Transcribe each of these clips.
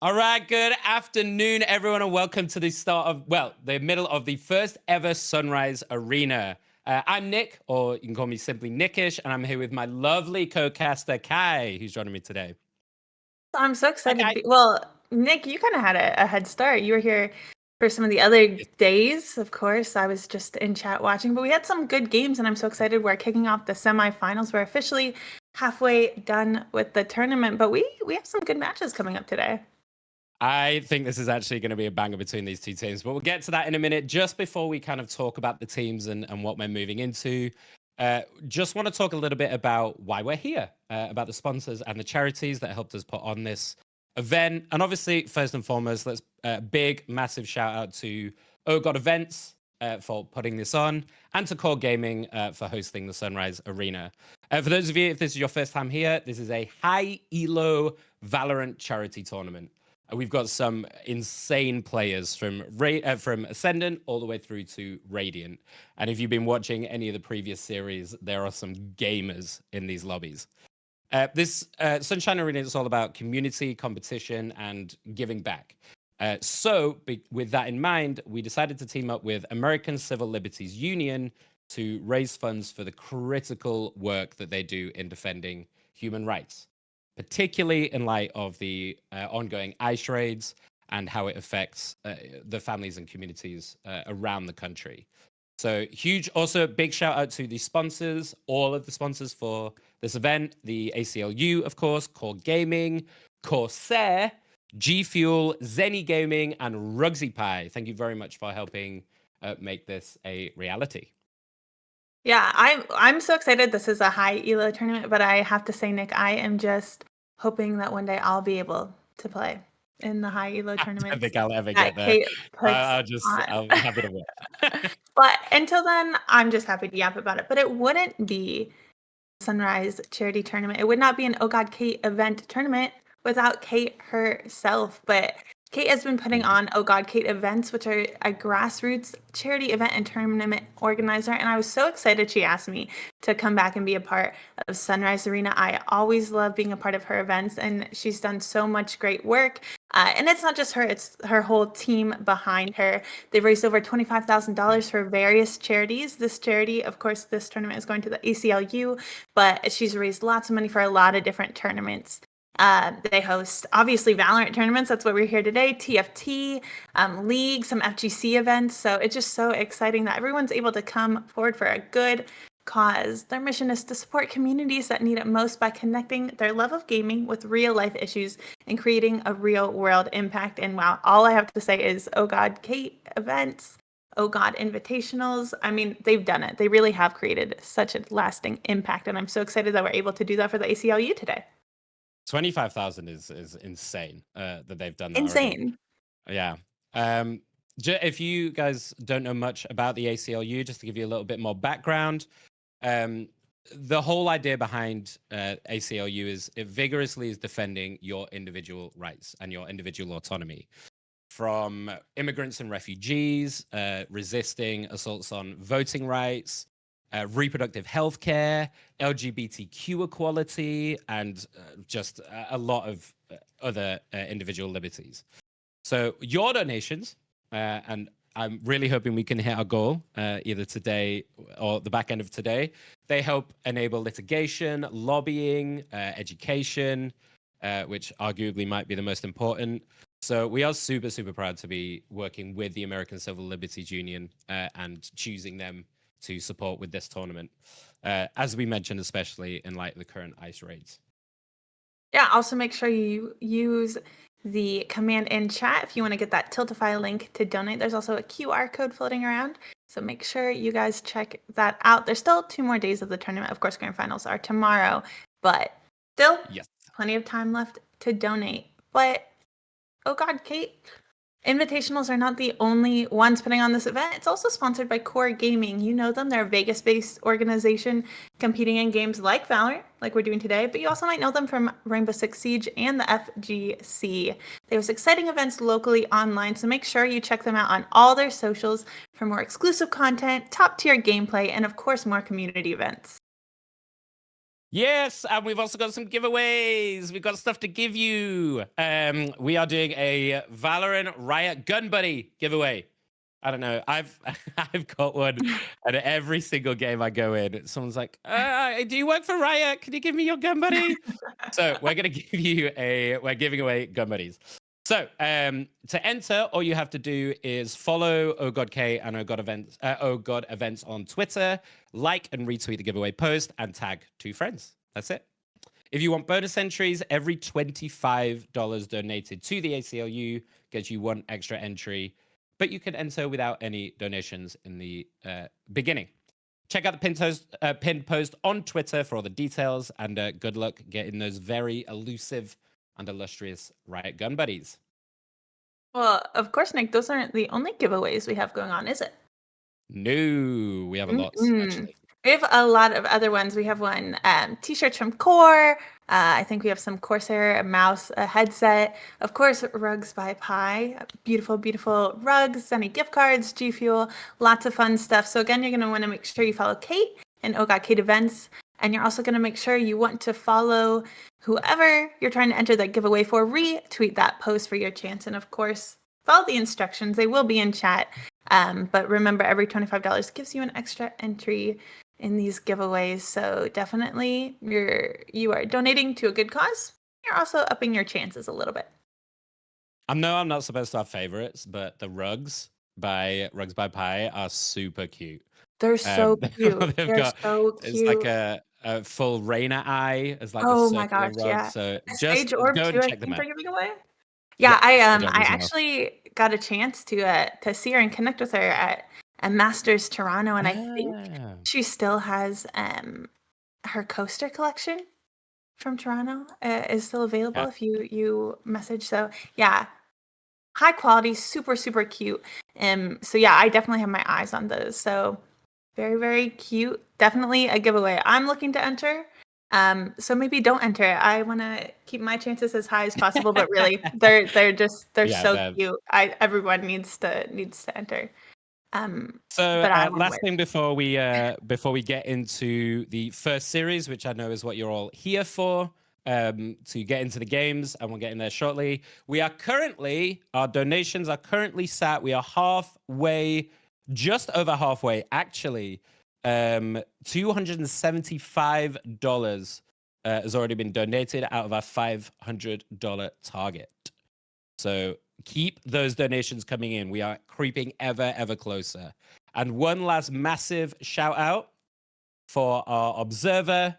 All right, good afternoon, everyone, and welcome to the middle of the first ever Sunrise Arena. I'm Nick, or you can call me simply Nickish, and I'm here with my lovely co-caster Kai, who's joining me today. I'm so Hi, excited to Kai. be. Well, Nick, you kind of had a head start. You were here for some of the other Yes. days, of course. I was just in chat watching, but we had some good games, and I'm so excited. We're kicking off the semifinals. We're officially halfway done with the tournament, but we have some good matches coming up today. I think this is actually going to be a banger between these two teams, but we'll get to that in a minute. Just before we kind of talk about the teams and what we're moving into, just want to talk a little bit about why we're here, about the sponsors and the charities that helped us put on this event. And obviously, first and foremost, let's big, massive shout out to Ohgawdevents for putting this on, and to Core Gaming for hosting the Sunrise Arena. For those of you, if this is your first time here, this is a high elo Valorant charity tournament. We've got some insane players from Ascendant all the way through to Radiant. And if you've been watching any of the previous series, there are some gamers in these lobbies. This Sunshine Arena is all about community, competition, and giving back. With that in mind, we decided to team up with American Civil Liberties Union to raise funds for the critical work that they do in defending human rights, particularly in light of the ongoing ICE raids and how it affects the families and communities around the country. So huge, also big shout out to the sponsors, all of the sponsors for this event, the ACLU, of course, Core Gaming, Corsair, G Fuel, Zenny Gaming, and Rugsy Pie. Thank you very much for helping make this a reality. Yeah, I'm so excited. This is a high elo tournament, but I have to say, Nick, I am just hoping that one day I'll be able to play in the high elo I don't tournaments think I'll ever that get there. Kate puts on. I'm happy to watch. But until then, I'm just happy to yap about it. But it wouldn't be Sunrise Charity Tournament. It would not be an Oh God Kate event tournament without Kate herself. But Kate has been putting on Oh God Kate events, which are a grassroots charity event and tournament organizer. And I was so excited she asked me to come back and be a part of Sunrise Arena. I always love being a part of her events, and she's done so much great work. And it's not just her, it's her whole team behind her. They've raised over $25,000 for various charities. This charity, of course, this tournament is going to the ACLU, but she's raised lots of money for a lot of different tournaments. They host, obviously, Valorant tournaments. That's what we're here today. TFT, League, some FGC events. So it's just so exciting that everyone's able to come forward for a good cause. Their mission is to support communities that need it most by connecting their love of gaming with real life issues and creating a real world impact. And wow, all I have to say is, oh God, Kate events. Oh God, invitationals. I mean, they've done it. They really have created such a lasting impact. And I'm so excited that we're able to do that for the ACLU today. 25,000 is insane that they've done that already. Insane. Yeah. Um, if you guys don't know much about the ACLU, just to give you a little bit more background, um, the whole idea behind ACLU is it vigorously is defending your individual rights and your individual autonomy from immigrants and refugees, resisting assaults on voting rights, reproductive health care, LGBTQ equality, and just a lot of other individual liberties. So your donations, and I'm really hoping we can hit our goal either today or the back end of today. They help enable litigation, lobbying, education, which arguably might be the most important. So we are super, super proud to be working with the American Civil Liberties Union and choosing them to support with this tournament, as we mentioned, especially in light of the current ICE raids. Yeah, also make sure you use the command in chat if you want to get that Tiltify link to donate. There's also a QR code floating around, so make sure you guys check that out. There's still 2 more days of the tournament. Of course, grand finals are tomorrow, but still Yes. plenty of time left to donate. But oh God, Kate, invitationals are not the only ones putting on this event. It's also sponsored by Core Gaming. You know them. They're a Vegas-based organization competing in games like Valorant, like we're doing today, but you also might know them from Rainbow Six Siege and the FGC. They host exciting events locally online, so make sure you check them out on all their socials for more exclusive content, top-tier gameplay, and of course, more community events. Yes, and we've also got some giveaways. We've got stuff to give you. We are doing a Valorant Riot Gun Buddy giveaway. I don't know. I've I've got one, and every single game I go in, someone's like, "Do you work for Riot? Can you give me your gun buddy?" So we're giving away gun buddies. So to enter, all you have to do is follow OGodK and OGod events on Twitter, like and retweet the giveaway post, and tag 2 friends. That's it. If you want bonus entries, every $25 donated to the ACLU gets you 1 extra entry, but you can enter without any donations in the beginning. Check out the pinned post on Twitter for all the details, and good luck getting those very elusive and illustrious Riot Gun Buddies. Well, of course, Nick, those aren't the only giveaways we have going on, is it? No, we have a lot, Mm-mm. actually. We have a lot of other ones. We have one t-shirts from Core. I think we have some Corsair, a mouse, a headset. Of course, rugs by Pi. Beautiful, beautiful rugs, any gift cards, G Fuel, lots of fun stuff. So again, you're going to want to make sure you follow Kate and Ohgawdevents. And you're also going to make sure you want to follow whoever you're trying to enter that giveaway for. Retweet that post for your chance. And of course, follow the instructions. They will be in chat. But remember, every $25 gives you an extra entry in these giveaways. So definitely you are donating to a good cause. You're also upping your chances a little bit. I know I'm not supposed to have favorites, but the rugs by Pi are super cute. They're so cute. They've They're got so it's like cute. a full Raina eye as like the Oh my circular gosh, rug. yeah. So A just Sage Orb go too, and I check them think out. they're giving away. Yeah, Yeah, Sage Orb I as well. actually got a chance to see her and connect with her at a Masters Toronto, and I think Ah, she still has her coaster collection from Toronto is still available yeah. if you message. So yeah, high quality, super super cute. So yeah, I definitely have my eyes on those. So very very cute. Definitely a giveaway. I'm looking to enter. So maybe don't enter. I want to keep my chances as high as possible, but really, they're Yeah, so cute. Everyone needs to enter. so But I want to last win. thing before we get into the first series, which I know is what you're all here for, to get into the games, and we'll get in there shortly. Our donations are currently sat. We are halfway, just over halfway, actually. $275 has already been donated out of our $500 target. So keep those donations coming in. We are creeping ever closer. And one last massive shout out for our observer,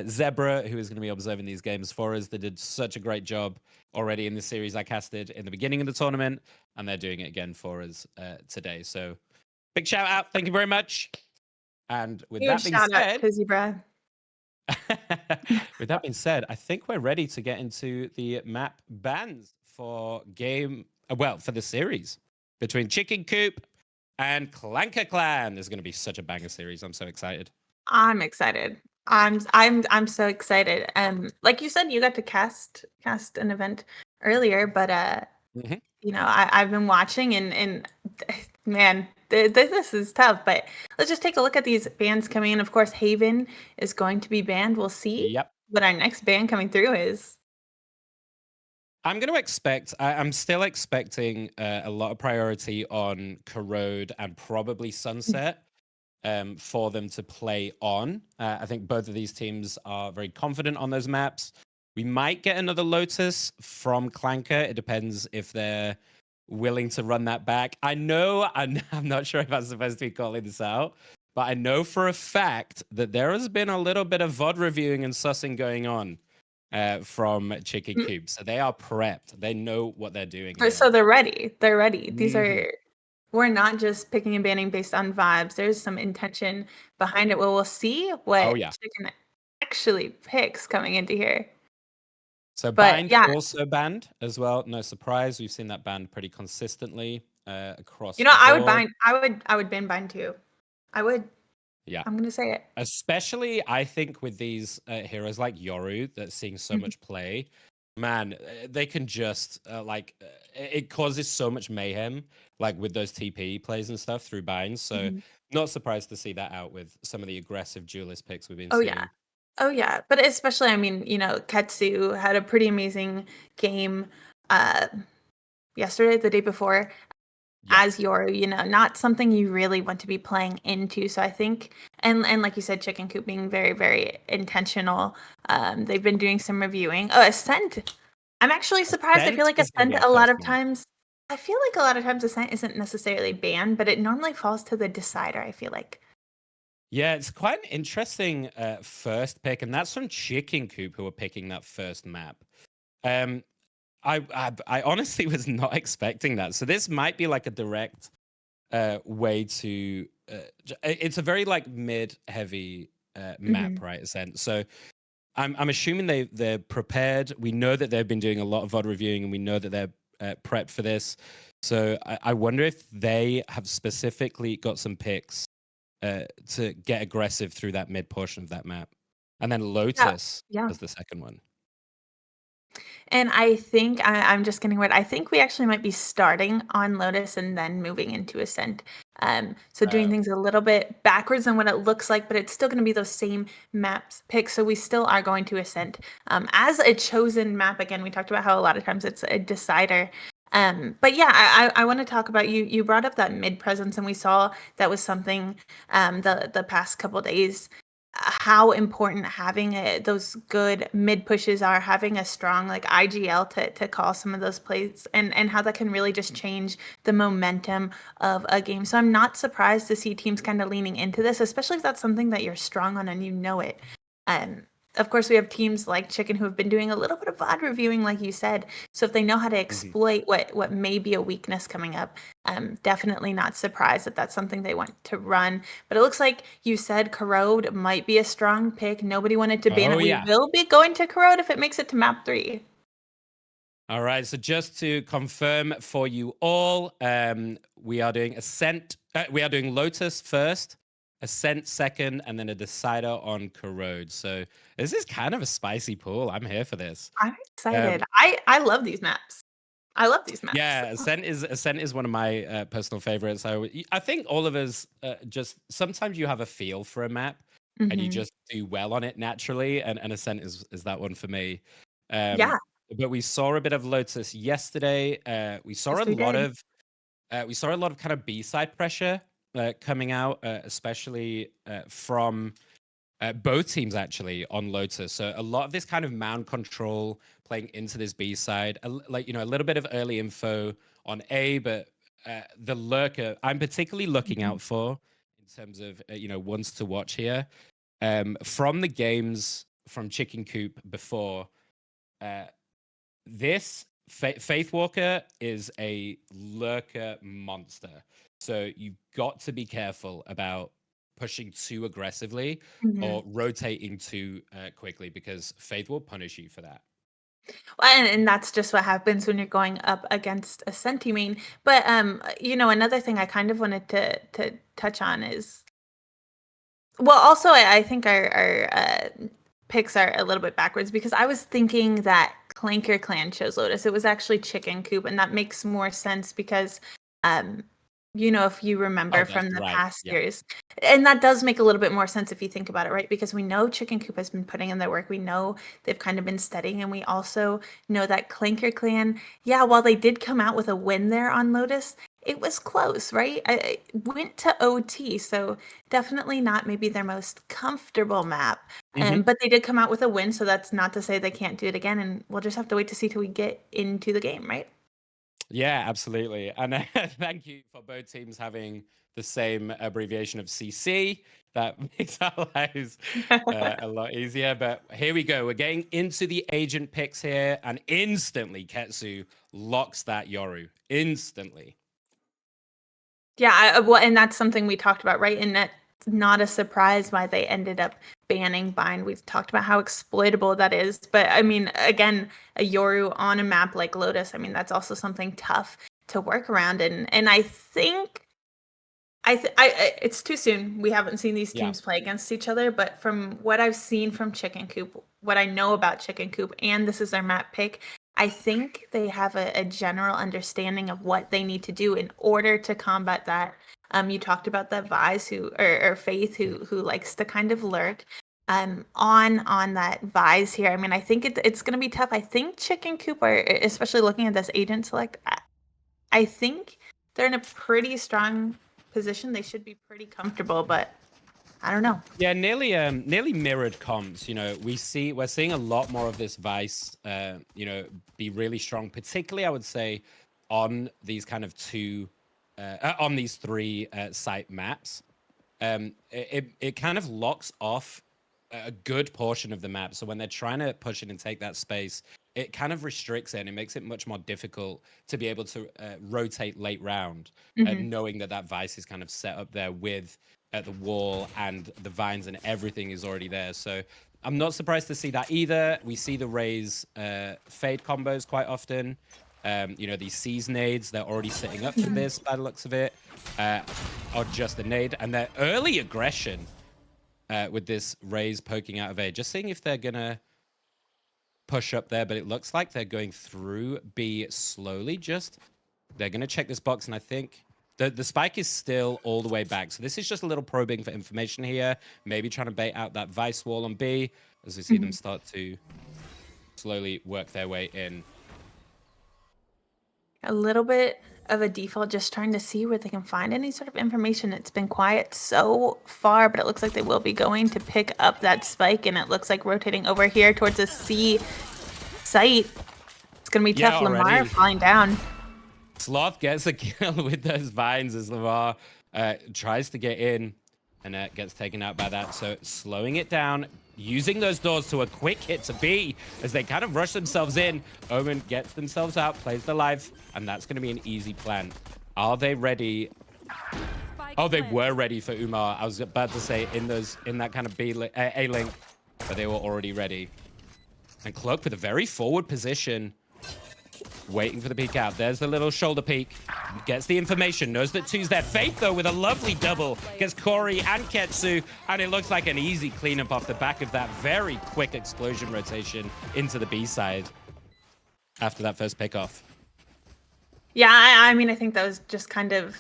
Zebra, who is going to be observing these games for us. They did such a great job already in the series I casted in the beginning of the tournament, and they're doing it again for us today. So big shout out. Thank you very much. And with Huge that being shout out said, to Zebra. with that being said, I think we're ready to get into the map bans for for the series between Chicken Coop and Clanker Clan. There's going to be such a banger series. I'm so excited. I'm excited. I'm so excited. Like you said, you got to cast an event earlier, but Mhm. I've been watching and man, this is tough. But let's just take a look at these bans coming in. Of course, Haven is going to be banned. We'll see Yep. what our next ban coming through is. I'm going to I'm still expecting a lot of priority on Corrode and probably Sunset for them to play on. I think both of these teams are very confident on those maps. We might get another Lotus from Clanker. It depends if they're willing to run that back. I'm not sure if I'm supposed to be calling this out, but I know for a fact that there has been a little bit of VOD reviewing and sussing going on from Chicken Mm, Coop. So they are prepped. They know what they're doing So here. they're ready. They're ready. Mhm. We're not just picking and banning based on vibes. There's some intention behind it. Well, we'll see Oh, what yeah. Chicken actually picks coming into here. So But Bind yeah, also banned as well. No surprise. We've seen that banned pretty consistently across the I would board. bind. I would ban bind too. I would. Yeah. I'm gonna say it. Especially, I think, with these heroes like Yoru that's seeing so Mhm. much play, man, they can just it causes so much mayhem, like with those TP plays and stuff through binds. So Mhm. not surprised to see that out with some of the aggressive duelist picks we've been Oh yeah, seeing. Oh yeah, but especially, I mean, Ketsu had a pretty amazing game uh yesterday, the day before, Yeah. as your, not something you really want to be playing into. So I think, and like you said, Chicken Coop being very, very intentional. They've been doing some reviewing. Oh, Ascent. I'm actually surprised. I feel Ascent like is going to be Ascent our a lot first of map. times. I feel like a lot of times Ascent isn't necessarily banned, but it normally falls to the decider. I feel like. Yeah, it's quite an interesting first pick, and that's from Chicken Coop who are picking that first map. Um, I honestly was not expecting that. So this might be like a direct way to. It's a very like mid-heavy map, Hmm. right? Ascent. So I'm assuming they're prepared. We know that they've been doing a lot of VOD reviewing, and we know that they're prepped for this. So I wonder if they have specifically got some picks to get aggressive through that mid portion of that map, and then Yeah. Lotus Yeah. as the second one. And I think I'm just getting word. I think we actually might be starting on Lotus and then moving into Ascent. So doing Uh, things a little bit backwards than what it looks like, but it's still going to be those same maps picks. So we still are going to Ascent as a chosen map. Again, we talked about how a lot of times it's a decider. But yeah, I want to talk about you. You brought up that mid presence, and we saw that was something the past couple days how important having those good mid pushes are, having a strong like IGL to call some of those plays, and how that can really just change the momentum of a game. So I'm not surprised to see teams kind of leaning into this, especially if that's something that you're strong on and you know it. And of course, we have teams like Chicken who have been doing a little bit of VOD reviewing, like you said. So if they know how to mhm. exploit what may be a weakness coming up, definitely not surprised that that's something they want to run. But it looks like you said Corrode might be a strong pick. Nobody wanted to ban Oh it. We yeah. will be going to Corrode if it makes it to map 3. All right. So just to confirm for you all, we are doing Ascent. We are doing Lotus first, Ascent second, and then a decider on Corrode. So this is kind of a spicy pool. I'm here for this. I'm excited. Um, I love these maps. I love these maps. Yeah, Ascent is one of my personal favorites. I think all of us just sometimes you have a feel for a map and you Hmm. just do well on it naturally, and Ascent is that one for me. Um, Yeah, but we saw a bit of Lotus yesterday. yes, we did. We saw a lot of kind of B side pressure coming out, especially from both teams actually on Lotus. So a lot of this kind of mound control playing into this B side, like a little bit of early info on A, but the lurker I'm particularly looking Mhm. out for in terms of ones to watch here from the games from Chicken Coop before. Uh, this Faith Walker is a lurker monster. So you've got to be careful about pushing too aggressively Mhm. or rotating too quickly because Faith will punish you for that. Well, and that's just what happens when you're going up against a Centimane. But another thing I kind of wanted to touch on is, well, also I think our picks are a little bit backwards because I was thinking that Clanker Clan chose Lotus. It was actually Chicken Coop, and that makes more sense because, um, if you remember Oh, that's from the right. past Yeah. years, and that does make a little bit more sense if you think about it, right? Because we know Chicken Coop has been putting in their work. We know they've kind of been studying, and we also know that Clanker Clan, yeah, while they did come out with a win there on Lotus, it was close, right? I went to OT, so definitely not maybe their most comfortable map. Hmm. But they did come out with a win, so that's not to say they can't do it again. And we'll just have to wait to see till we get into the game, right? Yeah, absolutely. And thank you for both teams having the same abbreviation of CC. That makes our lives a lot easier. But here we go. We're getting into the agent picks here, and instantly Ketsu locks that Yoru. Instantly. Yeah, well, and that's something we talked about, right? And that's not a surprise why they ended up banning Bind. We've talked about how exploitable that is. But I mean, again, a Yoru on a map like Lotus, I mean, that's also something tough to work around. And I think it's too soon. We haven't seen these Yeah. teams play against each other, but from what I've seen from Chicken Coop, what I know about Chicken Coop, and this is their map pick, I think they have a general understanding of what they need to do in order to combat that. You talked about that Vise or Faith Mhm. who likes to kind of lurk. on that Vise here. I mean, I think it's going to be tough. I think Chicken Coop are, especially looking at this agent select, I think they're in a pretty strong position. They should be pretty comfortable, but I don't know. Yeah, nearly mirrored comps. We're seeing a lot more of this Vice, be really strong, particularly I would say on these kind of on these three site maps. It kind of locks off a good portion of the map. So when they're trying to push it and take that space, it kind of restricts it and it makes it much more difficult to be able to rotate late round, Mhm. knowing that Vice is kind of set up there with the wall and the vines and everything is already there. So I'm not surprised to see that either. We see the Raze fade combos quite often. These seize nades, they're already setting up for this by the looks of it. Or just a nade. And their early aggression with this Raze poking out of A. Just seeing if they're going to push up there, but it looks like they're going through B slowly. They're going to check this box, and I think the spike is still all the way back. So this is just a little probing for information here. Maybe trying to bait out that Vice wall on B as we see them start to slowly work their way in. A little bit of a default, just trying to see where they can find any sort of information. It's been quiet so far, but it looks like they will be going to pick up that spike, and it looks like rotating over here towards the C site. It's going to be tough. already. Lamar flying down. Sloth gets a kill with those vines as Lamar tries to get in and gets taken out by that. So slowing it down, using those doors to a quick hit to B as they kind of rush themselves in. Omen gets themselves out, plays the live, and that's going to be an easy plan. Are they ready? Oh, they were ready for Umar. I was about to say in that kind of A link, but they were already ready. And Cloak with a very forward position, waiting for the peek out. There's the little shoulder peek. Gets the information. Knows that two's there. Faith, though, with a lovely double. Gets Corey and Ketsu. And it looks like an easy cleanup off the back of that very quick explosion rotation into the B side after that first pick off. Yeah, I mean, I think that was just kind of...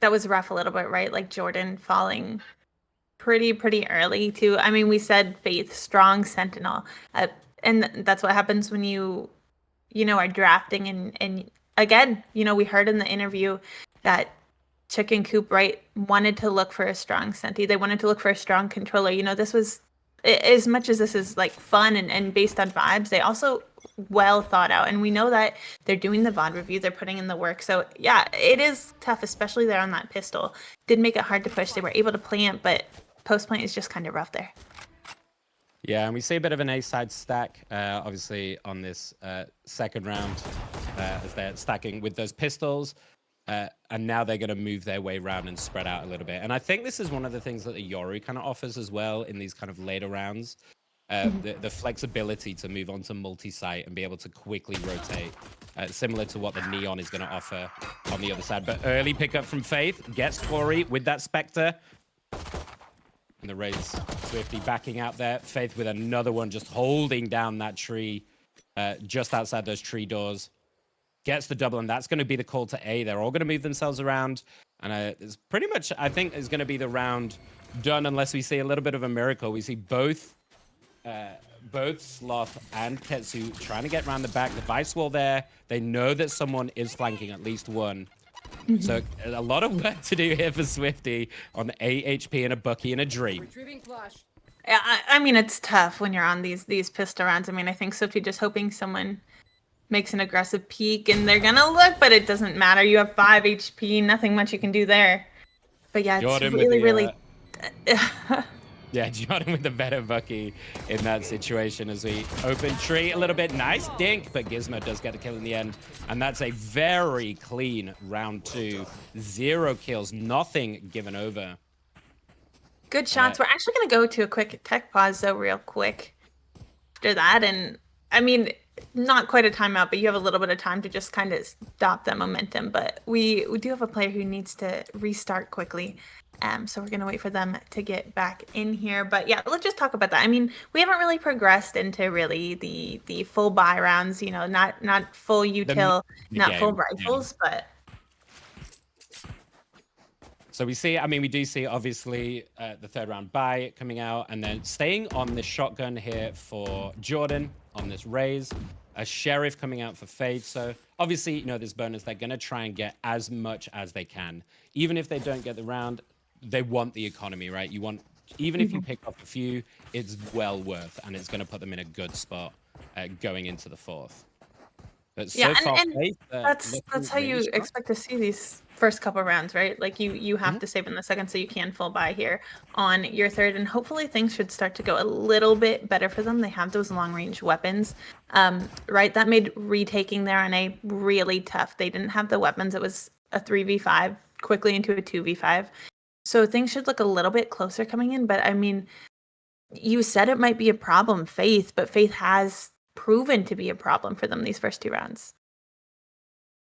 That was rough a little bit, right? Like Jordan falling pretty early, too. I mean, we said Faith, strong Sentinel. And that's what happens when you are drafting and again, we heard in the interview that Chicken Coop, right, wanted to look for a strong Senti. They wanted to look for a strong controller. This was, as much as this is like fun and based on vibes, they also well thought out. And we know that they're doing the VOD review, they're putting in the work. So yeah, it is tough, especially there on that pistol. Did make it hard to push. They were able to plant, but post plant is just kind of rough there. Yeah, and we see a bit of an A-side stack, obviously, on this second round, as they're stacking with those pistols. And now they're going to move their way around and spread out a little bit. And I think this is one of the things that the Yoru kind of offers as well in these kind of later rounds. The flexibility to move on to multi-site and be able to quickly rotate, similar to what the Neon is going to offer on the other side. But early pickup from Faith gets Corey with that Spectre. And the Raze Swifty backing out there. Faith with another one, just holding down that tree just outside those tree doors. Gets the double, and that's going to be the call to A. They're all going to move themselves around. And it's pretty much, I think, is going to be the round done unless we see a little bit of a miracle. We see both Sloth and Ketsu trying to get around the back. The Vice wall there. They know that someone is flanking, at least one. So a lot of work to do here for Swifty on 8 HP and a Bucky and a Dream. Yeah, I mean, it's tough when you're on these pistol rounds. I mean, I think Swifty just hoping someone makes an aggressive peek and they're gonna look, but it doesn't matter. You have 5 HP, nothing much you can do there. But yeah, it's Jordan really Yeah, Jordan with the better Bucky in that situation as we open tree a little bit. Nice dink, but Gizmo does get the kill in the end. And that's a very clean round 2. 0 kills, nothing given over. Good shots. We're actually going to go to a quick tech pause, though, real quick after that. And I mean, not quite a timeout, but you have a little bit of time to just kind of stop that momentum. But we do have a player who needs to restart quickly. So we're going to wait for them to get back in here. But yeah, let's just talk about that. I mean, we haven't really progressed into really the full buy rounds, not full util, not full rifles, but... So we see, I mean, we do see obviously the third round buy coming out, and then staying on this shotgun here for Jordan on this raise, a sheriff coming out for Fade. So obviously, you know, this bonus, they're going to try and get as much as they can. Even if they don't get the round, they want the economy, right? You want, even if you pick up a few, it's well worth, and it's going to put them in a good spot going into the fourth. But so Yeah, far, and Faith, that's looking how really you strong. expect to see these first couple rounds, right? Like you have to save in the second so you can full buy here on your third, and hopefully things should start to go a little bit better for them. They have those long range weapons, right? That made retaking their NA really tough. They didn't have the weapons. It was a 3v5 quickly into a 2v5. So things should look a little bit closer coming in, but I mean, you said it might be a problem, Faith, but Faith has proven to be a problem for them these first two rounds.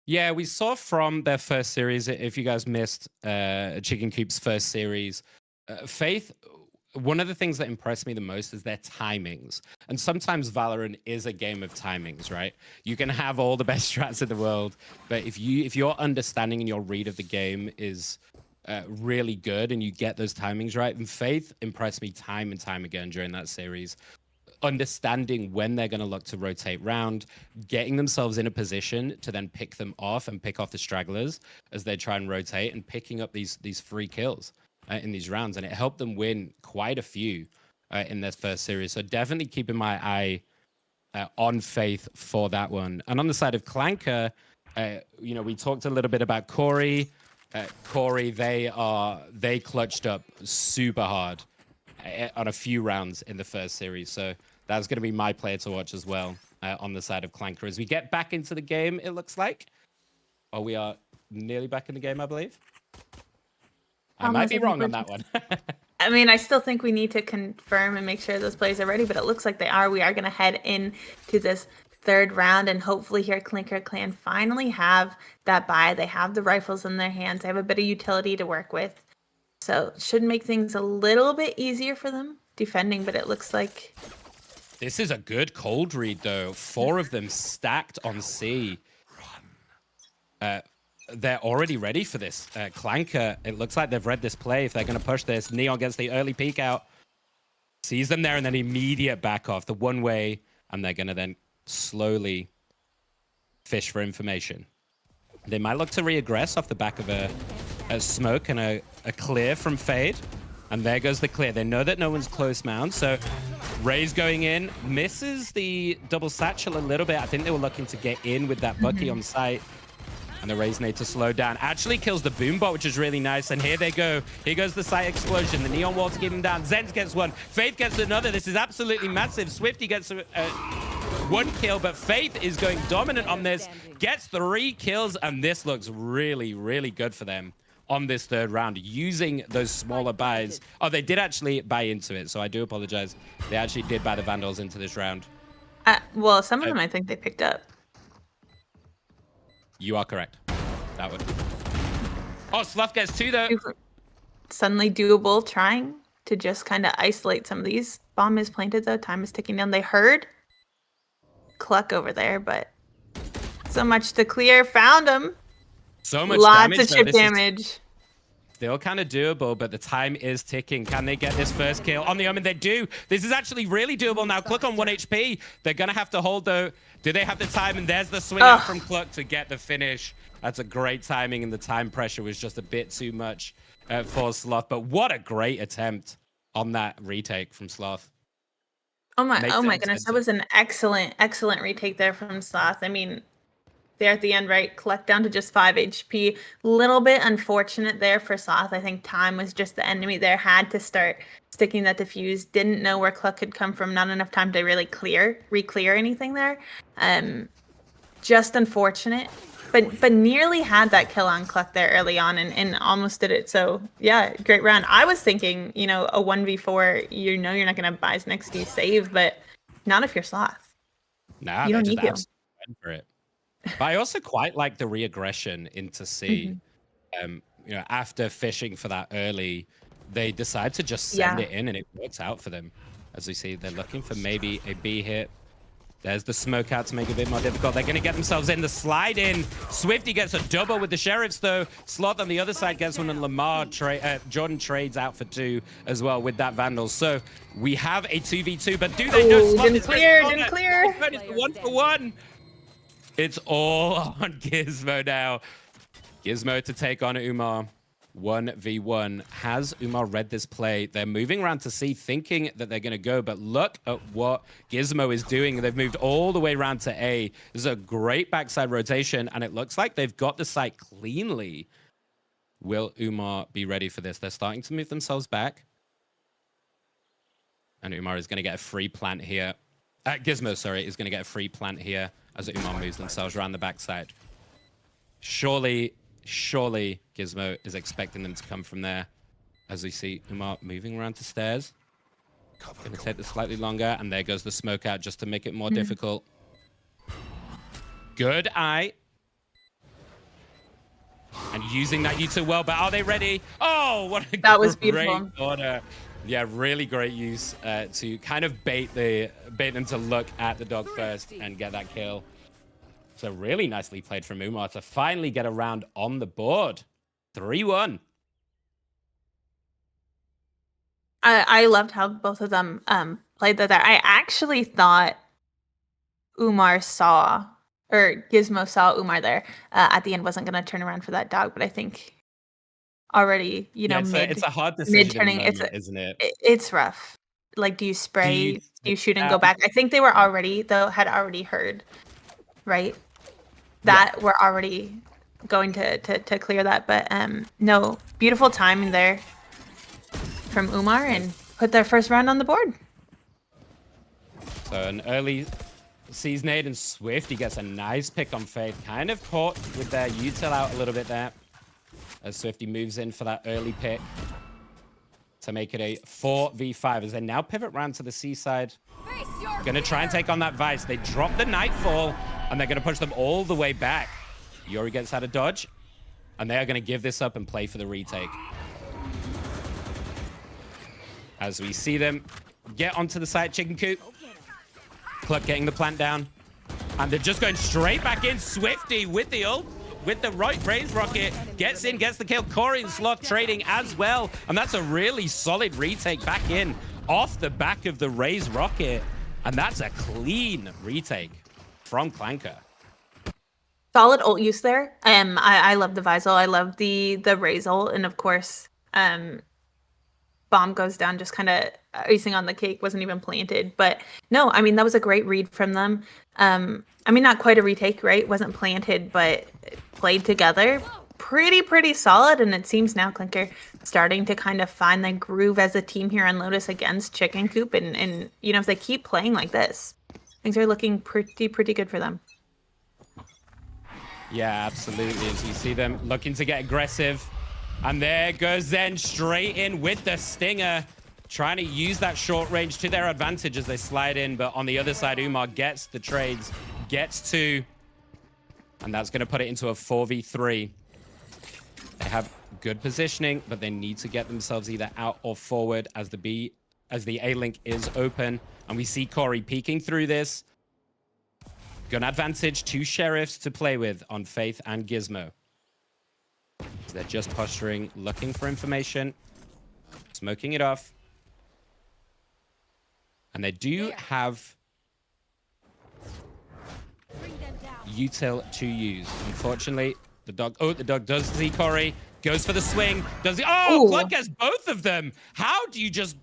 Yeah, we saw from their first series, if you guys missed Chicken Coop's first series, Faith, one of the things that impressed me the most is their timings. And sometimes Valorant is a game of timings, right? You can have all the best strats in the world, but if your understanding and your read of the game is really good and you get those timings right, and Faith impressed me time and time again during that series, understanding when they're going to look to rotate round, getting themselves in a position to then pick them off and pick off the stragglers as they try and rotate, and picking up these free kills in these rounds. And it helped them win quite a few in their first series. So definitely keeping my eye on Faith for that one. And on the side of Clanker, you know, we talked a little bit about Corey. Corey, they clutched up super hard on a few rounds in the first series. So that's going to be my player to watch as well on the side of Clanker. As we get back into the game, it looks like. Oh, we are nearly back in the game, I believe. I might be wrong on that one. I mean, I still think we need to confirm and make sure those players are ready, but it looks like they are. We are going to head into this third round, and hopefully here Clanker Clan finally have that buy. They have the rifles in their hands. They have a bit of utility to work with. So should make things a little bit easier for them defending, but it looks like... This is a good cold read, though. 4 of them stacked on C. They're already ready for this. Clanker, it looks like they've read this play. If they're going to push this, Neon gets the early peek out, sees them there, and then immediate back off, the one way, and they're going to then slowly fish for information. They might look to re-aggress off the back of a smoke and a clear from Fade. And there goes the clear. They know that no one's close mount, so Ray's going in, misses the double satchel a little bit. I think they were looking to get in with that Bucky on site. And the Rays need to slow down. Actually kills the Boombot, which is really nice. And here they go. Here goes the site explosion. The Neon Wall to keep him down. Zenz gets one. Faith gets another. This is absolutely massive. Swifty gets one kill, but Faith is going dominant on this. Gets 3 kills, and this looks really, really good for them on this third round, using those smaller buys. Oh, they did actually buy into it, so I do apologize. They actually did buy the Vandals into this round. Well, some of them I think they picked up. You are correct. That would. Oh, Slough gets 2 though. Suddenly doable, trying to just kind of isolate some of these. Bomb is planted though. Time is ticking down. They heard Cluck over there, but so much to clear. Found him. So much Lots damage. of chip damage. Still kind of doable, but the time is ticking. Can they get this first kill on the Omen? They do. This is actually really doable now. Cluck on 1 HP. They're going to have to hold, though. Do they have the time? And there's the swing out from Cluck to get the finish. That's a great timing, and the time pressure was just a bit too much for Sloth. But what a great attempt on that retake from Sloth. Oh my goodness. That was an excellent retake there from Sloth. I mean, there at the end, right? Collect down to just 5 HP. Little bit unfortunate there for Sloth. I think time was just the enemy there. Had to start sticking that defuse. Didn't know where Cluck could come from. Not enough time to really re-clear anything there. Just unfortunate. But nearly had that kill on Cluck there early on and almost did it. So yeah, great round. I was thinking, you know, a 1v4, you know you're not gonna buy his next D save, but not if you're Sloth. Nah, you don't need to. Went for it. But I also quite like the re-aggression into C. You know, after fishing for that early, they decide to just send it in, and it works out for them. As we see, they're looking for maybe a B hit. There's the smoke out to make it a bit more difficult. They're going to get themselves in the slide in. Swifty gets a double with the Sheriffs, though. Sloth on the other side gets one, and Jordan trades out for 2 as well with that Vandal. So we have a 2v2, but do they know Sloth didn't clear, didn't clear. It's 1-for-1. It's all on Gizmo now. Gizmo to take on Umar. 1v1. Has Umar read this play? They're moving around to C, thinking that they're going to go, but look at what Gizmo is doing. They've moved all the way around to A. This is a great backside rotation, and it looks like they've got the site cleanly. Will Umar be ready for this? They're starting to move themselves back. And Umar is going to get a free plant here. Gizmo, sorry, is going to get a free plant here as Umar moves themselves around the backside. Surely Gizmo is expecting them to come from there. As we see Umar moving around to stairs. Going to take this slightly longer, and there goes the smoke out just to make it more difficult. Good eye. And using that util well, but are they ready? Oh, what a that was great beautiful order. Yeah, really great use to kind of bait them to look at the dog first and get that kill. So really nicely played from Umar to finally get a round on the board. 3-1. I loved how both of them played that there. I actually thought Gizmo saw Umar there at the end, wasn't going to turn around for that dog, but I think already, it's a hard decision in the moment, isn't it? It's rough. Like, do you spray? Do you shoot and go back? I think they were had already heard, right? That we're already going to clear that, but no, beautiful timing there from Umar and put their first round on the board. So an early sees nade and Swift. He gets a nice pick on Faith. Kind of caught with their util out a little bit there. As Swifty moves in for that early pick to make it a 4v5 as they now pivot round to the C side. Gonna try and take on that Vice. They drop the Nightfall and they're gonna push them all the way back. Yori gets out of dodge and they are gonna give this up and play for the retake. As we see them get onto the site, Chicken Coop. Cluck getting the plant down. And they're just going straight back in. Swifty with the ult. With the right raise rocket, gets in, gets the kill. Corey and Sloth trading as well. And that's a really solid retake back in off the back of the raise rocket. And that's a clean retake from Clanker. Solid ult use there. I love the Visal. I love the raise ult. And of course, bomb goes down, just kind of icing on the cake, wasn't even planted. But no, I mean, that was a great read from them. I mean, not quite a retake, right? Wasn't planted, but played together. Pretty solid. And it seems now Clanker starting to kind of find the groove as a team here on Lotus against Chicken Coop. And if they keep playing like this, things are looking pretty good for them. Yeah, absolutely. As you see them looking to get aggressive. And there goes Zen straight in with the Stinger, trying to use that short range to their advantage as they slide in. But on the other side, Umar gets the trades, gets 2. And that's going to put it into a 4v3. They have good positioning, but they need to get themselves either out or forward as the A-Link is open. And we see Corey peeking through this. Gun advantage, 2 Sheriffs to play with on Faith and Gizmo. They're just posturing, looking for information, smoking it off. And they do have util to use. Unfortunately, the dog does see Corey, goes for the swing. Cluck gets both of them. How do you just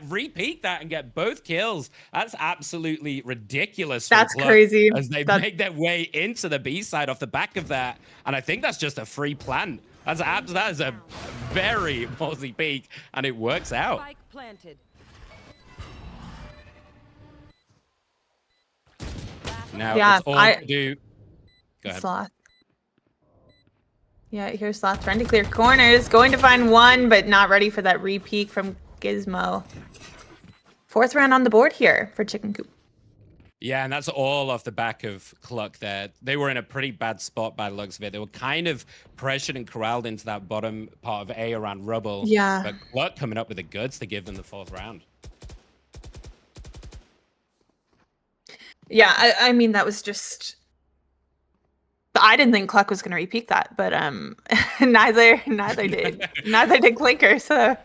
re-peek that and get both kills? That's absolutely ridiculous. That's crazy. As they make their way into the B side off the back of that. And I think that's just a free plant. That is a very ballsy peek, and it works out. Now it's all to do. Go ahead. Sloth. Yeah, here's Sloth trying to clear corners, going to find one, but not ready for that re-peek from Gizmo. 4th round on the board here for Chicken Coop. Yeah, and that's all off the back of Cluck there. They were in a pretty bad spot by the looks of it. They were kind of pressured and corralled into that bottom part of A around rubble. Yeah. But Cluck coming up with the goods to give them the 4th round. Yeah, I mean, that was just. I didn't think Cluck was going to repeat that, but neither did Clanker. So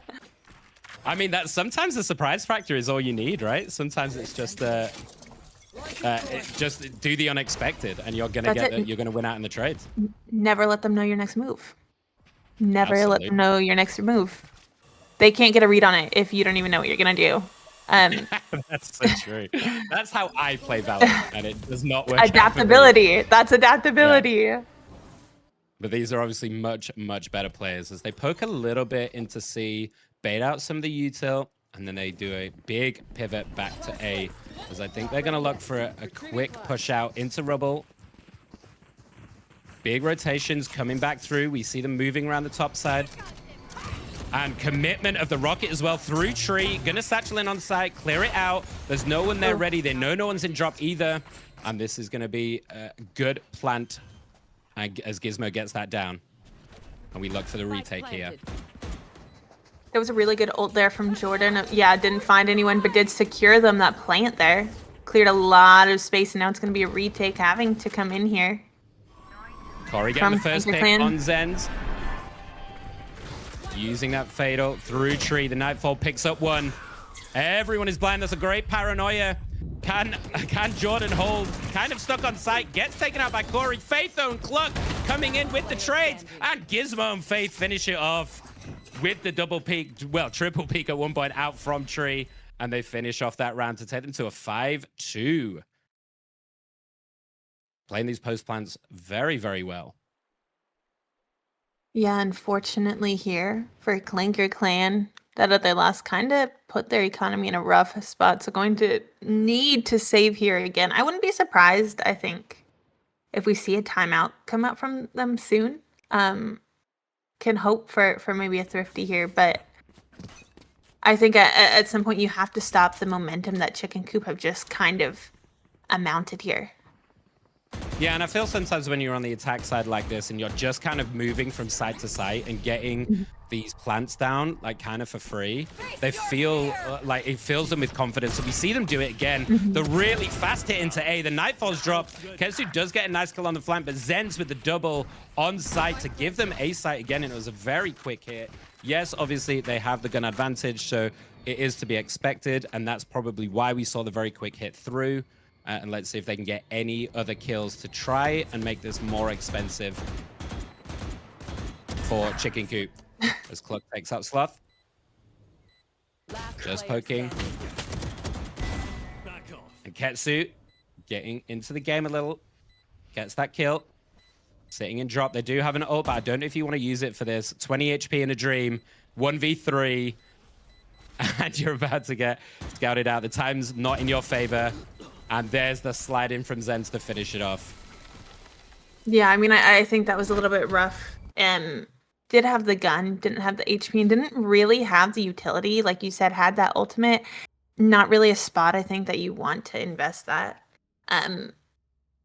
I mean, that sometimes the surprise factor is all you need, right? Sometimes it's just just do the unexpected, and you're gonna that's it. you're gonna win out in the trades. Never let them know your next move. Never let them Absolutely. know your next move. They can't get a read on it if you don't even know what you're gonna do. That's so true. That's how I play Valorant, and it does not work out for me. Adaptability. That's Yeah. adaptability. But these are obviously much, much better players as they poke a little bit into C, bait out some of the util, and then they do a big pivot back to A, as I think they're going to look for a quick push out into rubble. Big rotations coming back through. We see them moving around the top side. And commitment of the rocket as well through tree. Gonna satchel in on site, clear it out. There's no one there ready. They know no one's in drop either. And this is gonna be a good plant as Gizmo gets that down. And we look for the retake here. There was a really good ult there from Jordan. Yeah, didn't find anyone, but did secure them that plant there. Cleared a lot of space, and now it's going to be a retake having to come in here. Corey getting the From first Clanker pick clan. on Zenz. Using that fatal through tree. The Nightfall picks up one. Everyone is blind. That's a great paranoia. Can Jordan hold? Kind of stuck on site. Gets taken out by Corey. Faith though and Cluck coming in with the trades. And Gizmo and Faith finish it off with the double peak. Well, triple peak at one point out from tree. And they finish off that round to take them to a 5-2. Playing these post plans very, very well. Yeah, unfortunately here for Clanker clan, that other loss kind of put their economy in a rough spot. So going to need to save here again. I wouldn't be surprised, I think, if we see a timeout come out from them soon. Can hope for maybe a thrifty here, but I think at some point you have to stop the momentum that Chicken Coop have just kind of amounted here. Yeah, and I feel sometimes when you're on the attack side like this and you're just kind of moving from side to side and getting these plants down, like kind of for free, they feel like it fills them with confidence. So we see them do it again. The really fast hit into A. The Nightfall's drop. Ketsu does get a nice kill on the flank, but Zenz with the double on site to give them A site again. And it was a very quick hit. Yes, obviously they have the gun advantage, so it is to be expected. And that's probably why we saw the very quick hit through. And let's see if they can get any other kills to try and make this more expensive for Chicken Coop. As Cluck takes out Sloth. Just poking. And Ketsu getting into the game a little. Gets that kill. Sitting in drop. They do have an ult, but I don't know if you want to use it for this. 20 HP in a dream. 1v3. And you're about to get scouted out. The time's not in your favor. And there's the slide in from Zenz to finish it off. Yeah, I mean, I think that was a little bit rough. Did have the gun, didn't have the HP, and didn't really have the utility. Like you said, had that ultimate. Not really a spot, I think, that you want to invest that.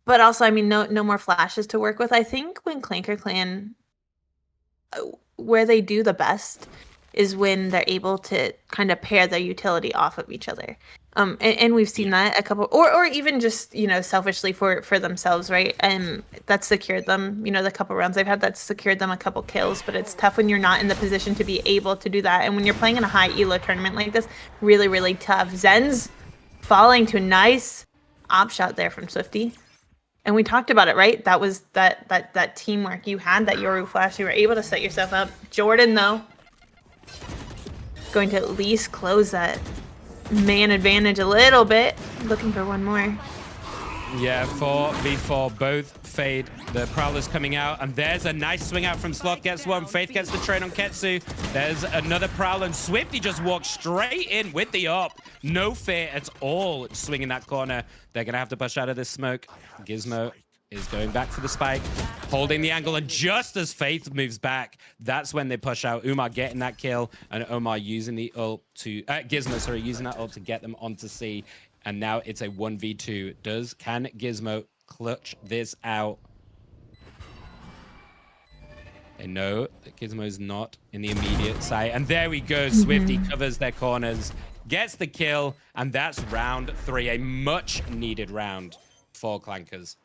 But also, I mean, no more flashes to work with. I think when Clanker Clan, where they do the best is when they're able to kind of pair their utility off of each other. And we've seen that a couple, or even just, selfishly for themselves, right? And that secured them, the couple rounds they've had, that secured them a couple kills. But it's tough when you're not in the position to be able to do that. And when you're playing in a high elo tournament like this, really, really tough. Zenz falling to a nice op shot there from Swifty. And we talked about it, right? That was that teamwork. You had that Yoru flash. You were able to set yourself up. Jordan, though, going to at least close that man advantage a little bit. Looking for one more. Yeah, 4v4, both fade. The Prowler's coming out, and there's a nice swing out from Sloth. Gets one. Faith gets the trade on Ketsu. There's another Prowler, and Swifty just walks straight in with the up. No fear at all swinging that corner. They're going to have to push out of this smoke. Gizmo is going back for the spike, holding the angle, and just as Faith moves back, that's when they push out. Umar getting that kill, and Omar using the ult to... Gizmo, sorry, using that ult to get them onto C. And now it's a 1v2. Can Gizmo clutch this out? They know that Gizmo is not in the immediate sight. And there we go. Swifty covers their corners. gets the kill, and that's round 3, a much needed round for Clankers.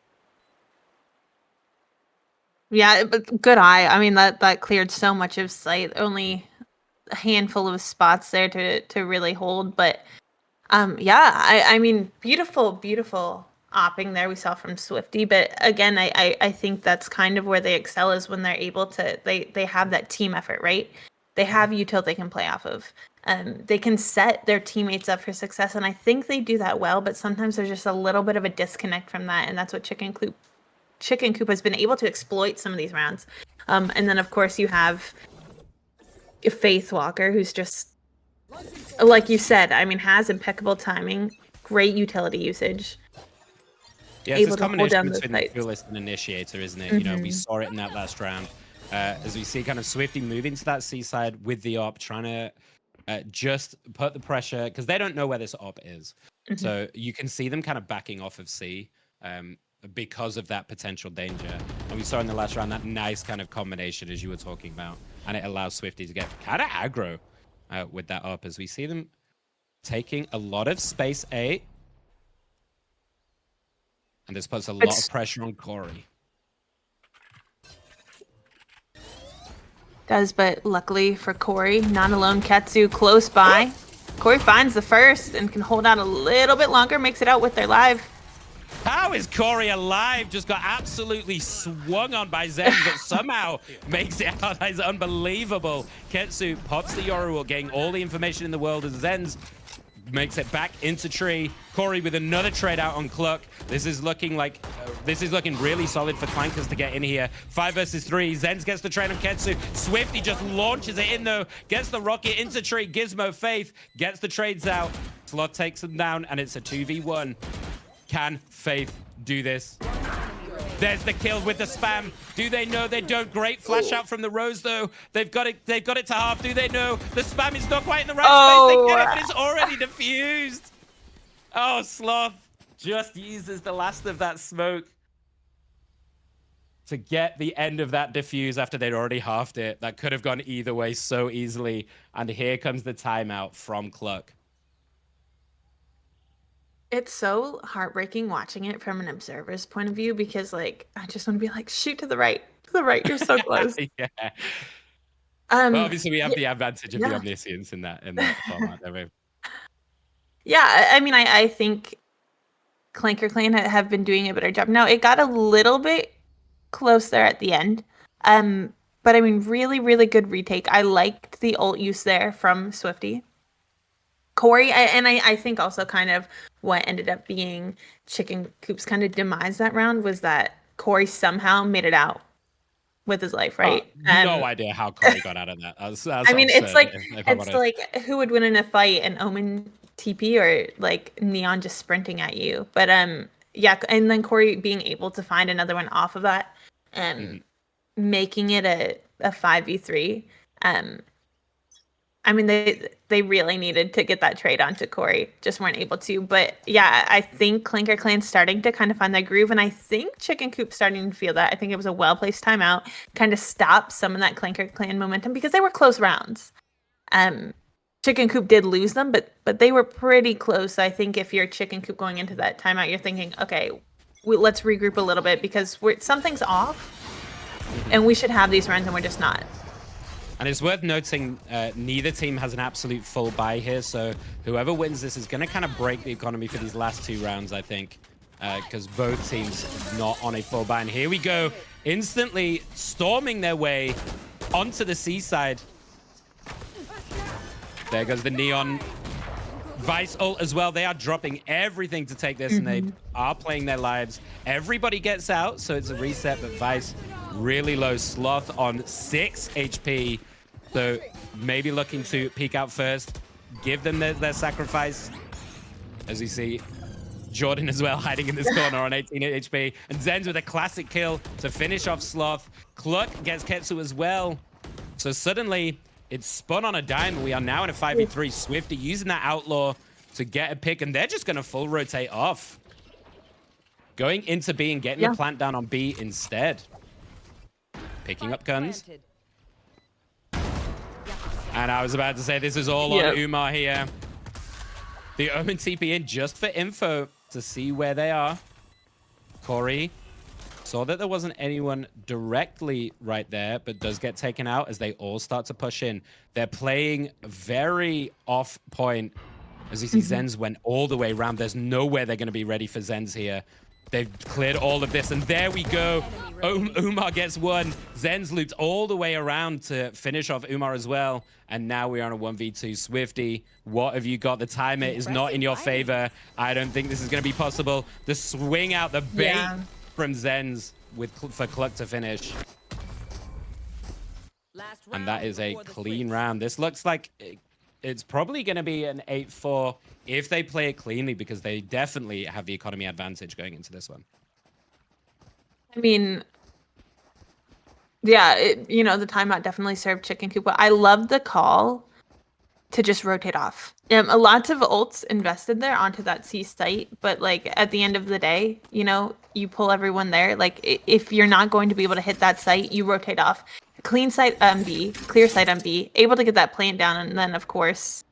Yeah, but good eye. I mean, that cleared so much of sight. Only a handful of spots there to really hold, but yeah, I mean, beautiful opping there we saw from Swifty, but again, I think that's kind of where they excel is when they're able to they have that team effort, right? They have util they can play off of. They can set their teammates up for success, and I think they do that well, but sometimes there's just a little bit of a disconnect from that, and that's what Chicken Coop has been able to exploit some of these rounds. And then of course you have Faith Walker, who's just like you said, I mean, has impeccable timing, great utility usage. Yeah, it's this combination between the duelist and initiator, isn't it? You know, we saw it in that last round. As we see kind of Swifty moving to that C side with the op, trying to just put the pressure, because they don't know where this op is. So you can see them kind of backing off of C because of that potential danger. And we saw in the last round that nice kind of combination, as you were talking about. And it allows Swifty to get kind of aggro with that up, as we see them taking a lot of space A. And this puts a lot of pressure on Corey. Does, but luckily for Corey, not alone Ketsu close by. Corey finds the first and can hold out a little bit longer, makes it out with their live. How is Corey alive? Just got absolutely swung on by Zen, but somehow makes it out. That is unbelievable. Ketsu pops the Yoru, getting all the information in the world as Zen's makes it back into tree. Corey with another trade out on Cluck. This is looking like really solid for Clankers to get in here. 5 versus 3. Zenz gets the trade on Ketsu. Swifty just launches it in though. Gets the rocket into tree. Gizmo Faith gets the trades out. Sloth takes them down, and it's a 2v1. Can Faith do this? There's the kill with the spam. Do they know they don't? Great flash out from the Rose though. They've got it to half. Do they know? The spam is not quite in the right space. They get it, but it's already diffused. Oh, Sloth just uses the last of that smoke to get the end of that diffuse after they'd already halved it. That could have gone either way so easily. And here comes the timeout from Cluck. It's so heartbreaking watching it from an observer's point of view because, like, I just want to be like, shoot to the right, you're so close. Yeah. Well, obviously, we have the advantage of the omniscience in that format. Yeah, I mean, I think Clanker Clan have been doing a better job. Now, it got a little bit close there at the end, but I mean, really good retake. I liked the ult use there from Swifty. Corey, and I think also kind of what ended up being Chicken Coop's kind of demise that round was that Corey somehow made it out with his life, right? No idea how Corey got out of that. I mean, it's like who would win in a fight, an Omen TP or like Neon just sprinting at you? But yeah, and then Corey being able to find another one off of that and making it a 5v3. I mean, they really needed to get that trade onto Corey, just weren't able to. But yeah, I think Clanker Clan's starting to kind of find that groove, and I think Chicken Coop's starting to feel that. I think it was a well-placed timeout, kind of stopped some of that Clanker Clan momentum because they were close rounds. Chicken Coop did lose them, but they were pretty close. I think if you're Chicken Coop going into that timeout, you're thinking, okay, let's regroup a little bit because something's off, and we should have these runs, and we're just not. And it's worth noting, neither team has an absolute full buy here, so whoever wins this is going to kind of break the economy for these last 2 rounds, I think, because both teams not on a full buy. And here we go, instantly storming their way onto the seaside. There goes the Neon Vice ult as well. They are dropping everything to take this, and they are playing their lives. Everybody gets out, so it's a reset, but Vice really low. Sloth on 6 HP. So maybe looking to peek out first, give them their sacrifice. As you see, Jordan as well hiding in this corner on 18 HP. And Zenz with a classic kill to finish off Sloth. Cluck gets Ketsu as well. So suddenly it's spun on a dime. We are now in a 5v3. Swifty using that outlaw to get a pick, and they're just going to full rotate off. Going into B and getting the plant down on B instead. Picking up guns. And I was about to say, this is all on Umar here. The Omen TP in just for info to see where they are. Corey saw that there wasn't anyone directly right there, but does get taken out as they all start to push in. They're playing very off point. As you see, Zenz went all the way around. There's nowhere they're going to be ready for Zenz here. They've cleared all of this, and there we go. Umar gets one. Zenz looped all the way around to finish off Umar as well. And now we're on a 1v2. Swifty, what have you got? The timer is not in your favor. I don't think this is going to be possible. The swing out, the bait from Zenz for Cluck to finish. And that is a clean round. This looks like it's probably going to be an 8-4 if they play it cleanly, because they definitely have the economy advantage going into this one. I mean, yeah, the timeout definitely served Chicken Coop. But I love the call to just rotate off. Lots of ults invested there onto that C site, but like at the end of the day, you pull everyone there. Like if you're not going to be able to hit that site, you rotate off. Clean site B, clear site B, able to get that plant down, and then of course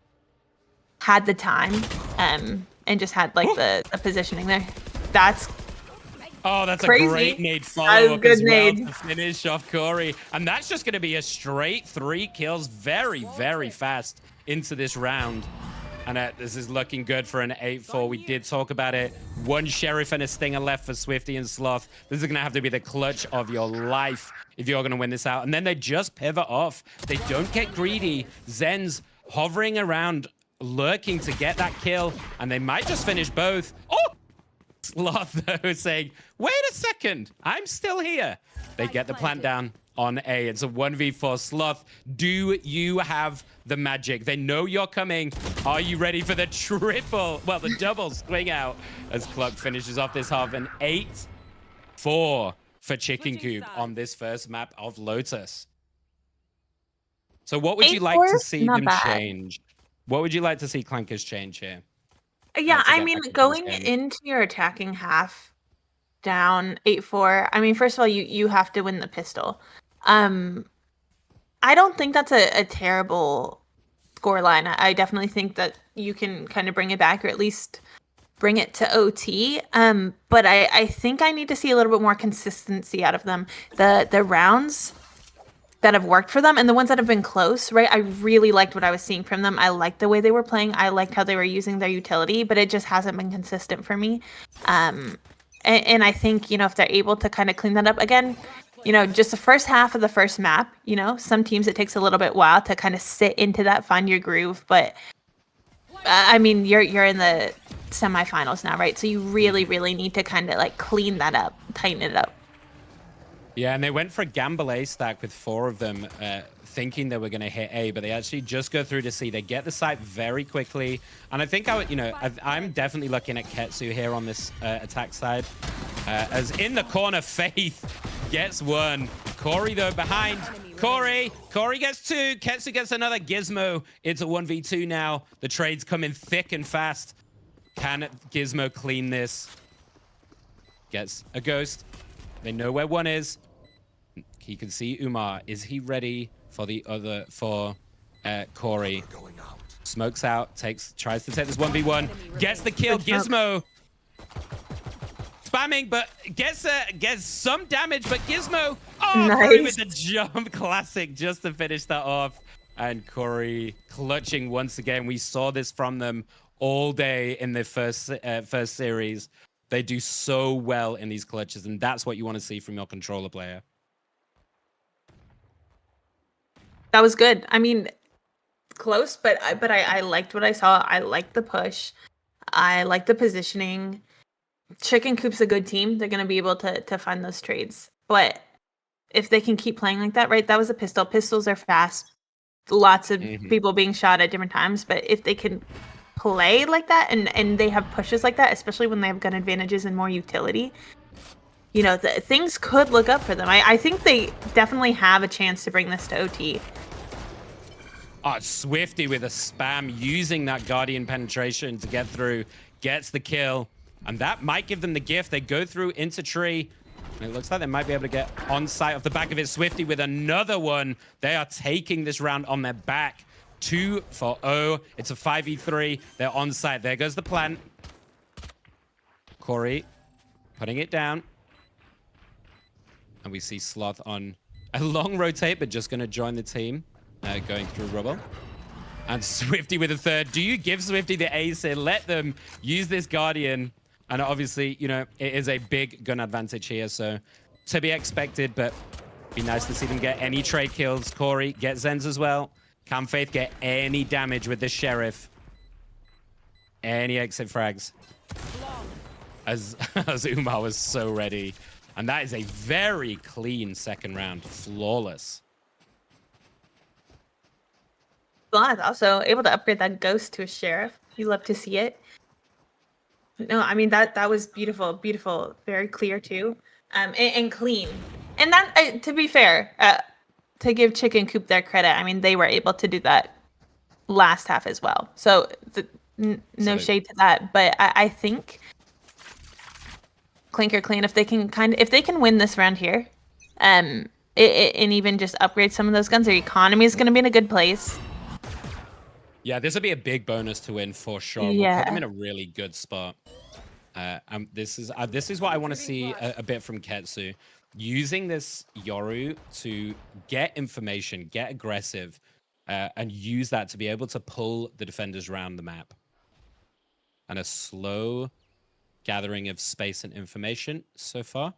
had the time and just had like the positioning there. That's crazy. A great nade follow-up as well nade to finish off Corey. And that's just going to be a straight 3 kills very, very fast into this round. And this is looking good for an 8-4. We did talk about it. 1 Sheriff and a Stinger left for Swifty and Sloth. This is going to have to be the clutch of your life if you're going to win this out. And then they just pivot off. They don't get greedy. Zen's hovering around, lurking to get that kill. And they might just finish both. Oh! Sloth, though, saying, wait a second, I'm still here. They get the plant down on A. It's a 1v4. Sloth, do you have the magic? They know you're coming. Are you ready for the the double swing out as Cluck finishes off this half? An 8-4 for Chicken Coop on this first map of Lotus. So what would you like to see them change? What would you like to see Clankers change here? Yeah, I mean, going into your attacking half down 8-4, I mean, first of all, you have to win the pistol. I don't think that's a terrible scoreline. I definitely think that you can kind of bring it back, or at least bring it to OT. But I think I need to see a little bit more consistency out of them. The rounds that have worked for them and the ones that have been close, right? I really liked what I was seeing from them. I liked the way they were playing. I liked how they were using their utility, but it just hasn't been consistent for me. And I think, if they're able to kind of clean that up again, just the first half of the first map, some teams it takes a little bit while to kind of sit into that, find your groove. But I mean, you're in the semifinals now, right? So you really, really need to kind of like clean that up, tighten it up. Yeah, and they went for a gamble A stack with 4 of them, thinking they were going to hit A, but they actually just go through to C. They get the site very quickly, and I think I'm definitely looking at Ketsu here on this attack side, as in the corner, Faith gets 1. Corey though behind. Corey gets 2. Ketsu gets another. Gizmo. It's a 1v2 now. The trades come in thick and fast. Can Gizmo clean this? Gets a ghost. They know where 1 is. He can see Umar. Is he ready for Corey? Smokes out, tries to take this 1v1, gets the kill. Gizmo spamming, but gets some damage, but Gizmo, Corey with the jump, classic, just to finish that off. And Corey clutching once again. We saw this from them all day in the first series. They do so well in these clutches, and that's what you want to see from your controller player. That was good. I mean, close, but I liked what I saw. I liked the push. I liked the positioning. Chicken Coop's a good team. They're going to be able to find those trades. But if they can keep playing like that, right? That was a pistol. Pistols are fast. Lots of people being shot at different times. But if they can play like that and they have pushes like that, especially when they have gun advantages and more utility, things could look up for them. I think they definitely have a chance to bring this to OT. Swifty with a spam, using that Guardian penetration to get through, gets the kill, and that might give them the gift. They go through into tree, and it looks like they might be able to get on site off the back of it. Swifty with another one. They are taking this round on their back. 2 for O. It's a 5v3. They're on site. There goes the plant. Corey putting it down. And we see Sloth on a long rotate, but just going to join the team, going through rubble. And Swifty with a third. Do you give Swifty the ace here? Let them use this Guardian. And obviously, you know, it is a big gun advantage here, so to be expected, but be nice to see them get any trade kills. Corey, get Zens as well. Can Faith get any damage with this Sheriff? Any exit frags? As Umar was so ready. And that is a very clean second round. Flawless. Sloth also able to upgrade that Ghost to a Sheriff. You love to see it. No, I mean, that was beautiful, beautiful, very clear too, and clean. And that, to be fair, to give Chicken Coop their credit, I mean, they were able to do that last half as well. So no shade to that, but I think Clanker Clan, if they can win this round here, and even just upgrade some of those guns, their economy is going to be in a good place. Yeah, this would be a big bonus to win for sure. Yeah. We'll put them in a really good spot. This is what I want to see a bit from Ketsu. Using this Yoru to get information, get aggressive, and use that to be able to pull the defenders around the map. And a slow gathering of space and information so far,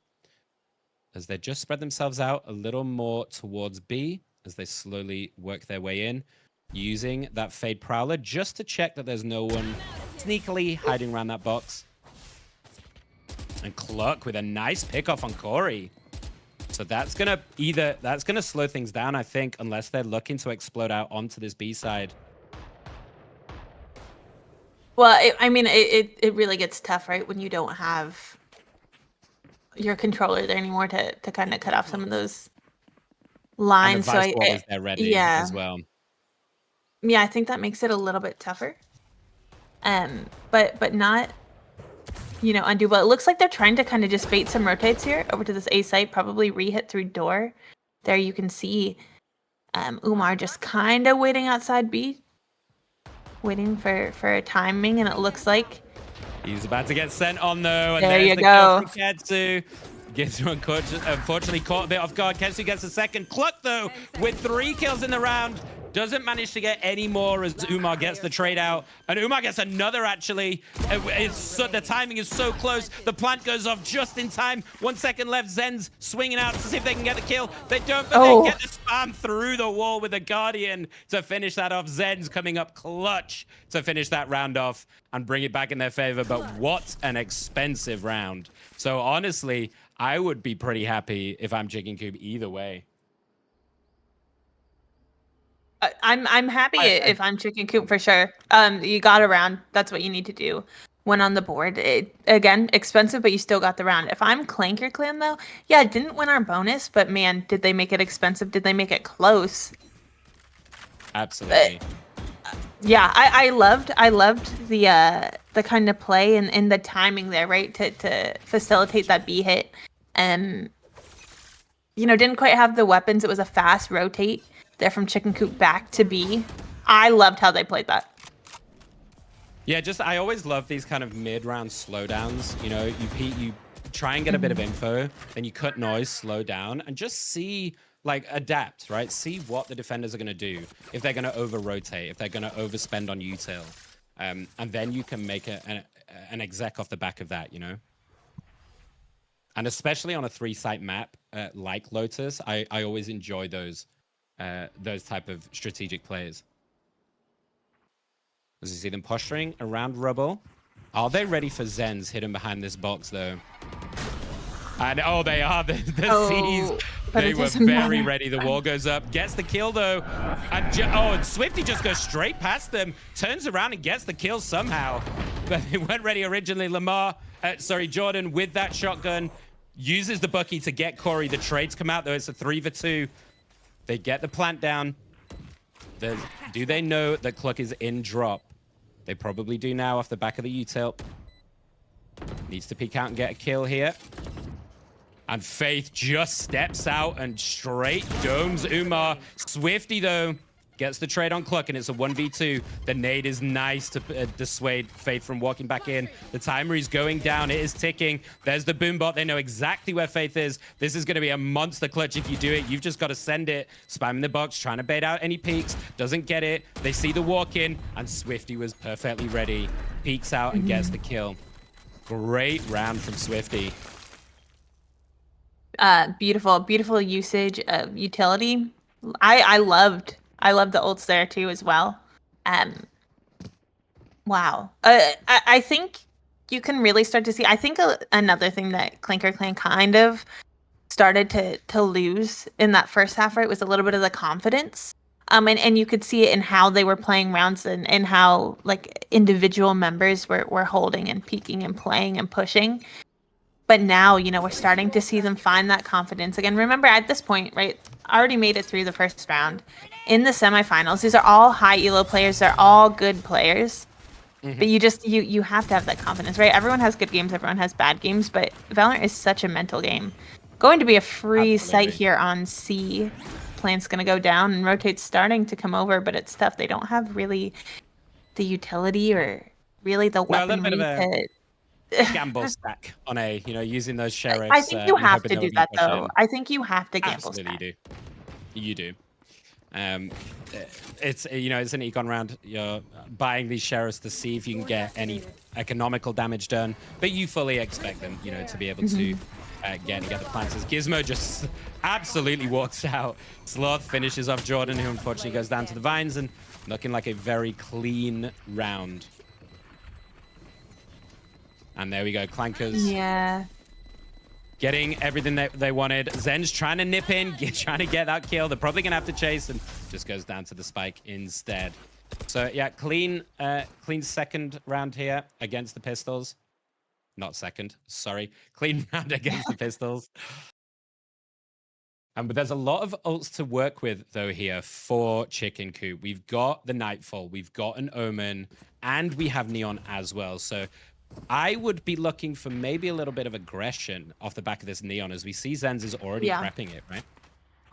as they just spread themselves out a little more towards B, as they slowly work their way in, using that Fade Prowler just to check that there's no one sneakily hiding around that box. And Cluck with a nice pickoff on Corey. So that's gonna slow things down, I think, unless they're looking to explode out onto this B side. Well, it really gets tough, right, when you don't have your controller there anymore to kind of cut off some of those lines. And the Vice Ward is there ready as well. Yeah, I think that makes it a little bit tougher. But not, you know, undoable. It looks like they're trying to kind of just bait some rotates here over to this A site, probably re-hit through door. There you can see Umar just kind of waiting outside B, waiting for a timing, and it looks like he's about to get sent on though, and there there's you the go. kill from Ketsu. Gets unfortunately caught a bit off guard. Ketsu gets a second. Cluck though with 3 kills in the round. Doesn't manage to get any more as Umar gets the trade out. And Umar gets another, actually. The timing is so close. The plant goes off just in time. 1 second left. Zen's swinging out to see if they can get the kill. They don't, but they get the spam through the wall with the Guardian to finish that off. Zen's coming up clutch to finish that round off and bring it back in their favor. But what an expensive round. So honestly, I would be pretty happy if I'm Chicken Coop either way. I'm happy if I'm Chicken Coop for sure. You got a round. That's what you need to do. When on the board, again, expensive, but you still got the round. If I'm Clanker Clan though, yeah, didn't win our bonus, but man, did they make it expensive? Did they make it close? Absolutely. Yeah, I loved the kind of play and the timing there, right, to facilitate that B hit. And you know, didn't quite have the weapons. It was a fast rotate there from Chicken Coop back to B. I loved how they played that. Yeah, I always love these kind of mid-round slowdowns. You know, you try and get a bit of info, then you cut noise, slow down, and just see, like, adapt, right? See what the defenders are going to do. If they're going to over-rotate, if they're going to overspend on util. And then you can make an exec off the back of that, you know? And especially on a 3-site map like Lotus, I always enjoy those type of strategic plays. As you see them posturing around rubble. Are they ready for Zen's hidden behind this box, though? And oh, they are. The C's, they were very ready. The wall goes up. Gets the kill, though. And Swifty just goes straight past them. Turns around and gets the kill somehow. But they weren't ready originally. Jordan with that shotgun. Uses the Bucky to get Corey. The trades come out, though. It's a 3v2. They get the plant down. Do they know that Cluck is in drop? They probably do now off the back of the util. Needs to peek out and get a kill here. And Faith just steps out and straight domes Umar. Swifty, though, Gets the trade on Cluck, and it's a 1v2. The nade is nice to dissuade Faith from walking back in. The timer is going down. It is ticking. There's the boom bot. They know exactly where Faith is. This is going to be a monster clutch if you do it. You've just got to send it. Spamming the box, trying to bait out any peeks. Doesn't get it. They see the walk in, and Swifty was perfectly ready. Peeks out and gets the kill. Great round from Swifty. Beautiful usage of utility. I loved the ults there too as well. Wow. I think you can really start to see. I think another thing that Clanker Clan kind of started to lose in that first half, right, was a little bit of the confidence. And you could see it in how they were playing rounds and how like individual members were holding and peeking and playing and pushing. But now, you know, we're starting to see them find that confidence again. Remember, at this point, right, already made it through the first round. In the semifinals, these are all high elo players. They're all good players. But you have to have that confidence, right? Everyone has good games. Everyone has bad games. But Valorant is such a mental game. Going to be a free site here on C. Plant's going to go down and Rotate's starting to come over. But it's tough. They don't have really the utility or really the weaponry to... gamble stack on A, you know, using those sheriffs. I think you have to do that though. I think you have to gamble Absolutely stack. You do. It's, you know, it's an econ round. You're buying these sheriffs to see if you can get any economical damage done, but you fully expect them, you know, to be able to get the planters. Gizmo just absolutely walks out. Sloth finishes off Jordan, who unfortunately goes down to the vines, and looking like a very clean round. And there we go, Clankers. Yeah. Getting everything that they wanted. Zen's trying to nip in, trying to get that kill. They're probably going to have to chase, and just goes down to the spike instead. So, yeah, clean second round here against the Pistols. Not second, sorry. Clean round against the Pistols. But there's a lot of ults to work with, though, here for Chicken Coop. We've got the Nightfall, we've got an Omen, and we have Neon as well. So I would be looking for maybe a little bit of aggression off the back of this Neon, as we see Zenz is already prepping it, right?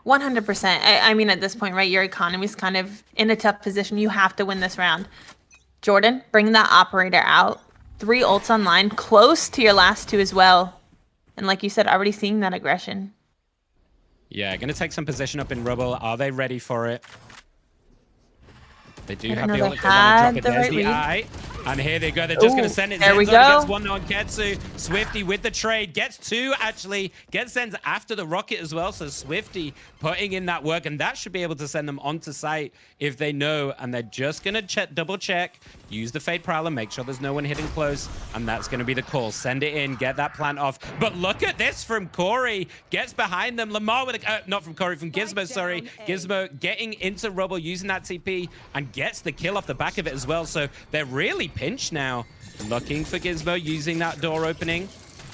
100%. I mean, at this point, right, your economy's kind of in a tough position. You have to win this round. Jordan, bring that operator out. 3 ults online, close to your last 2 as well. And like you said, already seeing that aggression. Yeah, going to take some position up in rubble. Are they ready for it? They do have the ult. They want to drop it. There's the eye. And here they go. They're just going to send it. There we go. Gets 1 on Ketsu. Swifty with the trade. Gets 2, actually. Gets Zenz after the rocket as well. So Swifty putting in that work. And that should be able to send them onto site if they know. And they're just going to double check. Use the Fade Prowler. Make sure there's no one hitting close. And that's going to be the call. Send it in. Get that plant off. But look at this from Corey. Gets behind them. Lamar with a... not from Corey. From Gizmo, sorry. Gizmo getting into rubble. Using that TP. And gets the kill off the back of it as well. So they're really pinched now. Looking for Gizmo, using that door opening,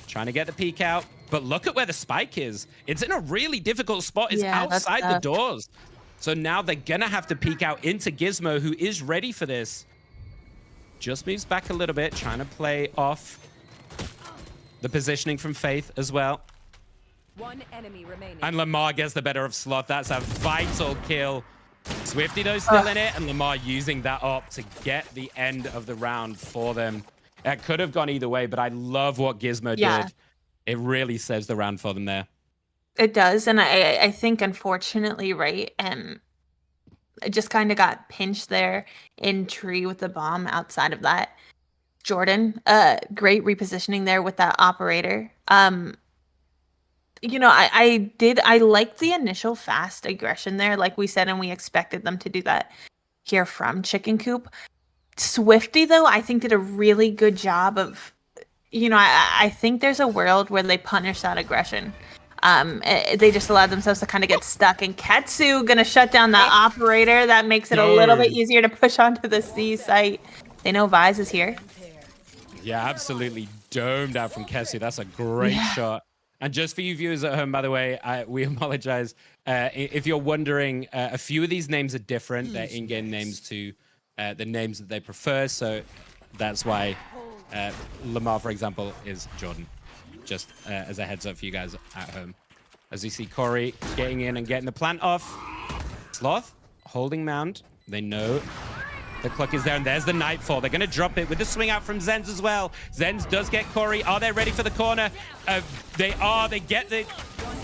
trying to get the peek out. But look at where the spike is. It's in a really difficult spot. It's outside the doors. So now they're gonna have to peek out into Gizmo, who is ready for this. Just moves back a little bit, trying to play off the positioning from Faith as well. 1 enemy remaining. And Lamar gets the better of Sloth. That's a vital kill. Swifty, though, still in it, and Lamar using that up to get the end of the round for them. It could have gone either way, but I love what Gizmo did. It really saves the round for them there. It does, and I think, unfortunately, right, it just kind of got pinched there in tree with the bomb outside of that. Jordan, great repositioning there with that operator. You know, I liked the initial fast aggression there, like we said, and we expected them to do that here from Chicken Coop. Swifty, though, I think did a really good job of, you know, I think there's a world where they punish that aggression. They just allowed themselves to kind of get stuck, and Ketsu gonna shut down that operator. That makes it a little bit easier to push onto the C site. They know Vise is here. Yeah, absolutely domed out from Ketsu. That's a great shot. And just for you viewers at home, by the way, we apologize. If you're wondering, a few of these names are different. They're in-game names to the names that they prefer. So that's why Lamar, for example, is Jordan. Just as a heads up for you guys at home. As you see Corey getting in and getting the plant off. Sloth holding mound. They know the clock is there, and there's the Nightfall. They're going to drop it with the swing out from Zenz as well. Zenz does get Corey. Are they ready for the corner? They are. They get the...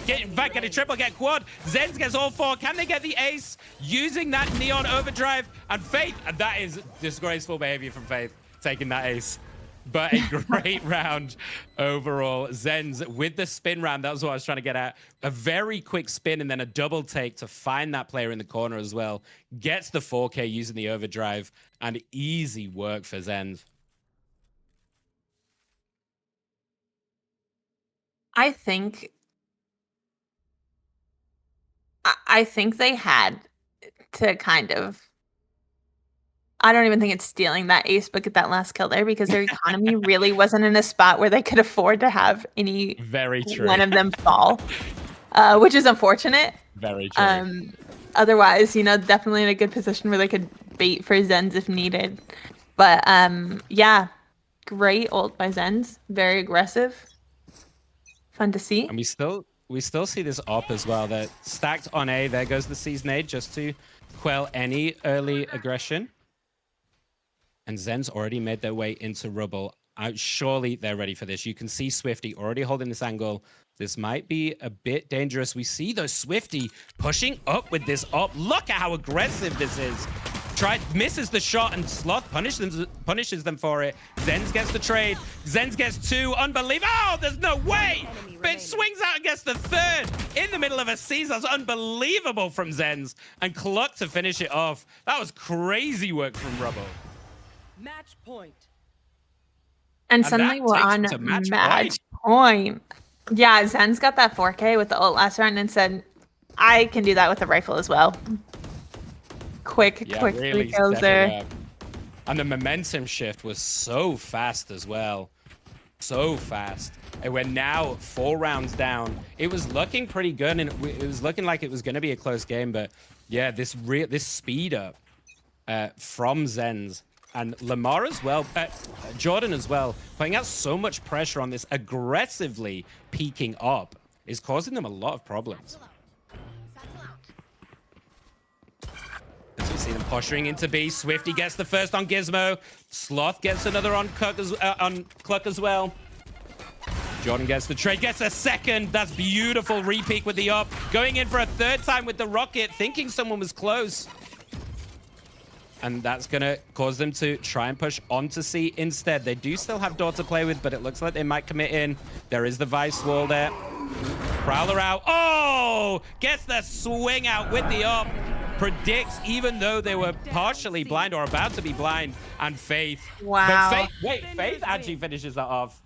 in fact, get a triple, get quad. Zenz gets all 4. Can they get the ace? Using that Neon Overdrive. And Faith, and that is disgraceful behavior from Faith, taking that ace. But a great round overall. Zenz with the spin round. That was what I was trying to get at. A very quick spin and then a double take to find that player in the corner as well. Gets the 4K using the overdrive. And easy work for Zenz. I think they had to kind of... I don't even think it's stealing that ace, but get that last kill there because their economy really wasn't in a spot where they could afford to have any Very true. one of them fall, which is unfortunate. Very true. Otherwise, definitely in a good position where they could bait for Zenz if needed. But yeah, great ult by Zenz. Very aggressive. Fun to see. And we still see this op as well. They're stacked on A. There goes the Seasonade just to quell any early aggression. And Zen's already made their way into rubble. Surely they're ready for this. You can see Swifty already holding this angle. This might be a bit dangerous. We see though Swifty pushing up with this op. Look at how aggressive this is. Misses the shot and Sloth punishes them for it. Zenz gets the trade. Zenz gets 2. Unbelievable. Oh, there's no way. But it swings out and gets the 3rd in the middle of a season. That's unbelievable from Zenz. And Cluck to finish it off. That was crazy work from Rubble. Match point. And suddenly we're on match point. Yeah, Zen's got that 4K with the ult last round and said, I can do that with a rifle as well. Quick really 3 kills there. And the momentum shift was so fast as well. So fast. And we're now 4 rounds down. It was looking pretty good, and it was looking like it was going to be a close game. But yeah, this speed up from Zenz. And Lamar as well, Jordan as well, putting out so much pressure on this aggressively peaking up is causing them a lot of problems. As we see them posturing into B, Swifty gets the first on Gizmo, Sloth gets another on Cluck as well. Jordan gets the trade, gets a second. That's beautiful repeak with the up. Going in for a 3rd time with the rocket, thinking someone was close. And that's going to cause them to try and push onto C instead. They do still have Door to play with, but it looks like they might commit in. There is the Vice wall there. Prowler out. Oh! Gets the swing out with the up. Predicts, even though they were partially blind or about to be blind. And Faith. Wow. But Faith actually finishes that off.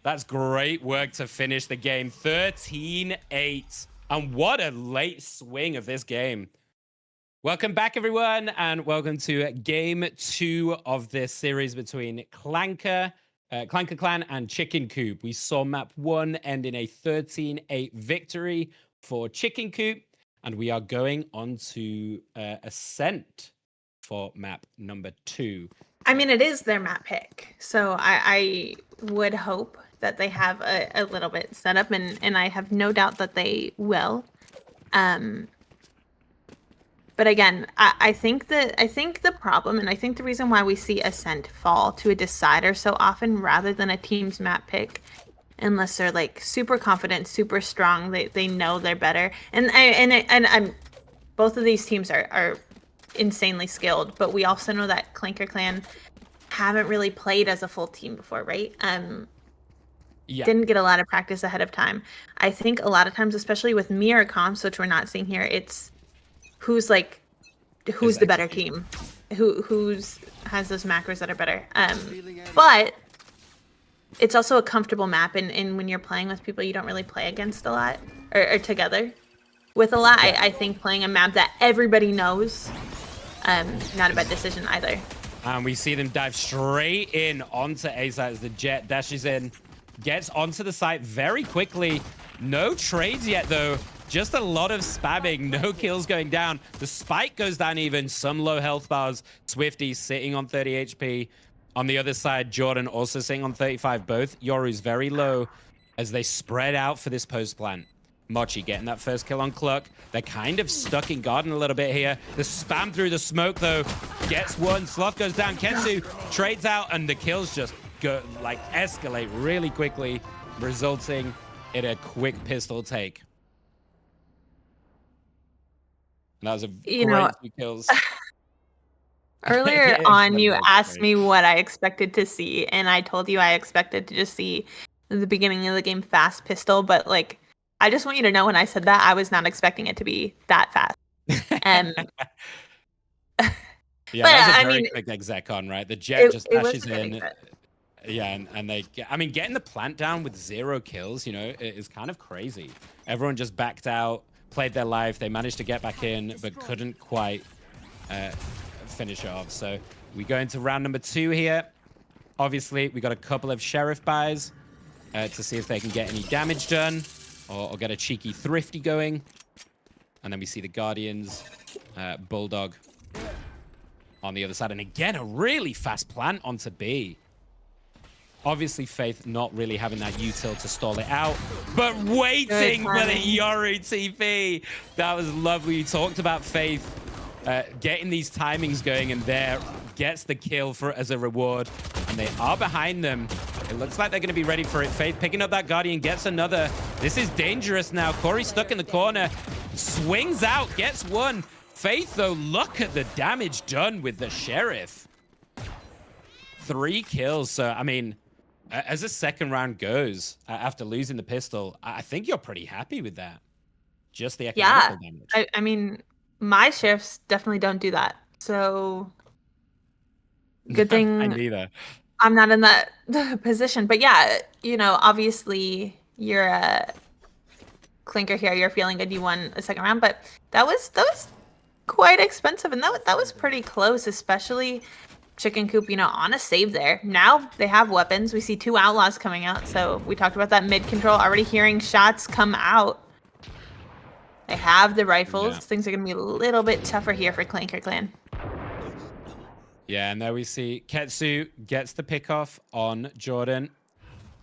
That's great work to finish the game. 13-8. And what a late swing of this game. Welcome back, everyone, and welcome to Game 2 of this series between Clanker Clan, and Chicken Coop. We saw map 1 end in a 13-8 victory for Chicken Coop, and we are going on to Ascent for map number 2. I mean, it is their map pick, so I would hope that they have a little bit set up, and I have no doubt that they will. But again, I think the problem, and I think the reason why we see Ascent fall to a decider so often rather than a team's map pick, unless they're like super confident, super strong, they know they're better, and both of these teams are insanely skilled, but we also know that Clanker Clan haven't really played as a full team before, right? Yeah. Didn't get a lot of practice ahead of time. I think a lot of times, especially with mirror comps, which we're not seeing here, it's who's the better team, who's has those macros that are better. But it's also a comfortable map, and when you're playing with people you don't really play against a lot or together with a lot. Yeah. I think playing a map that everybody knows, not a bad decision either. And we see them dive straight in onto A site as the Jet dashes in, gets onto the site very quickly. No trades yet though. Just a lot of spamming, no kills going down. The spike goes down even, some low health bars. Swifty sitting on 30 HP. On the other side, Jordan also sitting on 35. Both Yoru's very low as they spread out for this post plant. Mochi getting that first kill on Cluck. They're kind of stuck in garden a little bit here. The spam through the smoke, though, gets one. Sloth goes down. Ketsu trades out, and the kills just go, like, escalate really quickly, resulting in a quick pistol take. And that was a great few kills. Earlier on, you asked me what I expected to see, and I told you I expected to just see the beginning of the game fast pistol, but like, I just want you to know when I said that, I was not expecting it to be that fast. And yeah, that was a very quick exec on, right? The jet just dashes in. Yeah, and they get, I mean, getting the plant down with 0 kills, you know, is kind of crazy. Everyone just backed out, played their life. They managed to get back in, but couldn't quite finish off. So we go into round number 2 here. Obviously, we got a couple of sheriff buys to see if they can get any damage done or get a cheeky thrifty going. And then we see the Guardians, Bulldog on the other side. And again, a really fast plant onto B. Obviously, Faith not really having that util to stall it out, but waiting for the Yoru TP. That was lovely. You talked about Faith getting these timings going, and there gets the kill as a reward. And they are behind them. It looks like they're going to be ready for it. Faith picking up that Guardian, gets another. This is dangerous now. Corey stuck in the corner, swings out, gets one. Faith, though, look at the damage done with the Sheriff. 3 kills. So, I mean, as the second round goes, after losing the pistol, I think you're pretty happy with that. Just the economical damage. I mean, my sheriffs definitely don't do that. So, good thing I'm not in that position. But yeah, you know, obviously you're a Clanker here. You're feeling good. You won a second round, but that was quite expensive, and that was pretty close, especially Chicken Coop, you know, on a save there. Now they have weapons. We see 2 outlaws coming out. So we talked about that mid control. Already hearing shots come out. They have the rifles. Yeah. Things are going to be a little bit tougher here for Clanker Clan. Yeah, and there we see Ketsu gets the pick off on Jordan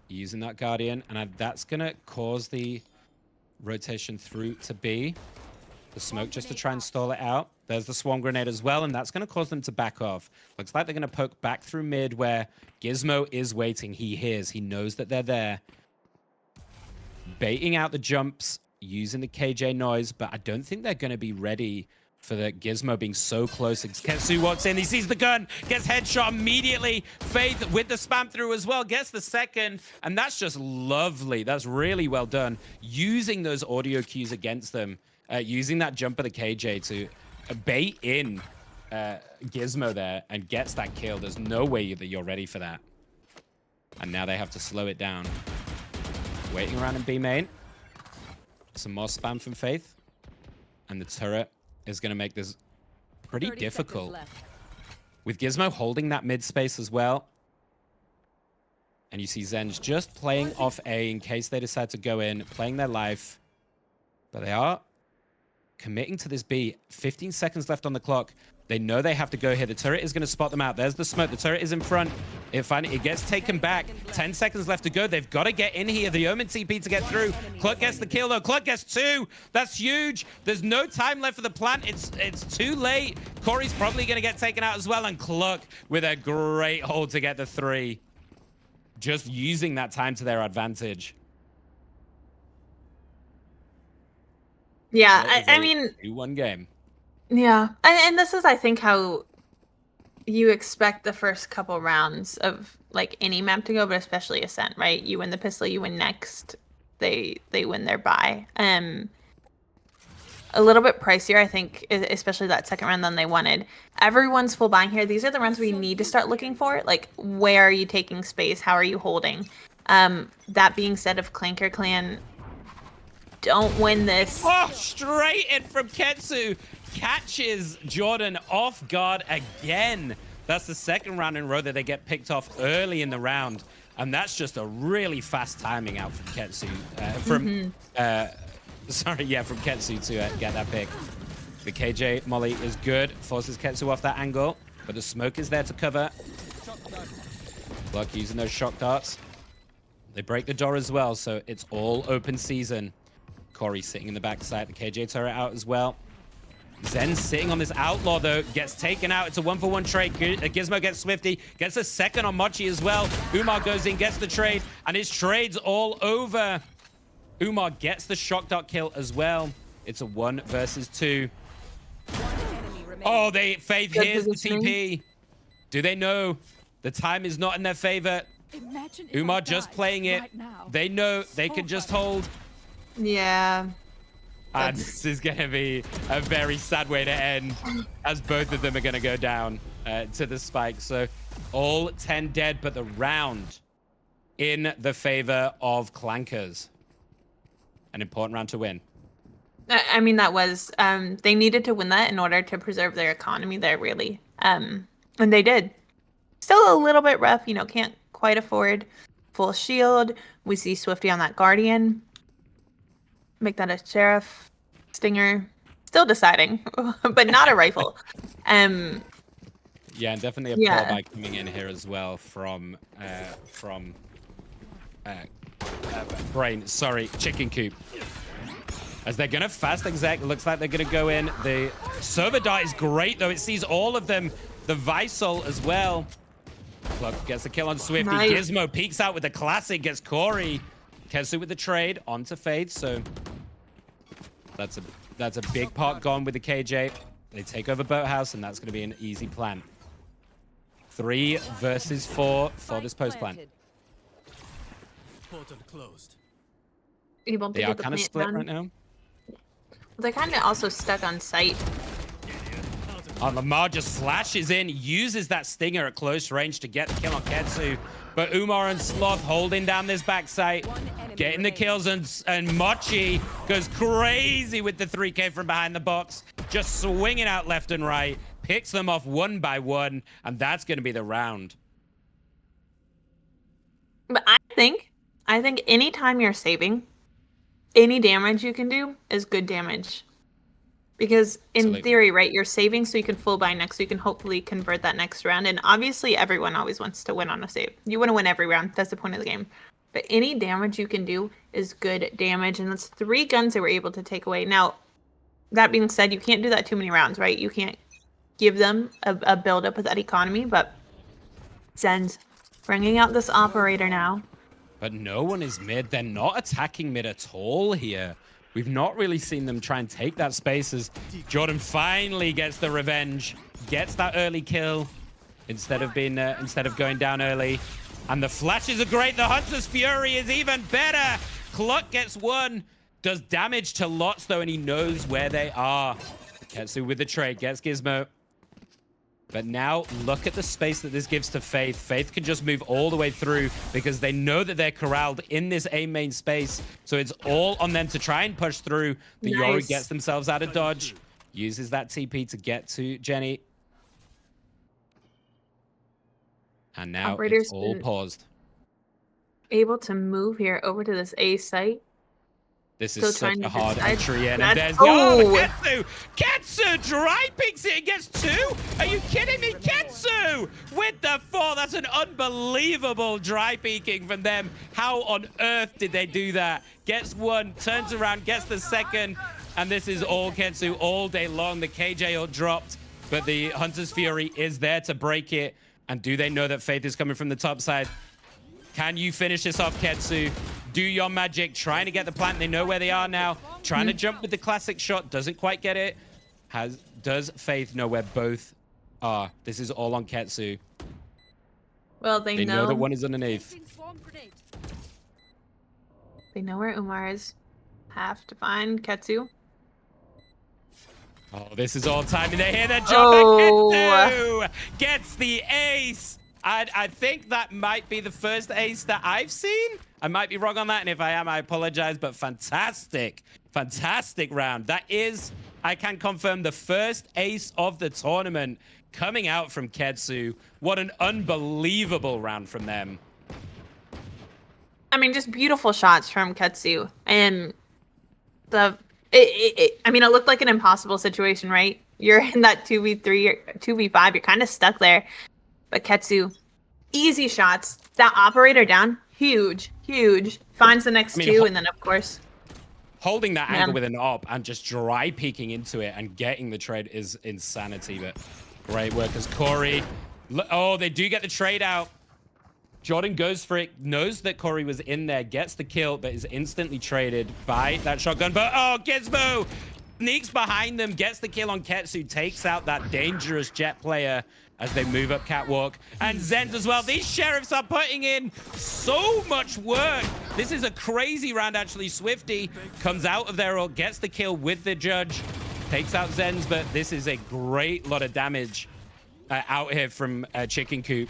using that Guardian. And that's going to cause the rotation through to B. The smoke just to try and stall it out. There's the swarm grenade as well, and that's going to cause them to back off. Looks like they're going to poke back through mid where Gizmo is waiting. He hears. He knows that they're there. Baiting out the jumps, using the KJ noise, but I don't think they're going to be ready for the Gizmo being so close. Ketsu walks in. He sees the gun, gets headshot immediately. Faith with the spam through as well, gets the second, and that's just lovely. That's really well done. Using those audio cues against them, using that jump of the KJ to bait in Gizmo there and gets that kill. There's no way that you're ready for that. And now they have to slow it down. Waiting around in B main. Some more spam from Faith. And the turret is going to make this pretty difficult. With Gizmo holding that mid space as well. And you see Zenj just playing off A in case they decide to go in, playing their life. But they are committing to this B. 15 seconds left on the clock. They know they have to go here. The turret is going to spot them out. There's the smoke. The turret is in front. It gets taken back. 10 seconds left to go. They've got to get in here. The Omen TP to get through. Cluck gets the kill, though. Cluck gets 2. That's huge. There's no time left for the plant. It's too late. Corey's probably going to get taken out as well. And Cluck with a great hold to get the 3. Just using that time to their advantage. Yeah, I mean... 2-1 game. Yeah, and this is, I think, how you expect the first couple rounds of, like, any map to go, but especially Ascent, right? You win the pistol, you win next, they win their buy. A little bit pricier, I think, especially that second round than they wanted. Everyone's full buying here. These are the rounds we need to start looking for. Like, where are you taking space? How are you holding? That being said, if Clanker Clan don't win this... Oh, straight in from Ketsu. Catches Jordan off guard again. That's the second round in a row that they get picked off early in the round. And that's just a really fast timing out from Ketsu. From Ketsu to get that pick. The KJ molly is good. Forces Ketsu off that angle. But the smoke is there to cover. Luck using those shock darts. They break the door as well, so it's all open season. Corey sitting in the backside. The KJ turret out as well. Zen sitting on this Outlaw, though, gets taken out. It's a 1-for-1 trade. Gizmo gets Swifty, gets a second on Mochi as well. Umar goes in, gets the trade, and his trade's all over. Umar gets the shock dart kill as well. It's a 1 versus 2. Oh, Faith hears the TP. Do they know the time is not in their favor? Umar just playing it. Right, they know they can just hold. Yeah. And this is going to be a very sad way to end, as both of them are going to go down to the spike. So all 10 dead, but the round in the favor of Clankers. An important round to win. I mean, that was, they needed to win that in order to preserve their economy there, really. And they did. Still a little bit rough, you know, can't quite afford full shield. We see Swifty on that Guardian. Make that a Sheriff, Stinger. Still deciding, but not a rifle. Yeah, and definitely a poor buy coming in here as well from Brain. Sorry, Chicken Coop. As they're gonna fast exec, looks like they're gonna go in. The server dart is great though. It sees all of them. The Visol as well. Cluck gets the kill on Swifty. Nice. Gizmo peeks out with the classic, gets Corey. Ketsu with the trade onto Fade. So that's a big part gone with the KJ. They take over Boathouse, and that's gonna be an easy plan. 3 versus 4 for this post plan. Portal closed. They are kind of split right now. They're kind of also stuck on site. Lamar just flashes in, uses that stinger at close range to get the kill on Ketsu. But Umar and Sloth holding down this backside, getting the kills, and Mochi goes crazy with the 3K from behind the box, just swinging out left and right, picks them off 1 by 1, and that's going to be the round. But I think anytime you're saving, any damage you can do is good damage. Because in theory, right, you're saving so you can full buy next, so you can hopefully convert that next round. And obviously, everyone always wants to win on a save. You want to win every round. That's the point of the game. But any damage you can do is good damage. And that's 3 guns they were able to take away. Now, that being said, you can't do that too many rounds, right? You can't give them a build-up with that economy. But Zen's bringing out this operator now. But no one is mid. They're not attacking mid at all here. We've not really seen them try and take that space as Jordan finally gets the revenge, gets that early kill instead of going down early. And the flashes are great. The Hunter's Fury is even better. Cluck gets 1, does damage to lots though, and he knows where they are. Ketsu with the trade, gets Gizmo. But now look at the space that this gives to Faith. Faith can just move all the way through because they know that they're corralled in this A main space. So it's all on them to try and push through. The Yoru gets themselves out of dodge, uses that TP to get to Jenny. And now it's all paused. Able to move here over to this A site. This is such a hard entry in, and there's Ketsu! Ketsu dry picks it and gets 2? Are you kidding me? Ketsu with the 4. That's an unbelievable dry peeking from them. How on earth did they do that? Gets 1, turns around, gets the 2nd, and this is all Ketsu all day long. The KJ all dropped, but the Hunter's Fury is there to break it. And do they know that Faith is coming from the top side? Can you finish this off, Ketsu? Do your magic, trying to get the plant. They know where they are now. Trying to jump with the classic shot, doesn't quite get it. Does Faith know where both are? This is all on Ketsu. Well, they know that one is underneath. They know where Umar is. Have to find Ketsu. Oh, this is all timing. They hear that jump. Ketsu gets the ace. I think that might be the first ace that I've seen. I might be wrong on that, and if I am, I apologize, but fantastic round. That is, I can confirm, the first ace of the tournament coming out from Ketsu. What an unbelievable round from them. I mean, just beautiful shots from Ketsu. And it looked like an impossible situation, right? You're in that 2v3 or 2v5, you're kind of stuck there. But Ketsu, easy shots. That operator down, huge. Finds the next 2, and then, of course... holding that angle with an op and just dry peeking into it and getting the trade is insanity. But great work as Corey. Oh, they do get the trade out. Jordan goes for it, knows that Corey was in there, gets the kill, but is instantly traded by that shotgun. But oh, Gizmo sneaks behind them, gets the kill on Ketsu, takes out that dangerous Jet player as they move up catwalk. And Zenz as well. These sheriffs are putting in so much work. This is a crazy round, actually. Swifty comes out of there, or gets the kill with the judge, takes out Zenz, but this is a great lot of damage out here from Chicken Coop.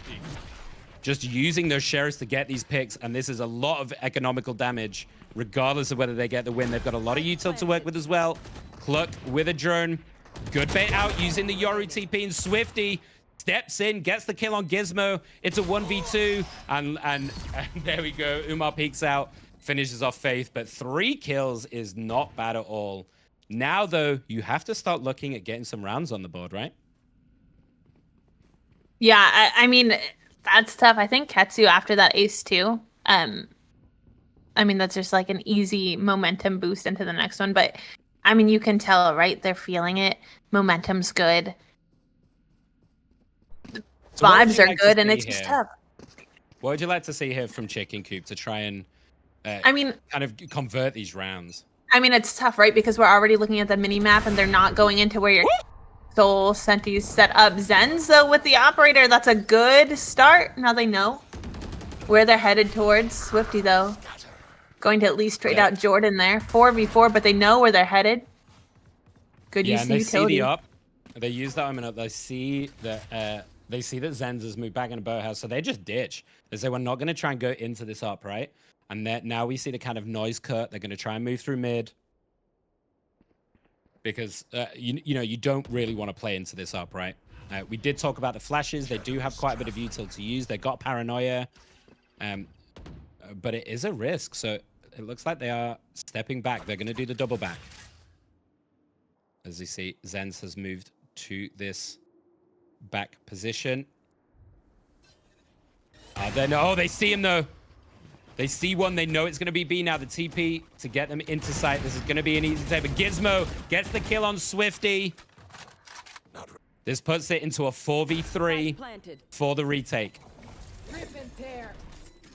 Just using those sheriffs to get these picks, and this is a lot of economical damage, regardless of whether they get the win. They've got a lot of util to work with as well. Cluck with a drone. Good bait out using the Yoru TP, and Swifty steps in, gets the kill on Gizmo. It's a 1v2, and there we go. Umar peeks out, finishes off Faith, but 3 kills is not bad at all. Now, though, you have to start looking at getting some rounds on the board, right? Yeah, I mean, that's tough. I think Ketsu after that ace too. I mean, that's just like an easy momentum boost into the next one. But I mean, you can tell, right? They're feeling it. Momentum's good. So vibes are good, and it's just tough. What would you like to see here from Chicken Coop to try and, I mean, kind of convert these rounds? I mean, it's tough, right? Because we're already looking at the mini map, and they're not going into where your Soul Senti's set up. Zenz, though, with the operator, that's a good start. Now they know where they're headed towards. Swifty, though, going to at least trade out Jordan there. 4v4, but they know where they're headed. Good use of utility. See the up. They use that up. They see that Zenz has moved back in a boathouse, so they just ditch. They say, we're not going to try and go into this up, right? And now we see the kind of noise cut. They're going to try and move through mid. Because, you know, you don't really want to play into this up, right? We did talk about the flashes. They do have quite a bit of util to use. They got paranoia. But it is a risk. So it looks like they are stepping back. They're going to do the double back. As you see, Zenz has moved to this back position. They see him, though. They see one. They know it's going to be B now. The TP to get them into sight. This is going to be an easy take. But Gizmo gets the kill on Swifty. This puts it into a 4v3 for the retake.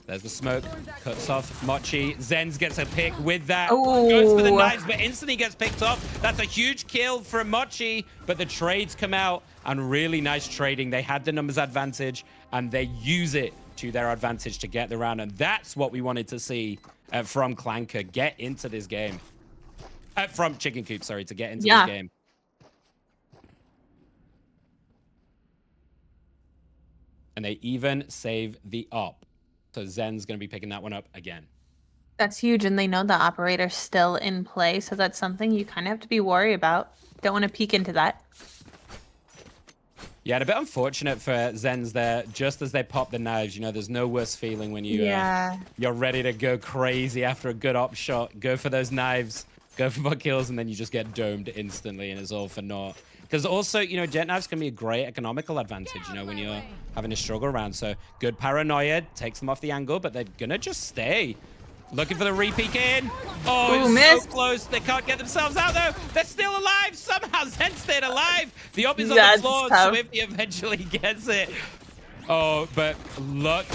There's the smoke. Cuts off Mochi. Zenz gets a pick with that. Goes for the knives, but instantly gets picked off. That's a huge kill from Mochi. But the trades come out, and really nice trading. They had the numbers advantage, and they use it to their advantage to get the round, and that's what we wanted to see from Clanker get into this game. From Chicken Coop, sorry, to get into this game. And they even save the op. So Zen's going to be picking that one up again. That's huge, and they know the operator's still in play, so that's something you kind of have to be worried about. Don't want to peek into that. Yeah, and a bit unfortunate for Zenz there. Just as they pop the knives, you know, there's no worse feeling when you you're ready to go crazy after a good op shot. Go for those knives, go for more kills, and then you just get domed instantly, and it's all for naught. Because also, you know, jet knives can be a great economical advantage, you know, when you're having a struggle round. So good paranoia takes them off the angle, but they're gonna just stay. Looking for the re-peek in. Oh, it's so close. They can't get themselves out, though. They're still alive. Somehow Zen stayed alive. The op is on the floor. Swifty eventually gets it. Oh, but look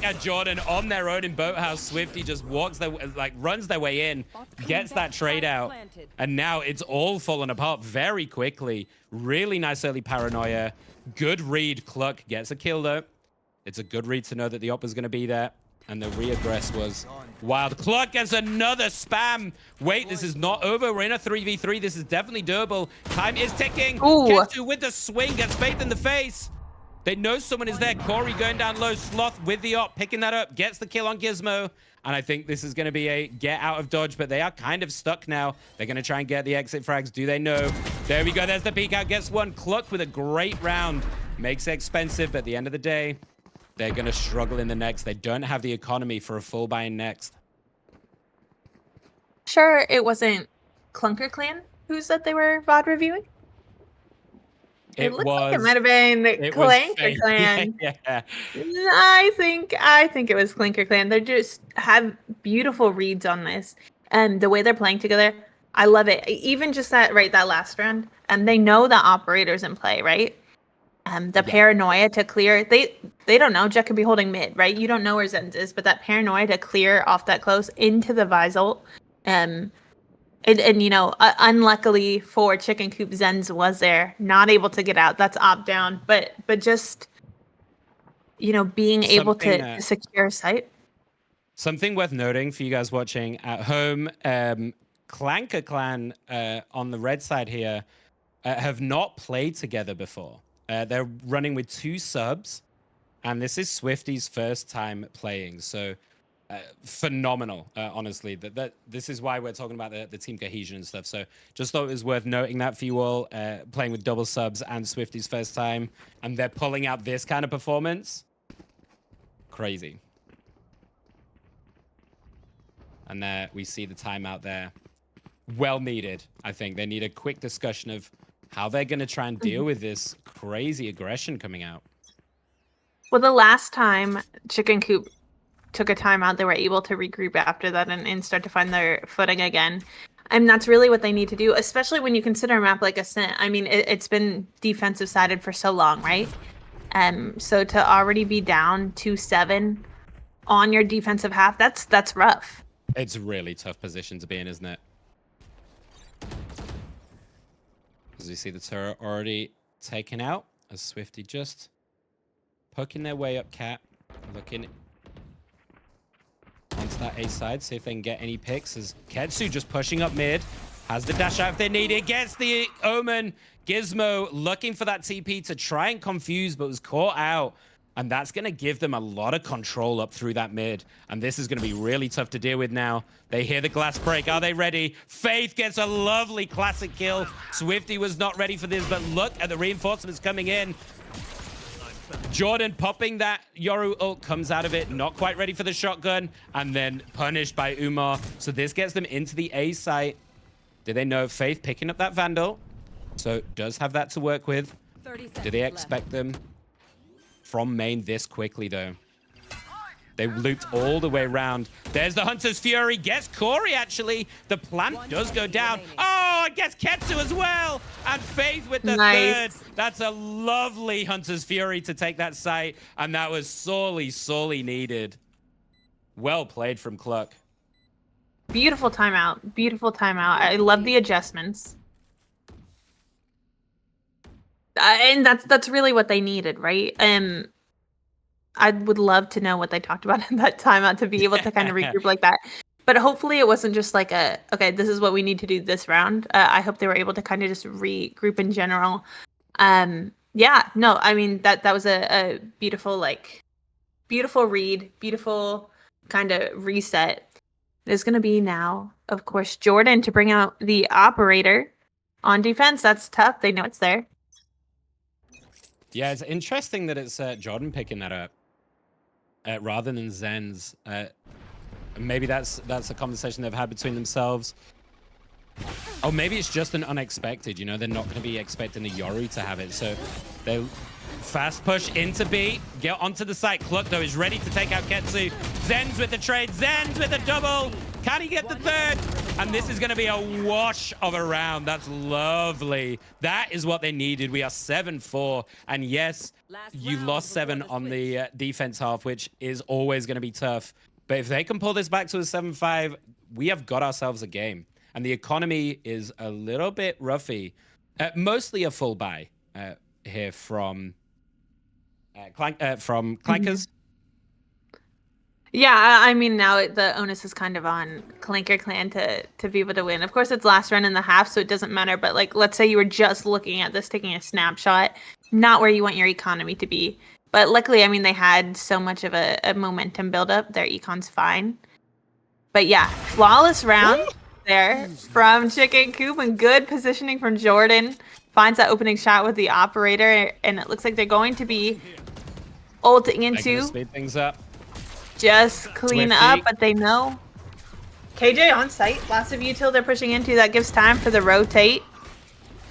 at Jordan on their own in Boathouse. Swifty just runs their way in, gets that trade out, and now it's all fallen apart very quickly. Really nice early paranoia. Good read. Cluck gets a kill, though. It's a good read to know that the op is going to be there. And the reaggress was wild. Cluck gets another spam. Wait, this is not over. We're in a 3v3. This is definitely doable. Time is ticking. Ketsu with the swing gets Faith in the face. They know someone is there. Corey going down low. Sloth with the op, picking that up. Gets the kill on Gizmo. And I think this is going to be a get out of dodge, but they are kind of stuck now. They're going to try and get the exit frags. Do they know? There we go. There's the peek out. Gets one. Cluck with a great round. Makes it expensive, but at the end of the day, they're going to struggle in the next. They don't have the economy for a full buy-in next. Sure, it wasn't Clanker Clan who said they were VOD reviewing? It looks like it might have been Clanker Clan. Yeah. I think it was Clanker Clan. They just have beautiful reads on this. And the way they're playing together, I love it. Even just that last round, and they know the operator's in play, right? The paranoia to clear, they don't know. Jet could be holding mid, right? You don't know where Zenz is, but that paranoia to clear off that close into the Visol, and you know, unluckily for Chicken Coop, Zenz was there, not able to get out. That's opt down, but just, you know, being able to secure site. Something worth noting for you guys watching at home, Clanker clan on the red side here have not played together before. They're running with 2 subs, and this is Swifty's first time playing. So phenomenal, honestly. This is why we're talking about the team cohesion and stuff. So just thought it was worth noting that for you all, playing with double subs and Swifty's first time, and they're pulling out this kind of performance. Crazy. And there we see the timeout there. Well needed, I think. They need a quick discussion of how they're going to try and deal with this crazy aggression coming out. Well, the last time Chicken Coop took a timeout, they were able to regroup after that and start to find their footing again. And that's really what they need to do, especially when you consider a map like Ascent. I mean, it's been defensive sided for so long, right? So to already be down 2-7 on your defensive half, that's rough. It's a really tough position to be in, isn't it? As you see the turret already taken out, as Swifty just poking their way up cat, looking onto that A side, see if they can get any picks, as Ketsu just pushing up mid, has the dash out if they need it, gets the Omen. Gizmo looking for that TP to try and confuse, but was caught out. And that's going to give them a lot of control up through that mid. And this is going to be really tough to deal with now. They hear the glass break. Are they ready? Faith gets a lovely classic kill. Swifty was not ready for this, but look at the reinforcements coming in. Jordan popping that Yoru ult, comes out of it, not quite ready for the shotgun, and then punished by Umar. So this gets them into the A site. Do they know Faith picking up that Vandal? So does have that to work with. Do they expect them from main this quickly, though? They looped all the way around. There's the Hunter's Fury. Gets Corey, actually. The plant does go down. Oh, it gets Ketsu as well. And Faith with the third. That's a lovely Hunter's Fury to take that site. And that was sorely, sorely needed. Well played from Cluck. Beautiful timeout. Beautiful timeout. I love the adjustments. And that's really what they needed, right? I would love to know what they talked about in that timeout to be able to kind of regroup like that. But hopefully it wasn't just like okay, this is what we need to do this round. I hope they were able to kind of just regroup in general. Yeah, no, I mean, that was a beautiful, beautiful read, beautiful kind of reset. There's going to be now, of course, Jordan to bring out the operator on defense. That's tough. They know it's there. Yeah, it's interesting that it's Jordan picking that up rather than Zenz. Maybe that's a conversation they've had between themselves. Oh, maybe it's just an unexpected. You know, they're not going to be expecting the Yoru to have it. So they fast push into B, get onto the site. Cluck, though, is ready to take out Ketsu. Zenz with the trade. Zenz with a double. Can he get the third? And this is going to be a wash of a round. That's lovely. That is what they needed. We are 7-4. And yes, you lost 7 on the defense half, which is always going to be tough. But if they can pull this back to a 7-5, we have got ourselves a game. And the economy is a little bit roughy. Mostly a full buy here from Clankers. Yeah, I mean, now the onus is kind of on Clanker Clan to be able to win. Of course, it's last run in the half, so it doesn't matter. But, let's say you were just looking at this, taking a snapshot, not where you want your economy to be. But luckily, I mean, they had so much of a momentum buildup. Their econ's fine. But, yeah, flawless round there from Chicken Coop and good positioning from Jordan. Finds that opening shot with the operator, and it looks like they're going to be ulting into... Speed things up. Just clean Swifty up, but they know. KJ on site. Lots of util they're pushing into. That gives time for the rotate.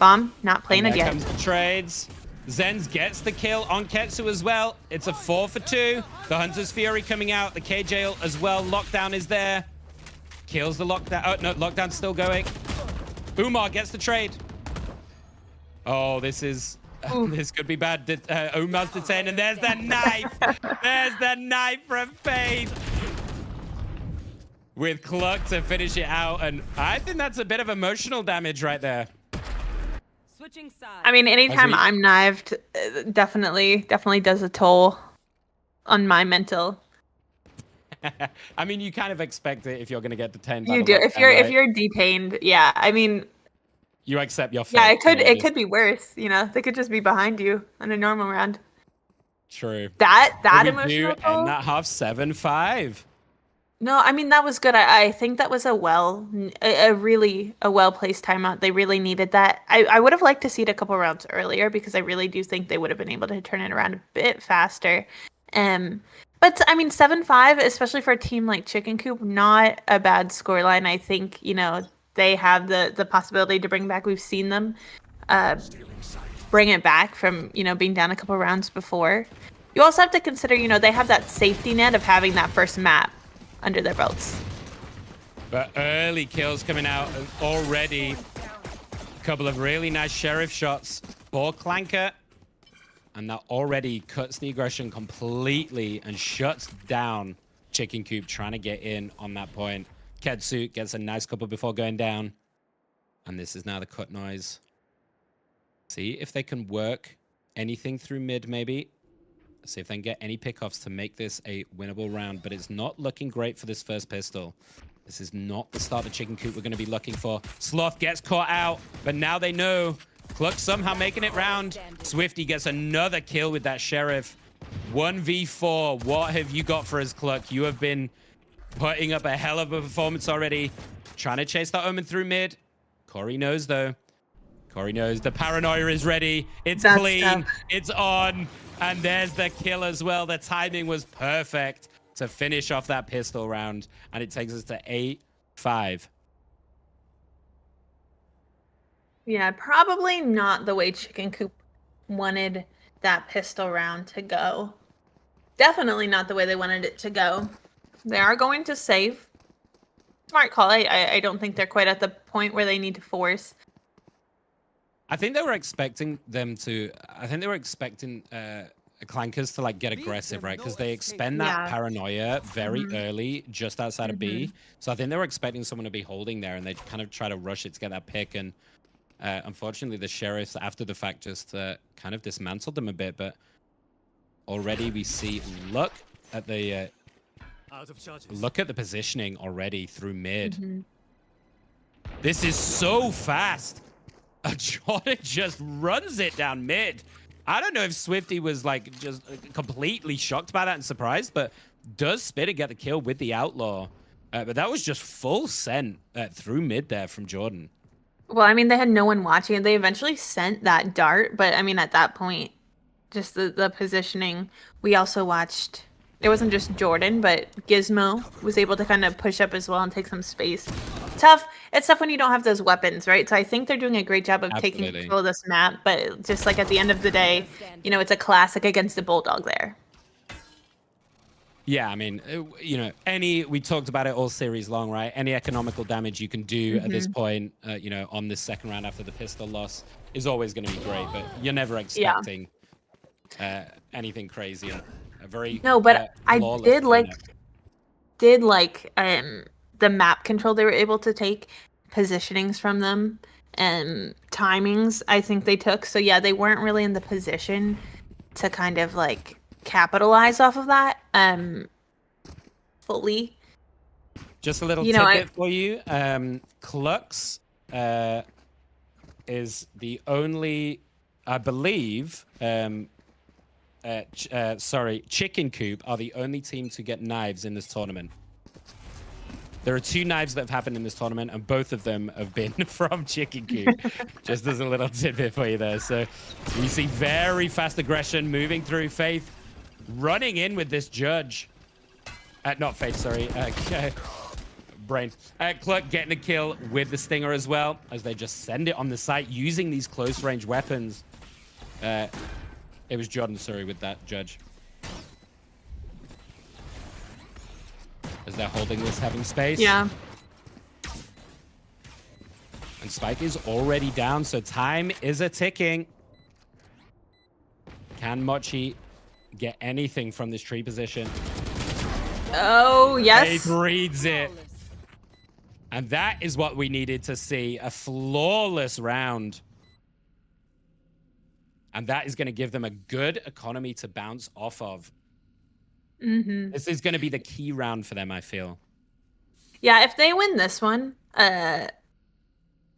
Bomb, not playing and there again. Comes the trades. Zenz gets the kill on Ketsu as well. It's a 4 for 2. The Hunter's Fury coming out. The KJ ult as well. Lockdown is there. kills the lockdown. Oh, no, lockdown's still going. Umar gets the trade. Oh, this is... this could be bad. Umar's detained, and there's the knife. There's the knife from Faith. With Cluck to finish it out, and I think that's a bit of emotional damage right there. Switching sides. I mean, anytime I'm knifed, definitely does a toll on my mental. I mean, you kind of expect it if you're going to get detained. You do. If you're detained, yeah. I mean, you accept your fate. Yeah, it could be worse. You know, they could just be behind you on a normal round. True. That We emotional do toll. end that half 7-5. No, I mean that was good. I think that was a really well placed timeout. They really needed that. I would have liked to see it a couple rounds earlier because I really do think they would have been able to turn it around a bit faster. But I mean 7-5, especially for a team like Chicken Coop, not a bad scoreline. I think they have the possibility to bring back. We've seen them bring it back from being down a couple rounds before. You also have to consider they have that safety net of having that first map under their belts. But early kills coming out, and already a couple of really nice sheriff shots for Clanker. And that already cuts the aggression completely and shuts down Chicken Coop trying to get in on that point. Kedsu gets a nice couple before going down. And this is now the cut noise. See if they can work anything through mid, maybe. See if they can get any pickoffs to make this a winnable round. But it's not looking great for this first pistol. This is not the start of Chicken Coop we're going to be looking for. Sloth gets caught out, but now they know. Cluck somehow making it round. Swifty gets another kill with that sheriff. 1v4. What have you got for us, Cluck? You have been putting up a hell of a performance already. Trying to chase that Omen through mid. Corey knows, though. Corey knows. The paranoia is ready. It's clean. Tough. It's on. And there's the kill as well. The timing was perfect to finish off that pistol round. And it takes us to 8-5. Yeah, probably not the way Chicken Coop wanted that pistol round to go. Definitely not the way they wanted it to go. They are going to save. Smart call. I don't think they're quite at the point where they need to force. I think they were expecting them to... I think they were expecting Clankers to get aggressive, right? Because they expend that paranoia very early, just outside of B. So I think they were expecting someone to be holding there, and they kind of try to rush it to get that pick. And unfortunately, the sheriffs, after the fact, just kind of dismantled them a bit. But already we see... Look at the positioning already through mid. This is so fast. Jordan just runs it down mid. I don't know if Swifty was just completely shocked by that and surprised, but does Spitter get the kill with the Outlaw? But that was just full sent through mid there from Jordan. Well, I mean, they had no one watching it. They eventually sent that dart, but I mean, at that point, just the positioning. We also watched... It wasn't just Jordan, but Gizmo was able to kind of push up as well and take some space. Tough. It's tough when you don't have those weapons, right? So I think they're doing a great job of taking control of this map, but just at the end of the day, it's a classic against the Bulldog there. Yeah, I mean, we talked about it all series long, right? Any economical damage you can do at this point, on this second round after the pistol loss is always going to be great, but you're never expecting anything crazy. And but I did like the map control they were able to take, positionings from them, and timings I think they took. So yeah, they weren't really in the position to kind of capitalize off of that fully. Just a little tidbit for you. Clux is the only, I believe, Chicken Coop are the only team to get knives in this tournament. There are 2 knives that have happened in this tournament, and both of them have been from Chicken Coop. Just as a little tidbit for you there. So you see very fast aggression moving through. Faith running in with this judge. Not Faith, sorry. Brain. Cluck getting a kill with the Stinger as well, as they just send it on the site using these close range weapons. It was Jordan, sorry, with that judge. As they're holding this, having space. Yeah. And Spike is already down, so time is a-ticking. Can Mochi get anything from this tree position? Oh, yes. Faith reads it. Flawless. And that is what we needed to see. A flawless round. And that is going to give them a good economy to bounce off of. Mm-hmm. This is going to be the key round for them, I feel. Yeah, if they win this one, to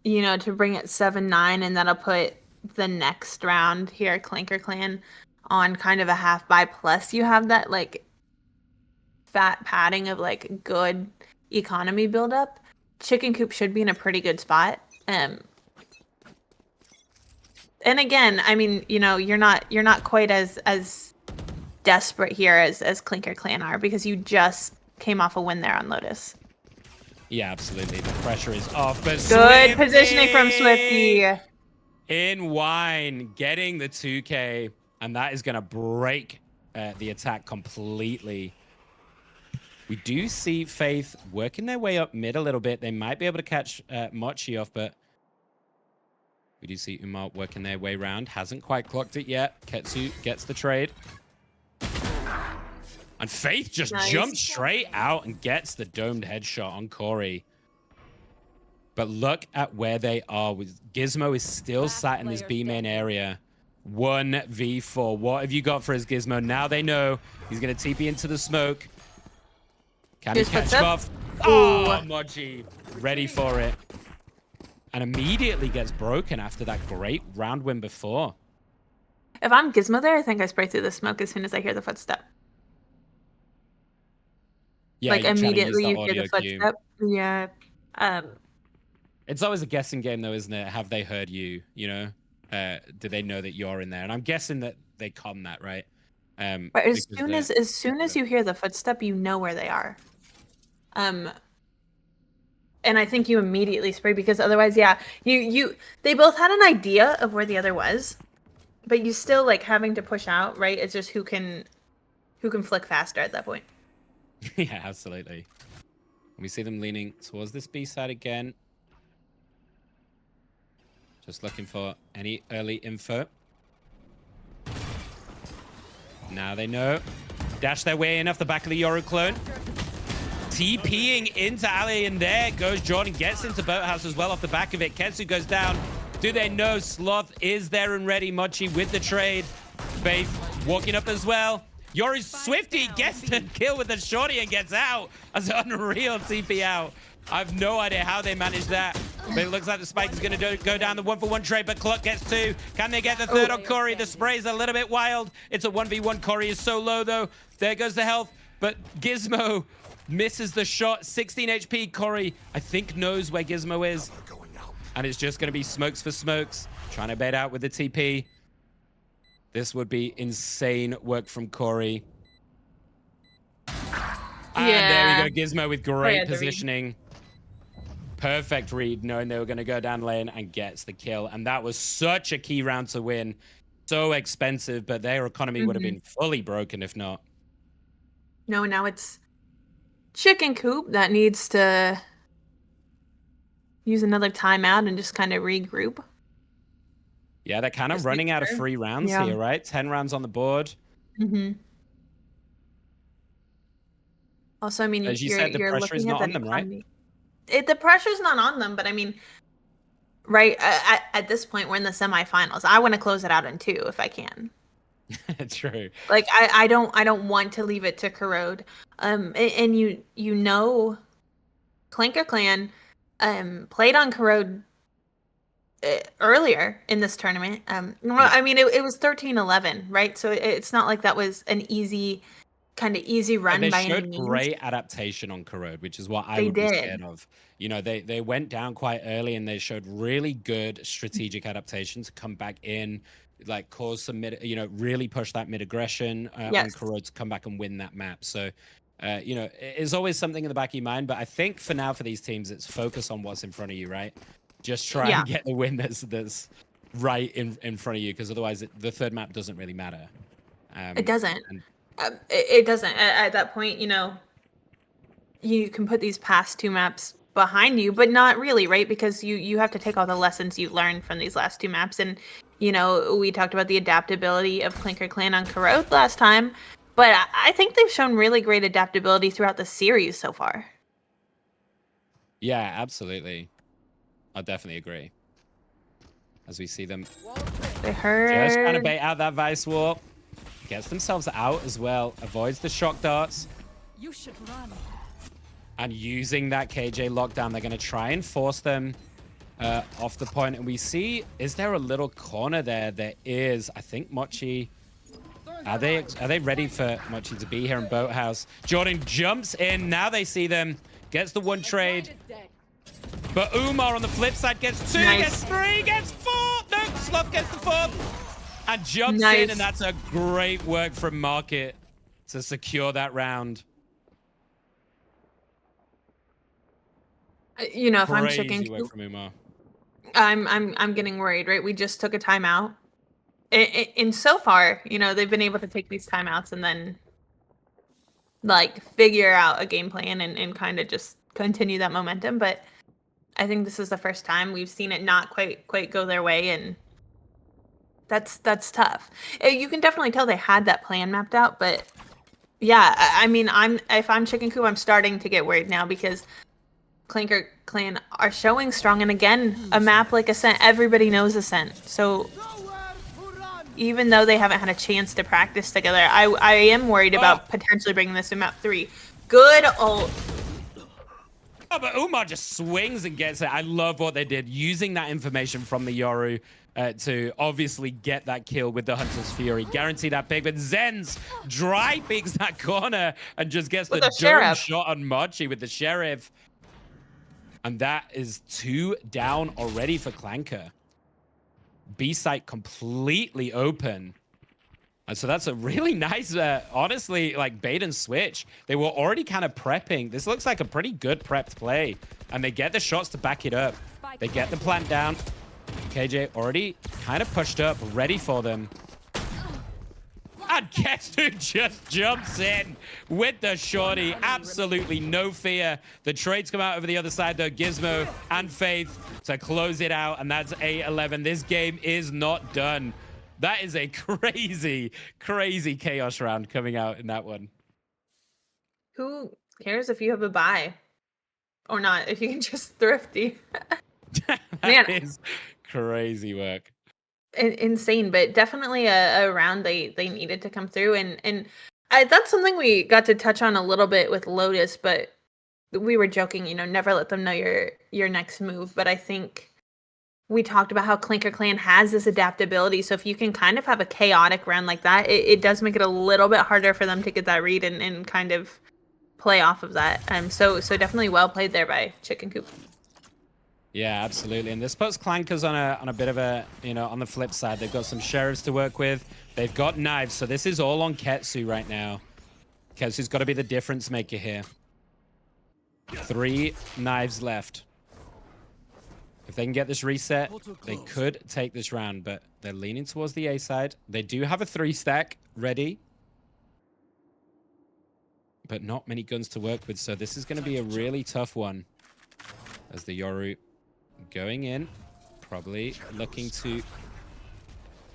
bring it 7-9, and that'll put the next round here, Clanker Clan, on kind of a half buy. Plus, you have that like fat padding of like good economy buildup. Chicken Coop should be in a pretty good spot. And again, I mean, you're not quite as desperate here as Clanker Clan are, because you just came off a win there on Lotus. Yeah, absolutely. The pressure is off, but Good positioning from Swifty. In wine, getting the 2K, and that is going to break the attack completely. We do see Faith working their way up mid a little bit. They might be able to catch Mochi off, but we do see Umar working their way around. Hasn't quite clocked it yet. Ketsu gets the trade. And Faith just jumps straight out and gets the domed headshot on Corey. But look at where they are. Gizmo is still sat in this B main area. 1v4. What have you got for his Gizmo? Now they know he's going to TP into the smoke. Can he catch him off? Oh, Mochi. Ready for it. And immediately gets broken after that great round win before. If I'm Gizmo there, I think I spray through the smoke as soon as I hear the footstep. Yeah, like immediately you hear the footstep. Yeah. It's always a guessing game though, isn't it? Have they heard you? Do they know that you're in there? And I'm guessing that they con that, right? But as soon as you hear the footstep, you know where they are. And I think you immediately spray, because otherwise, yeah, they both had an idea of where the other was, but you still like having to push out, right? It's just who can flick faster at that point. Yeah, absolutely. We see them leaning towards this B side again. Just looking for any early info. Now they know. Dash their way in off the back of the Yoru clone. TPing into Ali, and there goes Jordan. Gets into Boathouse as well off the back of it. Ketsu goes down. Do they know Sloth is there and ready? Mochi with the trade. Faith walking up as well. Yoru's Swifty gets the kill with the shorty and gets out. That's unreal TP out. I have no idea how they managed that. But it looks like the Spike is going to go down the 1-for-1 trade, but Cluck gets 2. Can they get the third on Corey? The spray's a little bit wild. It's a 1v1. Corey is so low, though. There goes the health. But Gizmo misses the shot. 16 HP. Corey, I think, knows where Gizmo is. And it's just going to be smokes for smokes. Trying to bait out with the TP. This would be insane work from Corey. And there we go. Gizmo with great positioning. Perfect read, knowing they were going to go down lane, and gets the kill. And that was such a key round to win. So expensive, but their economy would have been fully broken if not. No, now it's Chicken Coop that needs to use another timeout and just kind of regroup. Yeah, they're kind of running out of free rounds here, right? 10 rounds on the board. Also, I mean, as you said, the pressure is not on them, right? The pressure's not on them, but I mean, right, at this point, we're in the semifinals. I want to close it out in 2 if I can. True. Like, I don't want to leave it to Corrode. And Clanker Clan played on Corrode earlier in this tournament. I mean, it was 13-11, right? So it's not like that was an easy run by any means. They showed great adaptation on Corrode, which is what I would be scared of. They went down quite early, and they showed really good strategic adaptation to come back in, like cause some really push that mid aggression on Corrode to come back and win that map. So it's always something in the back of your mind, but I think for now for these teams, it's focus on what's in front of you, right? Just try and get the win that's right in front of you, because otherwise the third map doesn't really matter. It doesn't. It doesn't. At that point, you can put these past 2 maps behind you, but not really, right? Because you have to take all the lessons you learned from these last two maps. And, we talked about the adaptability of Clanker Clan on Corrode last time, but I think they've shown really great adaptability throughout the series so far. Yeah, absolutely. I definitely agree. As we see them They heard. just trying to bait out that Vice Warp. Gets themselves out as well. Avoids the shock darts. You should run. And using that KJ lockdown, they're going to try and force them off the point. And we see, is there a little corner there? There is. I think Mochi... Are they ready for Mochi to be here in Boathouse? Jordan jumps in. Now they see them. Gets the one trade. But Umar on the flip side gets 2, gets 3, gets 4. No, Sloth gets the 4th. And jumps in. And that's a great work from Market to secure that round. If I'm Chicken Coop, from Umar. I'm getting worried, right? We just took a timeout. And so far, they've been able to take these timeouts and then figure out a game plan and kind of just continue that momentum. But I think this is the first time we've seen it not quite go their way, and that's tough. You can definitely tell they had that plan mapped out, but yeah, I mean, if I'm Chicken Coop, I'm starting to get worried now because Clanker Clan are showing strong, and again, a map like Ascent, everybody knows Ascent. So even though they haven't had a chance to practice together, I am worried about potentially bringing this to map 3. Good ult. Oh, but Umar just swings and gets it. I love what they did, using that information from the Yoru to obviously get that kill with the Hunter's Fury. Guarantee that pick, but Zenz dry picks that corner and just gets the dome shot on Mochi with the Sheriff. And that is 2 down already for Clanker. B site completely open. And so that's a really nice, honestly, bait and switch. They were already kind of prepping. This looks like a pretty good prepped play. And they get the shots to back it up. They get the plant down. KJ already kind of pushed up, ready for them. And Ketsu just jumps in with the shorty. Absolutely no fear. The trades come out over the other side, though. Gizmo and Faith to close it out. And that's 8-11. This game is not done. That is a crazy, crazy chaos round coming out in that one. Who cares if you have a buy or not? If you can just thrifty. That is crazy work. Insane, but definitely a round they needed to come through, and that's something we got to touch on a little bit with Lotus, but we were joking, never let them know your next move. But I think we talked about how Clanker Clan has this adaptability, so if you can kind of have a chaotic round like that, it does make it a little bit harder for them to get that read and kind of play off of that. So definitely well played there by Chicken Coop. Yeah, absolutely. And this puts Clankers on a bit of a, on the flip side. They've got some sheriffs to work with. They've got knives. So this is all on Ketsu right now. Ketsu's got to be the difference maker here. 3 knives left. If they can get this reset, they could take this round, but they're leaning towards the A side. They do have a 3-stack ready, but not many guns to work with. So this is going to be a really tough one as the Yoru going in, probably looking to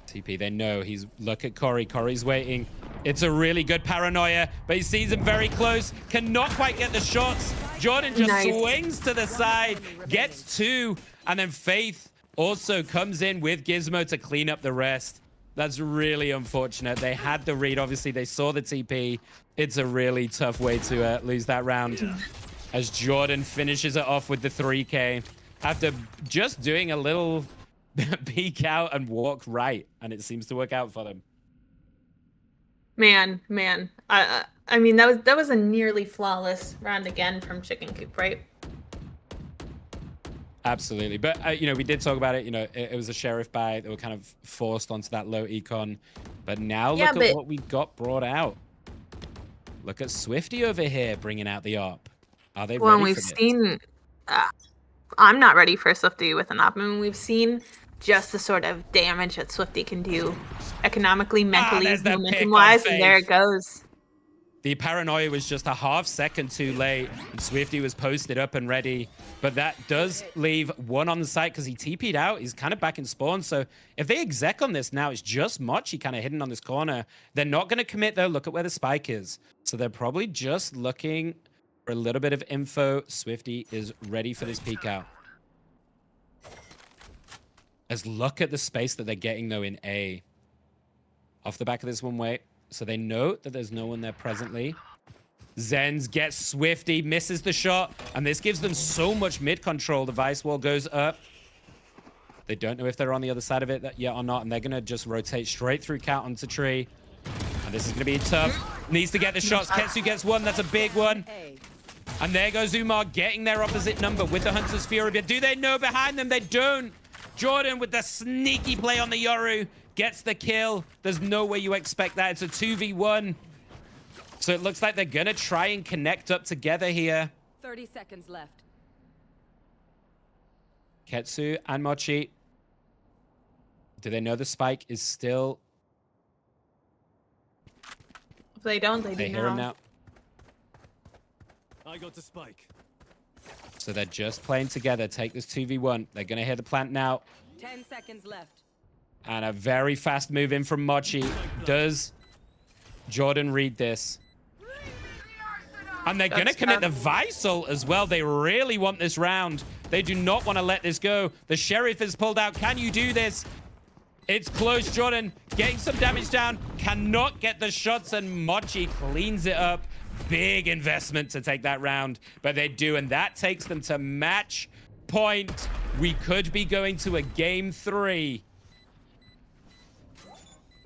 TP. They know he's... Look at Corey. Corey's waiting. It's a really good paranoia, but he sees him very close. Cannot quite get the shots. Jordan just swings to the side, gets 2, and then Faith also comes in with Gizmo to clean up the rest. That's really unfortunate. They had the read. Obviously, they saw the TP. It's a really tough way to lose that round. As Jordan finishes it off with the 3K after just doing a little peek out and walk right, and it seems to work out for them. Man, I mean that was a nearly flawless round again from Chicken Coop, right? Absolutely, but we did talk about it. It was a sheriff buy. They were kind of forced onto that low econ, but now look at what we got brought out. Look at Swifty over here bringing out the ARP. Are they ready for this? Seen, I'm not ready for Swifty with an ARP. I mean, we've seen just the sort of damage that Swifty can do economically, mentally, momentum-wise, and there it goes. The paranoia was just a half second too late, and Swifty was posted up and ready. But that does leave one on the site because he TP'd out. He's kind of back in spawn. So if they exec on this now, it's just Mochi kind of hidden on this corner. They're not going to commit, though. Look at where the spike is. So they're probably just looking for a little bit of info. Swifty is ready for this peek out. Let's look at the space that they're getting, though, in A. Off the back of this one way. So they know that there's no one there presently. Zenz gets Swifty, misses the shot, and this gives them so much mid control. The Vice Wall goes up. They don't know if they're on the other side of it yet or not, and they're going to just rotate straight through Cat onto Tree. And this is going to be tough. Needs to get the shots. Ketsu gets one. That's a big one. And there goes Umar getting their opposite number with the Hunter's Fury. But do they know behind them? They don't. Jordan with the sneaky play on the Yoru gets the kill. There's no way you expect that. It's a 2v1. So it looks like they're going to try and connect up together here. 30 seconds left. Ketsu and Mochi. Do they know the spike is still... If they don't, they They do hear him now. now. I got the spike. So they're just playing together. Take this 2v1. They're going to hear the plant now. 10 seconds left. And a very fast move in from Mochi. Does Jordan read this? And they're going to commit the Visal as well. They really want this round. They do not want to let this go. The Sheriff is pulled out. Can you do this? It's close. Jordan getting some damage down. Cannot get the shots, and Mochi cleans it up. Big investment to take that round, but they do, and that takes them to match point. We could be going to a game 3.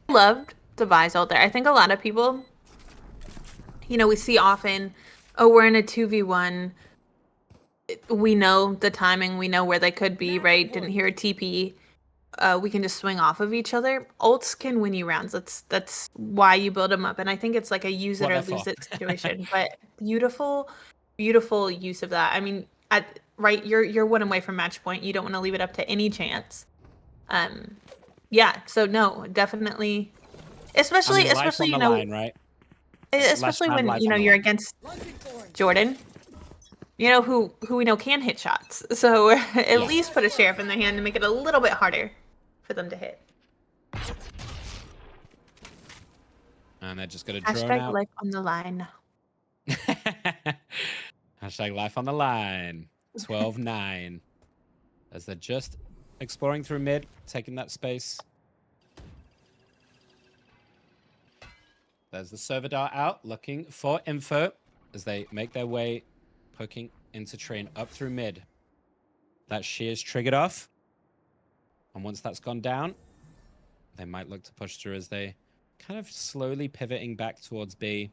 Loved the Visal there. I think a lot of people, you know, we see often, oh, we're in a 2v1. We know the timing. We know where they could be, right? Didn't hear a TP. We can just swing off of each other. Ults can win you rounds. That's why you build them up. And I think it's like a use it or lose it situation. But beautiful, beautiful use of that. I mean, right, you're one away from match point. You don't want to leave it up to any chance. Yeah. So no, definitly, especially you know, line, right? Especially when you know you're against Jordan. You know who we know can hit shots. So at least put a Sheriff in their hand to make it a little bit harder for them to hit. And they're just going to drone Hashtag out. life on the line. Hashtag life on the line. 12-9. As they're just exploring through mid, taking that space. There's the server dart out, looking for info as they make their way, poking into train up through mid. That shear's triggered off. And once that's gone down, they might look to push through as they kind of slowly pivoting back towards B.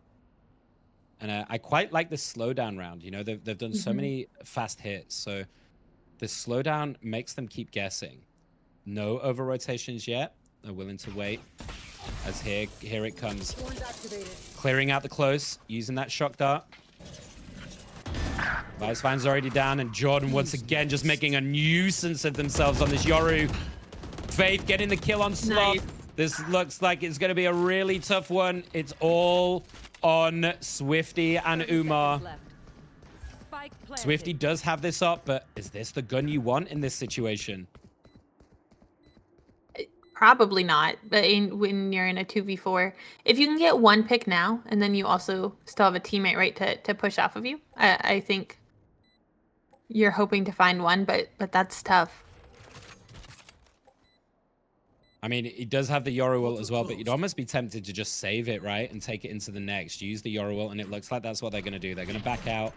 And I quite like the slowdown round. You know, they've done so many fast hits. So the slowdown makes them keep guessing. No over rotations yet. They're willing to wait. As here it comes. Clearing out the close, using that shock dart. Vicevine's already down, and Jordan once again just making a nuisance of themselves on this Yoru. Faith getting the kill on Sloth. Nice. This looks like it's going to be a really tough one. It's all on Swifty and Umar. Swifty does have this up, but is this the gun you want in this situation? Probably not. But when you're in a 2v4, if you can get one pick now, and then you also still have a teammate, right, to push off of you, I think you're hoping to find one, but that's tough. I mean, he does have the Yoru ult as well, but you'd almost be tempted to just save it, right? And take it into the next. Use the Yoru ult, and it looks like that's what they're going to do. They're going to back out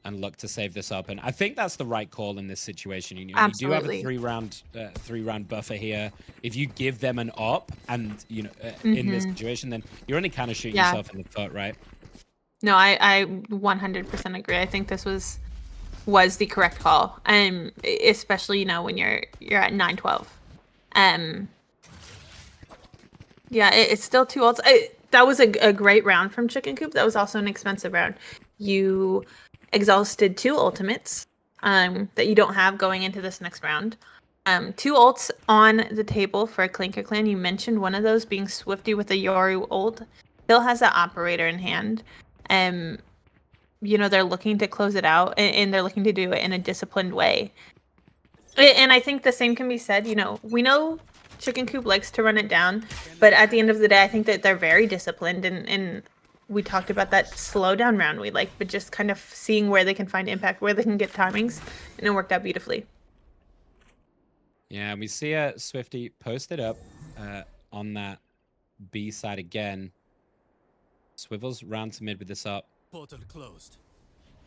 and look to save this up. And I think that's the right call in this situation. You do have a three-round buffer here. If you give them an op and, you know, in this situation, then you're only kind of shooting yourself in the foot, right? No, I 100% agree. I think this was the correct call. Especially, you know, when you're at 9-12. Yeah, it's still 2 ults. That was a great round from Chicken Coop. That was also an expensive round. You exhausted 2 ultimates that you don't have going into this next round. 2 ults on the table for a Clanker clan. You mentioned one of those being Swifty with a Yoru ult. still has that operator in hand. They're looking to close it out, and they're looking to do it in a disciplined way. And I think the same can be said, we know Chicken Coop likes to run it down, but at the end of the day, I think that they're very disciplined, and we talked about that slowdown round we like, but just kind of seeing where they can find impact, where they can get timings, and it worked out beautifully. Yeah, and we see Swifty posted up on that B side again. Swivels round to mid with this up. Portal closed.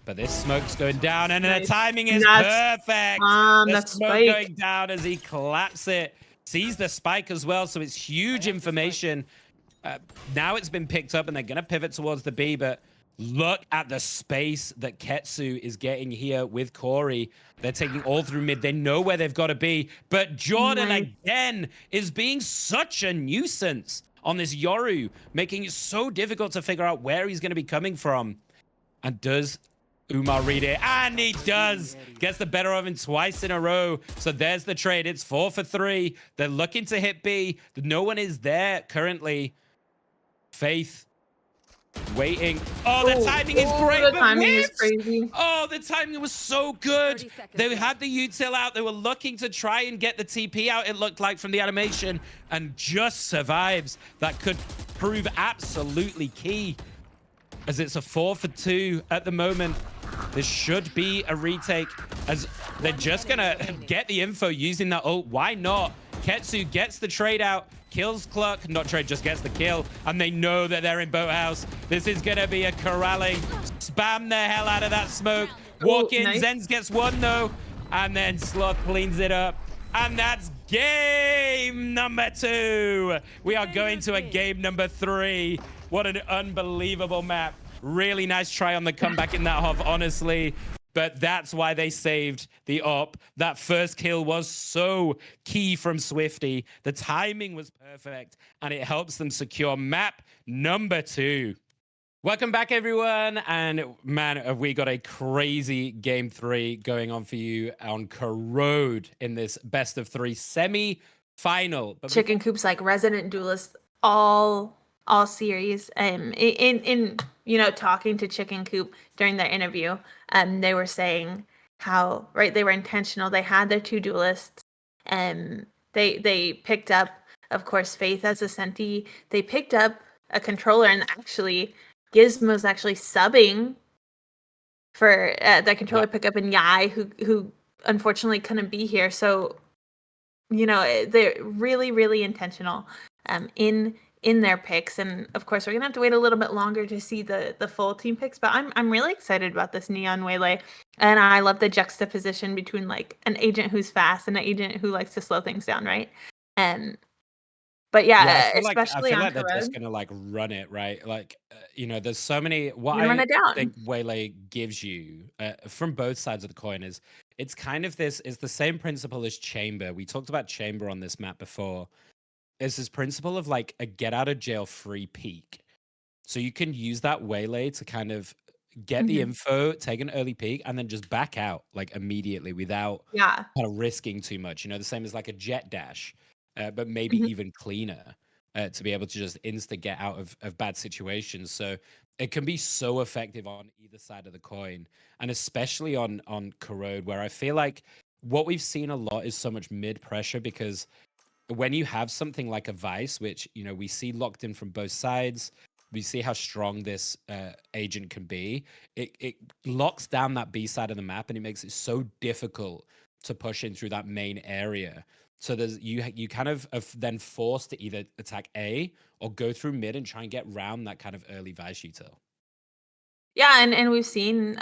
But this smoke's going down, and Nice. the timing is That's- perfect. The that smoke spike. going down as he claps it. Sees the spike as well, so it's huge information. Now it's been picked up, and they're going to pivot towards the B, but look at the space that Ketsu is getting here with Corey. They're taking all through mid. They know where they've got to be, but Jordan Nice. again is being such a nuisance on this Yoru, making it so difficult to figure out where he's going to be coming from. And does Umar read it? And he does. Gets the better of him twice in a row. So there's the trade. It's 4 for 3. They're looking to hit B. No one is there currently. Faith waiting. Oh, the timing is great. The but timing is whips! crazy. Oh, the timing was so good. 30 seconds They left. had the util out. They were looking to try and get the TP out, it looked like, from the animation, and just survives. That could prove absolutely key, as it's a 4 for 2 at the moment. This should be a retake, as they're just going to get the info using that ult. Why not? Ketsu gets the trade out, kills Cluck. Not trade, just gets the kill. And they know that they're in Boathouse. This is going to be a corralling. Spam the hell out of that smoke. Walk in. Nice. Zenz gets one, though. And then Sloth cleans it up. And that's game number 2. We are going to a game number 3. What an unbelievable map. Really nice try on the comeback in that half, honestly. But that's why they saved the op. That first kill was so key from Swifty. The timing was perfect, and it helps them secure map number 2. Welcome back, everyone. And man, have we got a crazy game 3 going on for you on Corrode in this best of 3 semi-final. But Chicken Coop's like resident duelist all series. In talking to Chicken Coop during their interview, they were saying how they were intentional. They had their 2 duelists, and they picked up, of course, Faith as a Senti. They picked up a controller, and actually Gizmo's actually subbing for that controller pickup in Yai, who unfortunately couldn't be here. So they're really, really intentional in their picks, and of course we're gonna have to wait a little bit longer to see the full team picks, but I'm really excited about this Neon Waylay, and I love the juxtaposition between like an agent who's fast and an agent who likes to slow things down, right? But yeah, especially I feel on like they're just Corrode, gonna like run it, right? Like there's so many. What you run I it down. think Waylay gives you from both sides of the coin is it's kind of this. It's the same principle as Chamber. We talked about Chamber on this map before. It's this principle of like a get out of jail free peak. So you can use that Waylay to kind of get the Mhm. info, take an early peak, and then just back out like immediately without Yeah. kind of risking too much. The same as like a jet dash, but maybe Mhm. even cleaner to be able to just insta get out of bad situations. So it can be so effective on either side of the coin, and especially on Corrode, where I feel like what we've seen a lot is so much mid pressure, because when you have something like a Vice, which we see locked in from both sides, we see how strong this agent can be. It locks down that B side of the map, and it makes it so difficult to push in through that main area. So there's you kind of are then forced to either attack A or go through mid and try and get round that kind of early Vice util. Yeah, and we've seen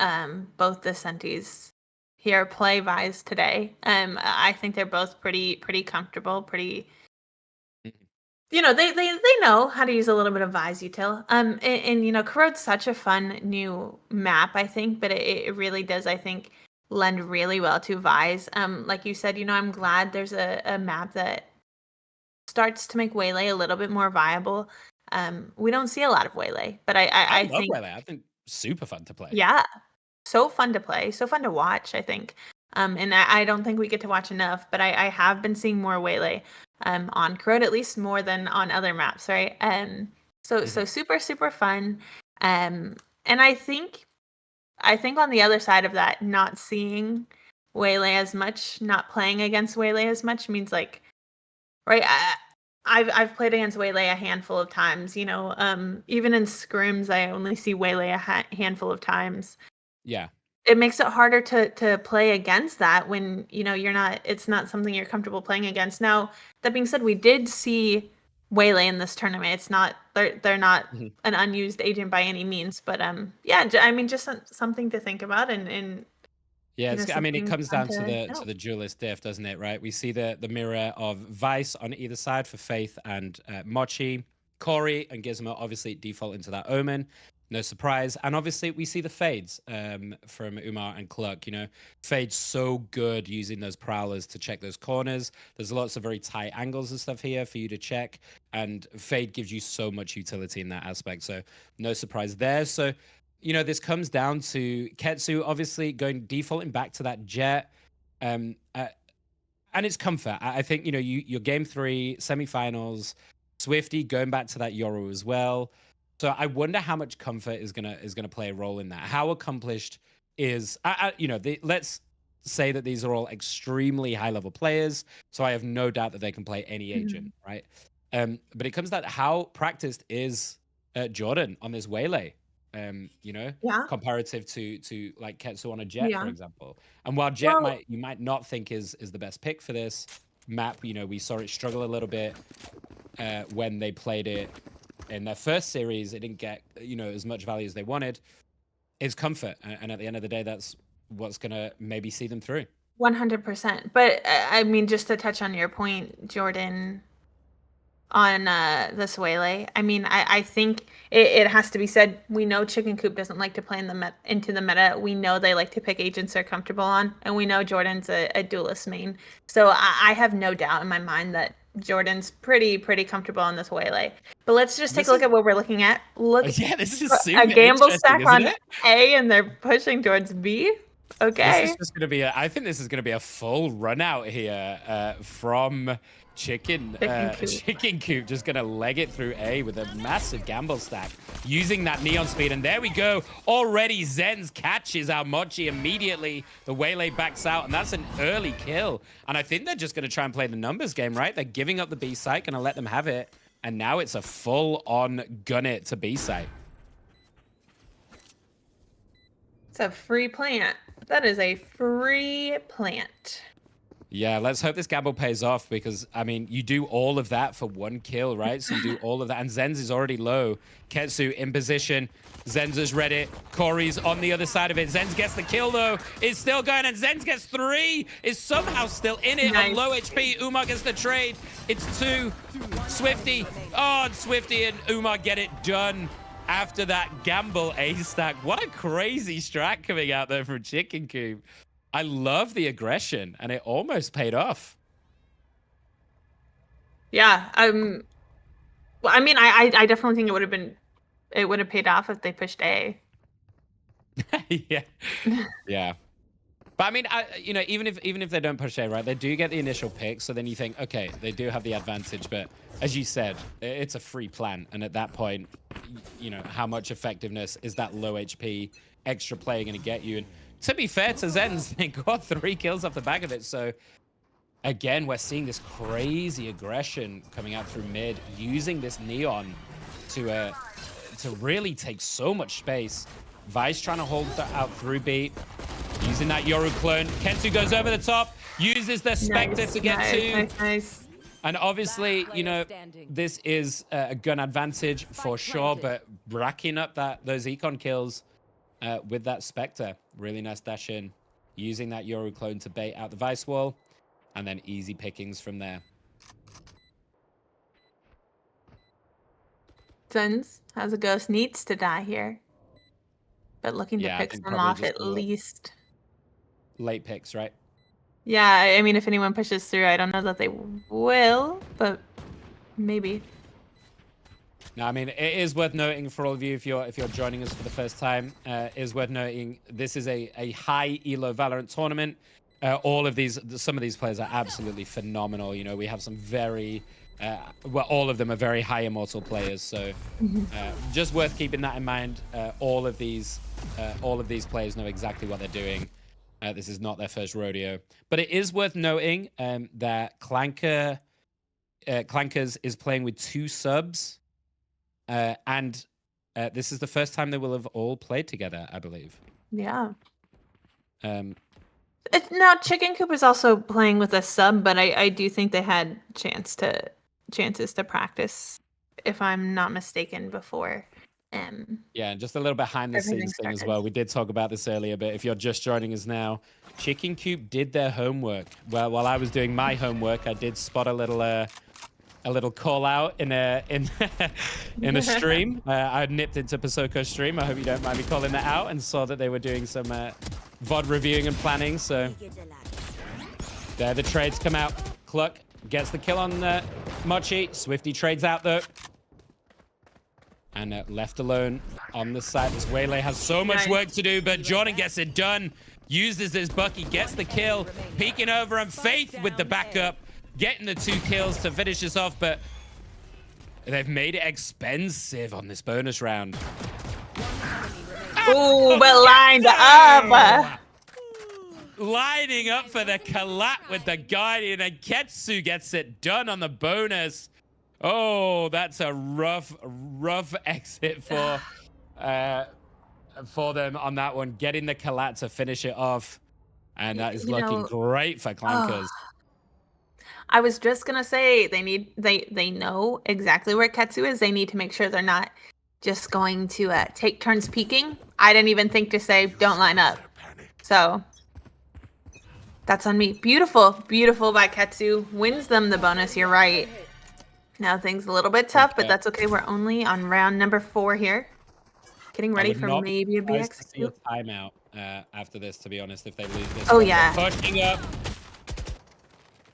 both the Sentis here play Vise today. I think they're both pretty comfortable, pretty. They know how to use a little bit of Vise util. And Corrode's such a fun new map, I think, but it really does, I think, lend really well to Vise. Like you said, I'm glad there's a map that starts to make Waylay a little bit more viable. We don't see a lot of Waylay, but I I love think, Waylay. I think super fun to play. yeah, so fun to play, so fun to watch, I think. And I don't think we get to watch enough, but I have been seeing more Waylay on Corrode, at least more than on other maps, right? So super, super fun. And I think on the other side of that, not seeing Waylay as much, not playing against Waylay as much means like, right? I've played against Waylay a handful of times. Even in scrims, I only see Waylay a handful of times. Yeah. It makes it harder to play against that when it's not something you're comfortable playing against. Now, that being said, we did see Waylay in this tournament. It's not they're not an unused agent by any means, but yeah, I mean, just something to think about and Yeah, I mean, it something comes fun down to to the know. duelist diff, doesn't it? Right? We see the mirror of Vice on either side for Faith and Mochi, Corey and Gizmo obviously default into that Omen. No surprise, and obviously we see the fades from Umar and Cluck. Fade's so good using those prowlers to check those corners. There's lots of very tight angles and stuff here for you to check, and Fade gives you so much utility in that aspect. So no surprise there. So this comes down to Ketsu obviously defaulting back to that Jet. And it's comfort. I think, your game 3 semifinals, Swifty going back to that Yoru as well. So I wonder how much comfort is gonna play a role in that. How accomplished is, let's say that these are all extremely high level players. So I have no doubt that they can play any agent, right? But it comes down to how practiced is Jordan on this Waylay. Yeah, Comparative to like Ketsu on a Jet, for yeah. example. And while Jet Well, you might not think is the best pick for this map, we saw it struggle a little bit when they played it in their first series. It didn't get as much value as they wanted. It's comfort, and at the end of the day, that's what's gonna maybe see them through. 100%. But I mean, just to touch on your point, Jordan, on the Swale. I mean, I think it has to be said. We know Chicken Coop doesn't like to play into the meta. We know they like to pick agents they're comfortable on, and we know Jordan's a duelist main. So I have no doubt in my mind that Jordan's pretty comfortable on this Waylay. But let's just take a look at what we're looking at. Look, Yeah, this is a super gamble interesting, stack isn't on it? A, and they're pushing towards B. This is Okay. just going to be I think this is going to be a full run out here from Chicken Coop. Chicken Coop, just going to leg it through A with a massive gamble stack using that neon speed. And there we go. Already Zenz catches our Mochi immediately. The Waylay backs out, and that's an early kill. And I think they're just going to try and play the numbers game, right? They're giving up the B site, going to let them have it. And now it's a full-on gun it to B site. It's a free plant. That is a free plant. Yeah, let's hope this gamble pays off because, I mean, you do all of that for one kill, right? So you do all of that. And Zenz is already low. Ketsu in position. Zenz has read it. Corey's on the other side of it. Zenz gets the kill, though. Is still going, and Zenz gets 3. Is somehow still in it on low HP. Umar gets the trade. It's 2. Swifty. Oh, and Swifty and Umar get it done after that gamble A stack. What a crazy strat coming out there from Chicken Coop. I love the aggression, and it almost paid off. Yeah. Well, I mean, I definitely think it would have paid off if they pushed A. Yeah. Yeah. But I mean, even if they don't push A, right, they do get the initial pick. So then you think, okay, they do have the advantage. But as you said, it's a free plant. And at that point, how much effectiveness is that low HP extra player going to get you? And to be fair to Zenz, they got 3 kills off the back of it. So again, we're seeing this crazy aggression coming out through mid, using this neon to really take so much space. Vice trying to hold that out through B, using that Yoru clone. Kensu goes over the top, uses the Spectre to get 2. Nice. And obviously, this is a gun advantage for sure, but racking up those econ kills with that Spectre. Really nice dash in, using that Yoru clone to bait out the Vice wall, and then easy pickings from there. Zenz has a ghost needs to die here, but looking to pick some off at least. Late picks, right? Yeah, I mean, if anyone pushes through, I don't know that they will, but maybe. Now, I mean, it is worth noting for all of you, if you're joining us for the first time, it is worth noting this is a high elo Valorant tournament. some of these players are absolutely phenomenal. You know, we have some very, well, all of them are very high immortal players. So just worth keeping that in mind. All of these players know exactly what they're doing. This is not their first rodeo, but it is worth noting that Clankers is playing with 2 subs, and this is the first time they will have all played together, I believe. Yeah. Um, Now, Chicken Coop is also playing with a sub, but I do think they had chances to practice, if I'm not mistaken, before. Yeah, and just a little behind the Everything scenes thing as started. well. We did talk about this earlier, but if you're just joining us now, Chicken Coop did their homework. Well, while I was doing my homework, I did spot a little call out in a stream. I nipped into Pasoko's stream. I hope you don't mind me calling that out, and saw that they were doing some VOD reviewing and planning. So there the trades come out. Cluck gets the kill on Mochi. Swifty trades out though. And left alone on the side. This Waylay has so much work to do, but Jordan gets it done. Uses his Bucky, gets the kill. Peeking over, and Faith with the backup. Getting the 2 kills to finish this off, but they've made it expensive on this bonus round. Oh, but lined up. Lining up for the collab with the Guardian, and Ketsu gets it done on the bonus. Oh, that's a rough exit for them on that one. Getting the collat to finish it off, and that is looking great for Clankers. I was just gonna say they know exactly where Ketsu is. They need to make sure they're not just going to take turns peeking. I didn't even think to say don't line up. So that's on me. Beautiful by Ketsu. Wins them the bonus. You're right. Now things a little bit tough, but that's okay. We're only on round number 4 here. Getting ready for maybe a BX. To see a timeout after this, to be honest, if they lose this. Oh yeah. Pushing up.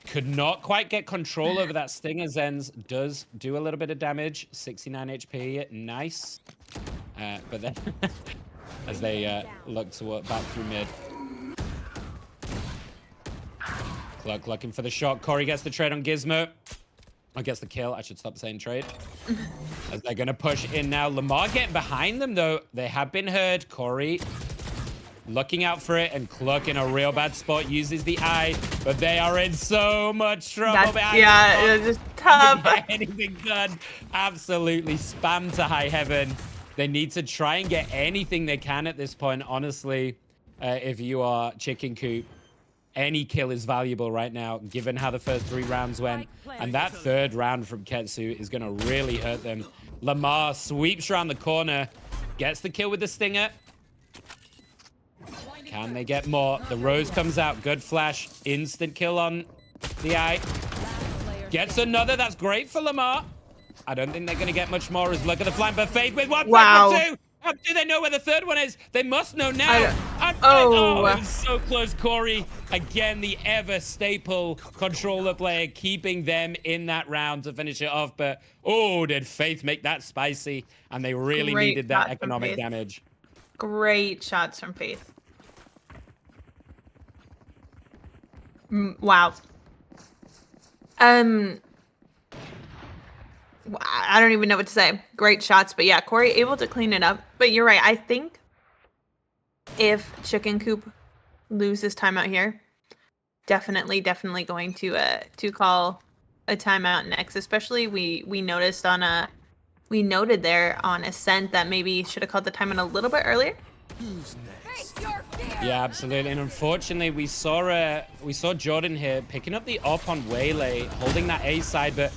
Could not quite get control over that Stinger. Zenz does do a little bit of damage. 69 HP. Nice. But then as they look to work back through mid. Cluck looking for the shot. Corey gets the trade on Gizmo. I guess the kill. I should stop saying trade. As they're going to push in now. Lamar getting behind them, though. They have been heard. Corey looking out for it, and Cluck in a real bad spot uses the eye, but they are in so much trouble. Yeah, it's just tough. Get anything done. Absolutely spam to high heaven. They need to try and get anything they can at this point. Honestly, if you are Chicken Coop, any kill is valuable right now, given how the first 3 rounds went. And that 3rd round from Ketsu is going to really hurt them. Lamar sweeps around the corner, gets the kill with the Stinger. Can they get more? The Rose comes out. Good flash. Instant kill on the eye. Gets another. That's great for Lamar. I don't think they're going to get much more as look at the flank. But Faith with 1 wow. for 2. How do they know where the 3rd one is? They must know now. It was so close. Corey, again, the ever staple controller player, keeping them in that round to finish it off. But, oh, did Faith make that spicy? And they really needed that economic damage. Great shots from Faith. Wow. I don't even know what to say. Great shots, but yeah, Corey able to clean it up. But you're right. I think if Chicken Coop loses timeout here, definitely going to call a timeout next. Especially we noticed on we noted there on Ascent that maybe should have called the timeout a little bit earlier. Yeah, absolutely. And unfortunately, we saw Jordan here picking up the op on Waylay, holding that A side, but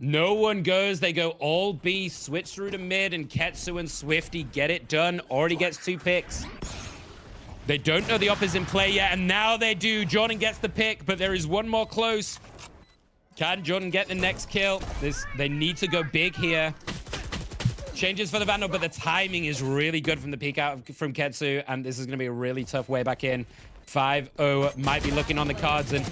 no one goes. They go all B, switch through to mid, and Ketsu and Swifty get it done. Already gets 2 picks. They don't know the op is in play yet, and now they do. Jordan gets the pick, but there is one more close. Can Jordan get the next kill? They need to go big here. Changes for the Vandal, but the timing is really good from the peek out from Ketsu, and this is going to be a really tough way back in. 5-0 might be looking on the cards, and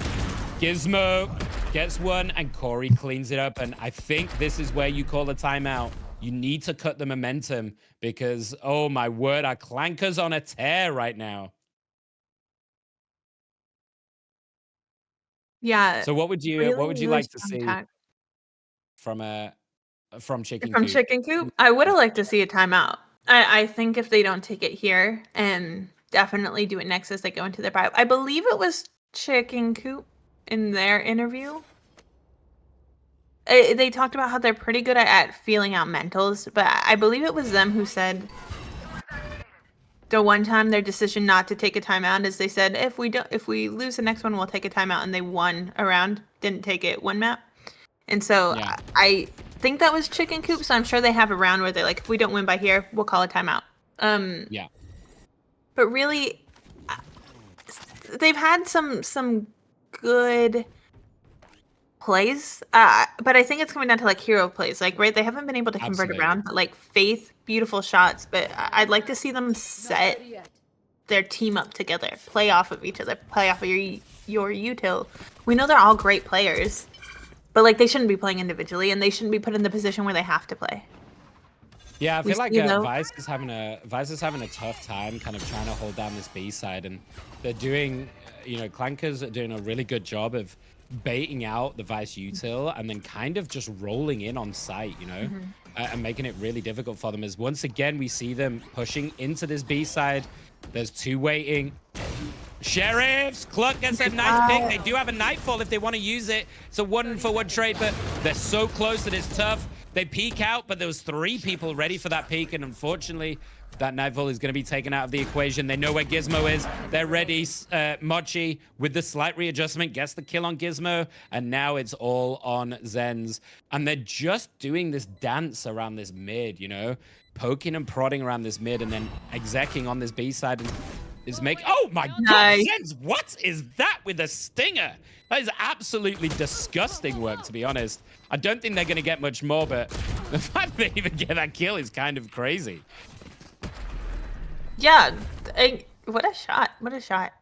Gizmo gets one, and Corey cleans it up, and I think this is where you call a timeout. You need to cut the momentum because, oh my word, our Clanker's on a tear right now. Yeah. So what would you Really like to strong see attack. from from Chicken From Coop? Chicken Coop, I would have liked to see a timeout. I think if they don't take it here and definitely do it next as they go into their bye. I believe it was Chicken Coop in their interview. They talked about how they're pretty good at feeling out mentals, but I believe it was them who said the one time their decision not to take a timeout is they said if we lose the next one we'll take a timeout, and they won a round, didn't take it one map. And so Yeah. I think that was Chicken Coop, so I'm sure they have a round where they're like, if we don't win by here, we'll call a timeout. Yeah. But really, they've had some good plays, but I think it's coming down to like hero plays. Like, right, they haven't been able to convert Absolutely. around, but like Faith, beautiful shots. But I'd like to see them Not set ready yet. their team up together, play off of each other, play off of your util. We know they're all great players, but like they shouldn't be playing individually, and they shouldn't be put in the position where they have to play. Yeah, I We feel like see, though- Vice is having a tough time kind of trying to hold down this B side, and they're doing, Clankers are doing a really good job of baiting out the Vice util and then kind of just rolling in on site, and making it really difficult for them. As once again we see them pushing into this B side. There's two waiting. Sheriffs! Cluck gets a nice pick. They do have a Nightfall if they want to use it. It's a 1-for-1 trade, but they're so close that it's tough. They peek out, but there was 3 people ready for that peek, and unfortunately, that Nightfall is going to be taken out of the equation. They know where Gizmo is. They're ready. Mochi, with the slight readjustment, gets the kill on Gizmo, and now it's all on Zenz. And they're just doing this dance around this mid, poking and prodding around this mid, and then execing on this B side, and is making. Oh my God, Nice. Zenz, what is that with a stinger? That is absolutely disgusting work, to be honest. I don't think they're going to get much more, but the fact they even get that kill is kind of crazy. Yeah, what a shot! What a shot!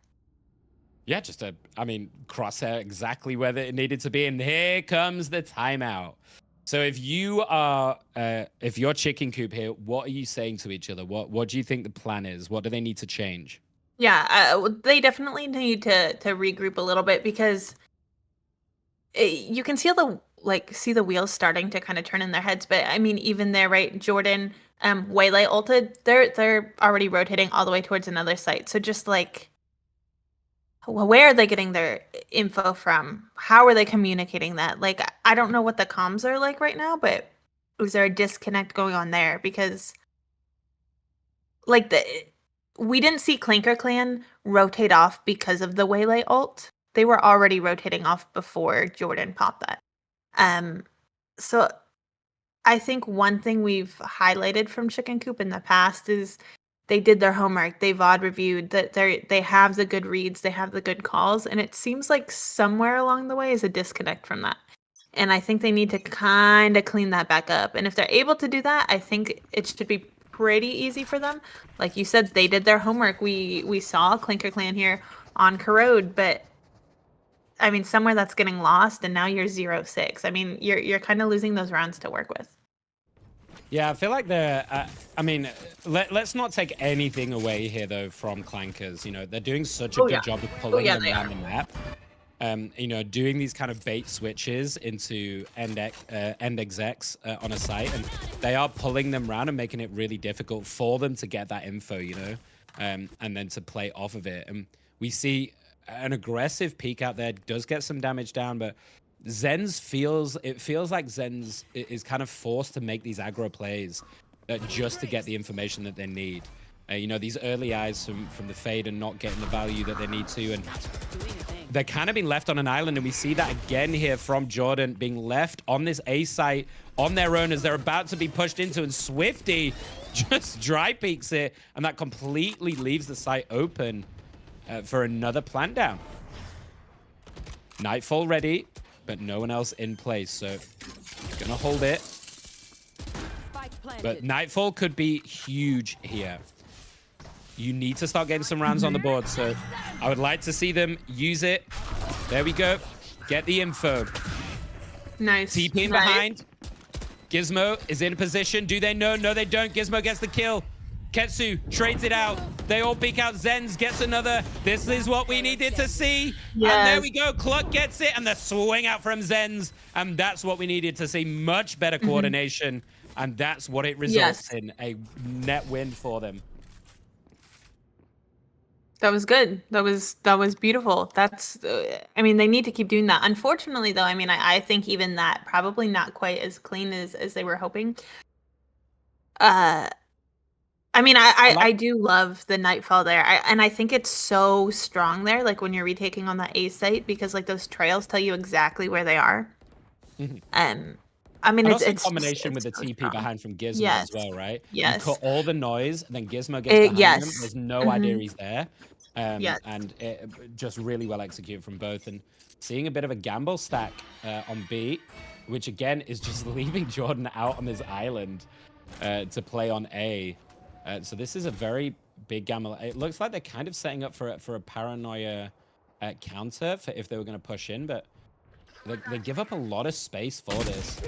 Yeah, crosshair exactly where it needed to be, and here comes the timeout. So if you're Chicken Coop here, what are you saying to each other? What do you think the plan is? What do they need to change? Yeah, they definitely need to regroup a little bit, because you can see the wheels starting to kind of turn in their heads. But I mean, even there, right? Jordan, Waylay ulted. They're already rotating all the way towards another site. So just like, where are they getting their info from? How are they communicating that? Like, I don't know what the comms are like right now, but is there a disconnect going on there? Because like we didn't see Clanker Clan rotate off because of the Waylay ult. They were already rotating off before Jordan popped that. So I think one thing we've highlighted from Chicken Coop in the past is they did their homework. They VOD reviewed that they have the good reads, they have the good calls, and it seems like somewhere along the way is a disconnect from that. And I think they need to kind of clean that back up. And if they're able to do that, I think it should be pretty easy for them. Like you said, they did their homework. We saw Clanker Clan here on Corrode, but I mean, somewhere that's getting lost, and now you're 0-6. I mean, you're kind of losing those rounds to work with. Yeah, I feel like let's not take anything away here, though, from Clankers. They're doing such a good job of pulling them around the map. Doing these kind of bait switches into end execs on a site, and they are pulling them around and making it really difficult for them to get that info, and then to play off of it. And we see an aggressive peek out there, does get some damage down, but Zenz feels like Zenz is kind of forced to make these aggro plays just to get the information that they need. These early eyes from the Fade and not getting the value that they need to, and they're kind of being left on an island, and we see that again here from Jordan, being left on this A site on their own as they're about to be pushed into, and Swifty just dry peeks it, and that completely leaves the site open for another plant down. Nightfall ready, but no one else in place, so gonna hold it. But Nightfall could be huge here. You need to start getting some rounds on the board, so I would like to see them use it. There we go. Get the info. Nice. TP in behind. Gizmo is in position. Do they know? No, they don't. Gizmo gets the kill. Ketsu trades it out. They all peek out. Zenz gets another. This is what we needed to see. Yes. And there we go. Cluck gets it, and the swing out from Zenz. And that's what we needed to see. Much better coordination. And that's what it results in. A net win for them. That was good. That was beautiful. That's, I mean, they need to keep doing that. Unfortunately, though, I mean, I think even that probably not quite as clean as they were hoping. I mean, I do love the Nightfall there. And I think it's so strong there, like when you're retaking on that A site, because like those trails tell you exactly where they are. I mean, And it's also in combination with the so TP strong. behind from Gizmo Yes. as well, right? Yes. You cut all the noise, and then Gizmo gets behind him. Yes. There's no idea he's there. Yes. And it, just really well executed from both. And seeing a bit of a gamble stack on B, which again is just leaving Jordan out on this island to play on A. So this is a very big gamble. It looks like they're kind of setting up for a paranoia counter for if they were going to push in, but they give up a lot of space for this.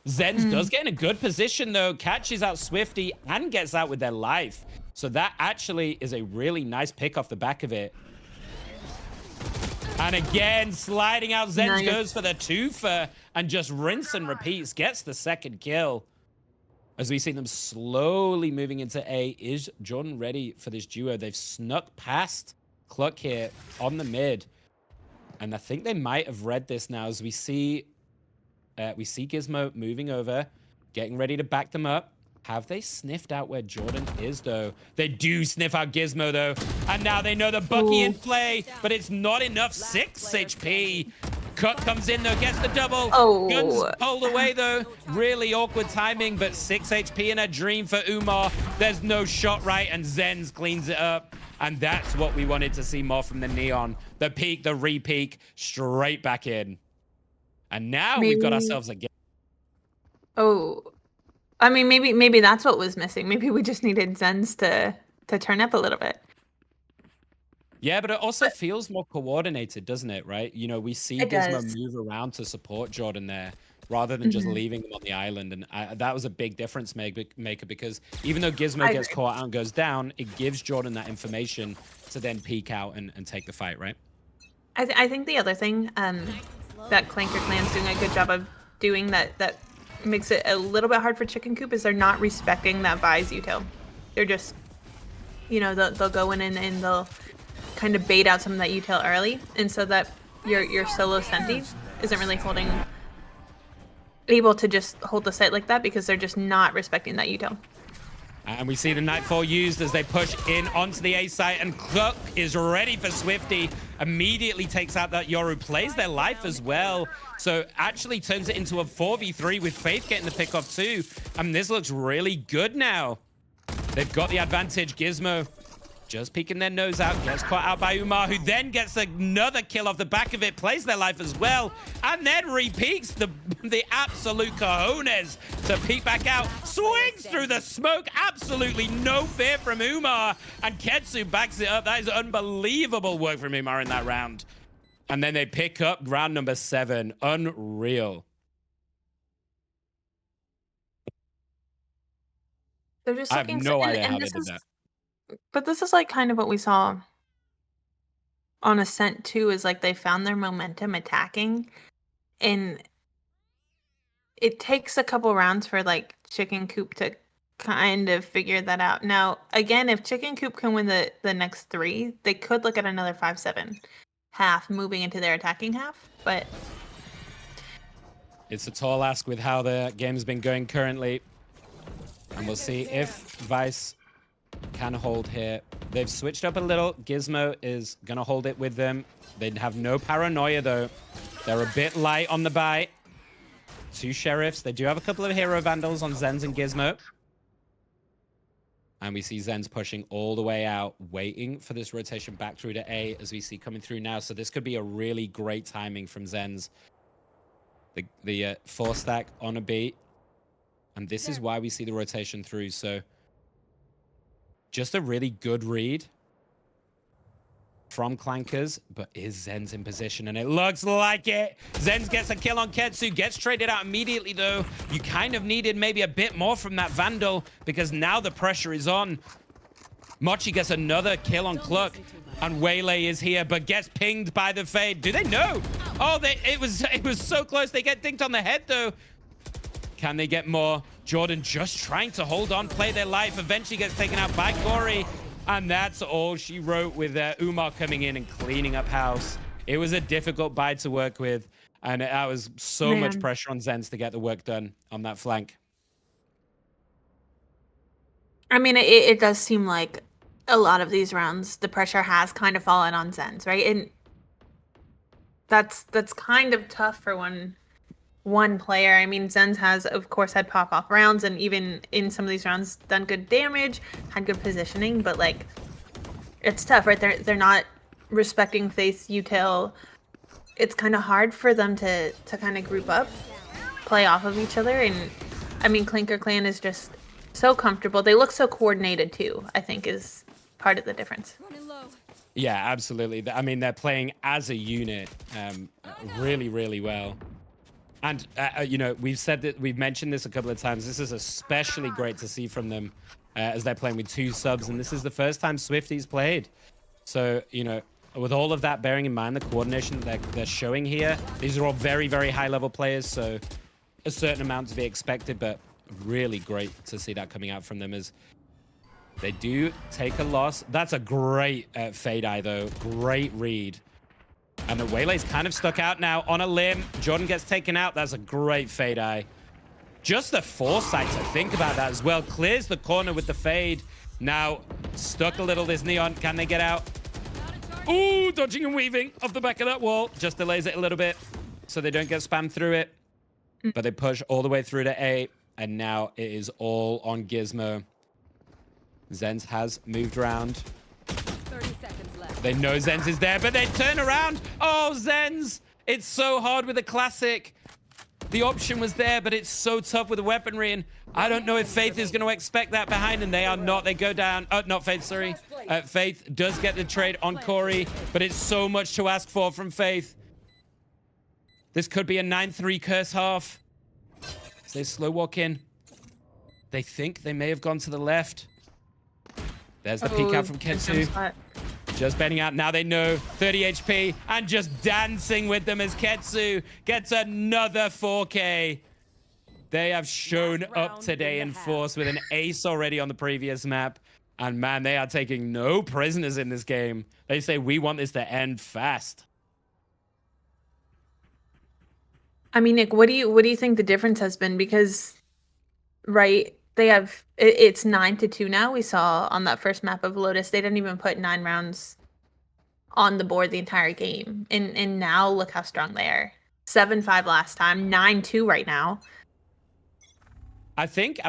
Zenz does get in a good position, though. Catches out Swifty and gets out with their life. So that actually is a really nice pick off the back of it. And again, sliding out. Zenz goes for the twofer and just rinse and repeats. Gets the second kill. As we see them slowly moving into A. Is Jordan ready for this duo? They've snuck past Cluck here on the mid. And I think they might have read this now as we see Gizmo moving over, getting ready to back them up. Have they sniffed out where Jordan is, though? They do sniff out Gizmo, though. And now they know the Bucky in play, but it's not enough. 6 HP. Cut comes in, though, gets the double. Guns pulled away, though. Really awkward timing, but 6 HP in a dream for Umar. There's no shot right, and Zenz cleans it up. And that's what we wanted to see more from the Neon. The peak, the re-peak, straight back in. And now we've got ourselves a game. I mean, maybe that's what was missing. Maybe we just needed Zenz to turn up a little bit. Yeah, but it also feels more coordinated, doesn't it, right? You know, we see Gizmo move around to support Jordan there rather than just leaving them on the island. And that was a big difference maker because even though Gizmo gets caught out and goes down, it gives Jordan that information to then peek out and take the fight, right? I think the other thing that Clanker Clan's doing a good job of doing that makes it a little bit hard for Chicken Coop is they're not respecting that Vi's util. They're just, you know, they'll go in and they'll kind of bait out some of that util early, and so that your solo Senti isn't really able to just hold the site like that because they're just not respecting that util. And we see the Nightfall used as they push in onto the A site, and Cluck is ready for Swifty. Immediately takes out that Yoru, plays their life as well. So actually turns it into a 4v3 with Faith getting the pick off too. And this looks really good now. They've got the advantage. Gizmo just peeking their nose out, gets caught out by Umar, who then gets another kill off the back of it, plays their life as well, and then re-peeks the absolute cojones to peek back out, swings through the smoke, absolutely no fear from Umar, and Ketsu backs it up. That is unbelievable work from Umar in that round. And then they pick up round number 7. Unreal. They're just I have no idea how they did that. But this is like kind of what we saw on Ascent too, is like they found their momentum attacking, and it takes a couple rounds for like Chicken Coop to kind of figure that out. Now, again, if Chicken Coop can win the next 3, they could look at another 5-7 half moving into their attacking half, but it's a tall ask with how the game's been going currently. And we'll see if Vice can hold here. They've switched up a little. Gizmo is going to hold it with them. They have no paranoia, though. They're a bit light on the buy. 2 sheriffs. They do have a couple of hero vandals on Zenz and Gizmo. And we see Zenz pushing all the way out, waiting for this rotation back through to A, as we see coming through now. So this could be a really great timing from Zenz. The 4 stack on a B. And this is why we see the rotation through. So just a really good read from Clankers, but is Zenz in position? And it looks like it. Zenz gets a kill on Ketsu, gets traded out immediately, though. You kind of needed maybe a bit more from that Vandal, because now the pressure is on. Mochi gets another kill on Cluck, and Waylay is here, but gets pinged by the Fade. Do they know? Oh, it was so close. They get dinked on the head, though. Can they get more? Jordan just trying to hold on, play their life. Eventually gets taken out by Corey, and that's all she wrote with Umar coming in and cleaning up house. It was a difficult buy to work with, and that was so much pressure on Zenz to get the work done on that flank. I mean, it does seem like a lot of these rounds, the pressure has kind of fallen on Zenz, right? And that's kind of tough for one player. I mean, Zenz has, of course, had pop-off rounds, and even in some of these rounds, done good damage, had good positioning, but, like, it's tough, right? They're not respecting face util. It's kind of hard for them to kind of group up, play off of each other, and, I mean, Clanker Clan is just so comfortable. They look so coordinated, too, I think, is part of the difference. Yeah, absolutely. I mean, they're playing as a unit really, really well. And, you know, we've mentioned this a couple of times. This is especially great to see from them as they're playing with 2 subs. And this is the first time Swifty's played. So, you know, with all of that bearing in mind, the coordination that they're showing here, these are all very, very high-level players. So a certain amount to be expected, but really great to see that coming out from them as they do take a loss. That's a great Fade Eye, though. Great read. And the Waylay's kind of stuck out now on a limb. Jordan gets taken out. That's a great Fade Eye. Just the foresight to think about that as well. Clears the corner with the Fade. Now, stuck a little, this Neon. Can they get out? Ooh, dodging and weaving off the back of that wall. Just delays it a little bit so they don't get spammed through it. But they push all the way through to A. And now it is all on Gizmo. Zenz has moved around. 30 seconds left. They know Zenz is there, but they turn around. Oh, Zenz! It's so hard with a classic. The option was there, but it's so tough with the weaponry, and I don't know if Faith is going to expect that behind, and they are not. They go down. Oh, not Faith, sorry. Faith does get the trade on Corey, but it's so much to ask for from Faith. This could be a 9-3 curse half. So they slow walk in. They think they may have gone to the left. There's the peek out from Ketsu. Just bending out. Now they know 30 HP and just dancing with them as Ketsu gets another 4K. They have shown up today in force with an ace already on the previous map. And man, they are taking no prisoners in this game. They say, we want this to end fast. I mean, Nick, what do you think the difference has been? Because, right, they have it's 9-2 now. We saw on that first map of Lotus, they didn't even put 9 rounds on the board the entire game, and now look how strong they are. 7-5 last time, 9-2 right now. I think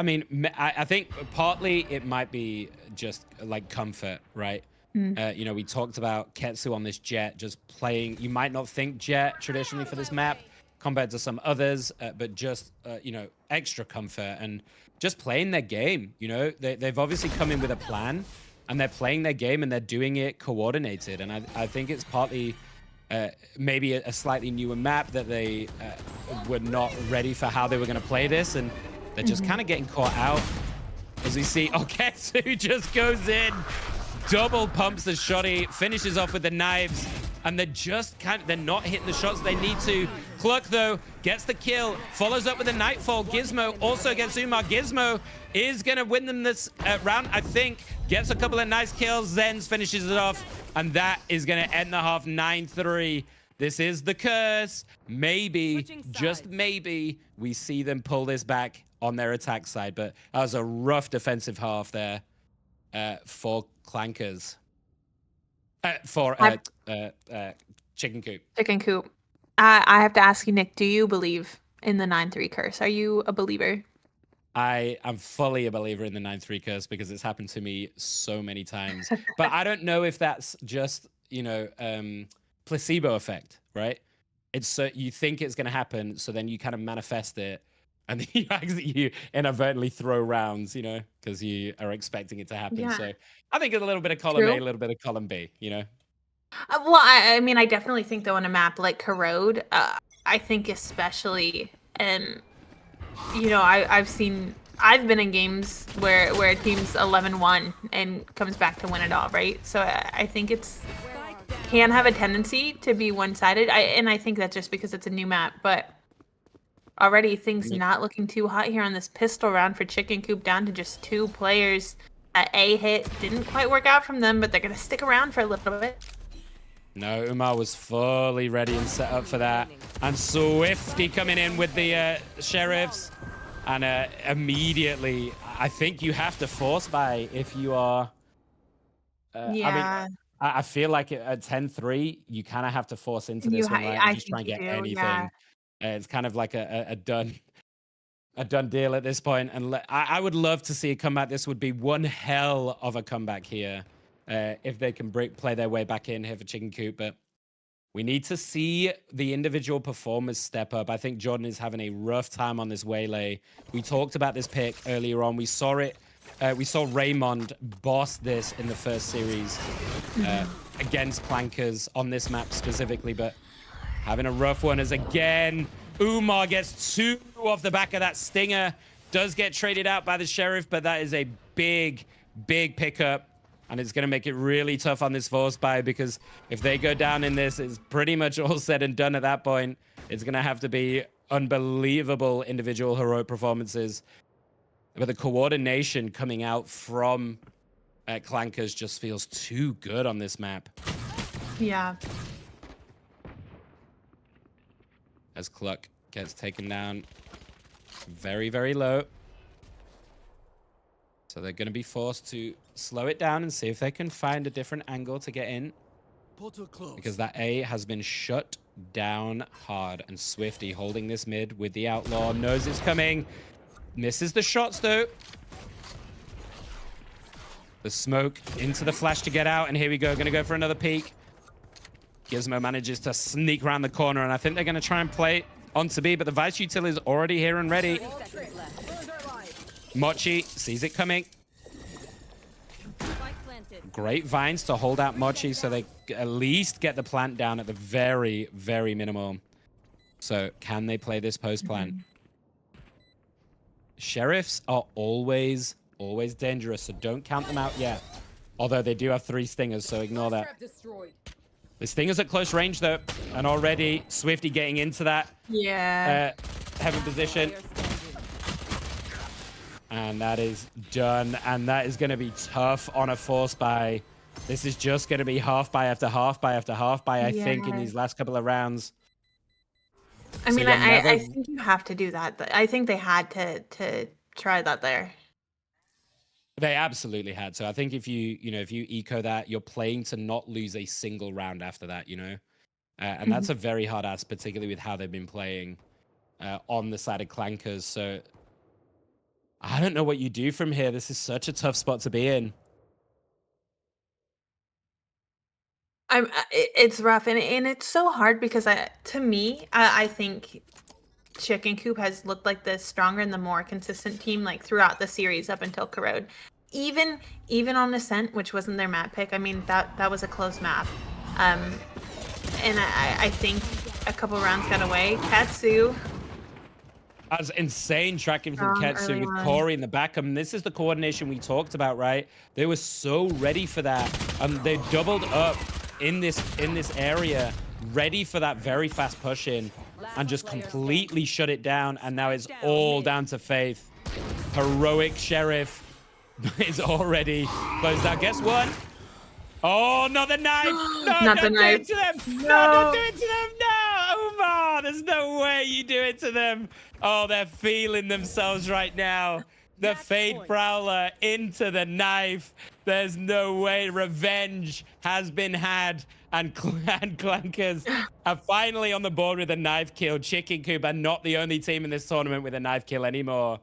partly it might be just like comfort, right? You know, we talked about Ketsu on this Jet just playing. You might not think Jet traditionally for this map compared to some others, but just, you know, extra comfort and just playing their game. You know, they've obviously come in with a plan and they're playing their game and they're doing it coordinated. And I think it's partly maybe a slightly newer map that they were not ready for how they were going to play this. And they're just kind of getting caught out. As we see, Ketsu just goes in, double pumps the shotty, finishes off with the knives. And they're just they're not hitting the shots they need to. Cluck, though, gets the kill, follows up with a Nightfall. Gizmo also gets Umar. Gizmo is going to win them this round, I think. Gets a couple of nice kills. Zenz finishes it off. And that is going to end the half 9-3. This is the curse. Maybe, just maybe, we see them pull this back on their attack side. But that was a rough defensive half there for Clankers. For Chicken Coop. Chicken Coop. I have to ask you, Nick, do you believe in the 9-3 curse? Are you a believer? I am fully a believer in the 9-3 curse because it's happened to me so many times. But I don't know if that's just, you know, placebo effect, right? It's so you think it's going to happen, so then you kind of manifest it, and then you inadvertently throw rounds, you know, because you are expecting it to happen. Yeah. So I think it's a little bit of column A, a little bit of column B, you know. Well, I mean, I definitely think though on a map like Corrode, I think especially, you know, I've seen I've been in games where a team's 11-1 and comes back to win it all, right? So I think it's can have a tendency to be one-sided. And I think that's just because it's a new map, but already things not looking too hot here on this pistol round for Chicken Coop, down to just 2 players. That A hit didn't quite work out from them, but they're gonna stick around for a little bit. No, Umar was fully ready and set up for that. And Swifty coming in with the sheriffs. And immediately, I think you have to force buy if you are... Yeah. I mean, I feel like at 10-3, you kind of have to force into this one, right? And just try and get anything. Yeah. It's kind of like a done deal at this point. And I would love to see a comeback. This would be one hell of a comeback here if they can play their way back in here for Chicken Coop. But we need to see the individual performers step up. I think Jordan is having a rough time on this waylay. We talked about this pick earlier on. We saw it. We saw Raymond boss this in the first series against Clankers on this map specifically, but having a rough one as again, Umar gets 2 off the back of that stinger. Does get traded out by the sheriff, but that is a big, big pickup. And it's going to make it really tough on this force buy, because if they go down in this, it's pretty much all said and done at that point. It's going to have to be unbelievable individual heroic performances. But the coordination coming out from Clankers just feels too good on this map. Yeah. As Cluck gets taken down very, very low. So they're going to be forced to slow it down and see if they can find a different angle to get in. Because that A has been shut down hard. And Swifty holding this mid with the Outlaw. Knows it's coming. Misses the shots, though. The smoke into the flash to get out. And here we go. Going to go for another peek. Gizmo manages to sneak around the corner. And I think they're going to try and play onto B. But the Vice Util is already here and ready. Mochi sees it coming. Great vines to hold out Mochi so they at least get the plant down at the very, very minimum. So can they play this post plant? Sheriffs are always dangerous, so don't count them out yet. Although they do have 3 stingers, so ignore that. The stinger's at close range though, and already Swifty getting into that heaven position. And that is done. And that is going to be tough on a force buy. This is just going to be half buy after half buy after half buy, I think, in these last couple of rounds. I mean, I think you have to do that. I think they had to try that there. They absolutely had. So I think if you eco that, you're playing to not lose a single round after that, and that's a very hard ask, particularly with how they've been playing on the side of Clankers. So I don't know what you do from here. This is such a tough spot to be in. It's rough, and it's so hard because to me, I think Chicken Coop has looked like the stronger and the more consistent team like throughout the series up until Corrode. Even on Ascent, which wasn't their map pick. I mean, that was a close map. And I think a couple rounds got away. Katsu. That's insane tracking from Ketsu with Corey in the back. I mean, this is the coordination we talked about, right? They were so ready for that. They doubled up in this area, ready for that very fast push in, and just completely shut it down. And now it's all down to Faith. Heroic Sheriff is already closed out. Guess what? Oh, not the knife! No, not the Do it knife. to them! No, don't do it to them! No! Umar, there's no way you do it to them! Oh, they're feeling themselves right now. The Fade Prowler into the knife. There's no way. Revenge has been had. And Clankers are finally on the board with a knife kill. Chicken Coop are not the only team in this tournament with a knife kill anymore.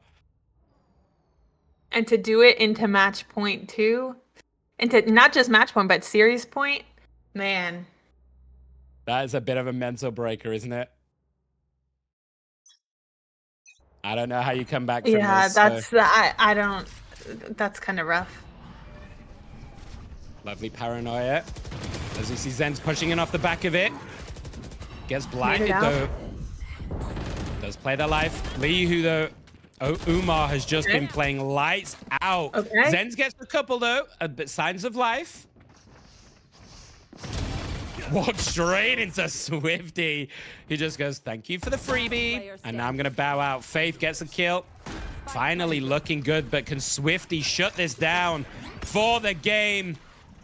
And to do it into match point too. Into not just match point, but series point. Man. That is a bit of a mental breaker, isn't it? I don't know how you come back from this. I don't. That's kind of rough. Lovely paranoia. As we see Zen's pushing in off the back of it. Gets blinded though. Does play their life. Lee, who though Umar has just been playing lights out. Okay. Zenz gets a couple though, but signs of life. Walks straight into Swifty. He just goes, thank you for the freebie. And now I'm going to bow out. Faith gets a kill. Finally looking good, but can Swifty shut this down for the game?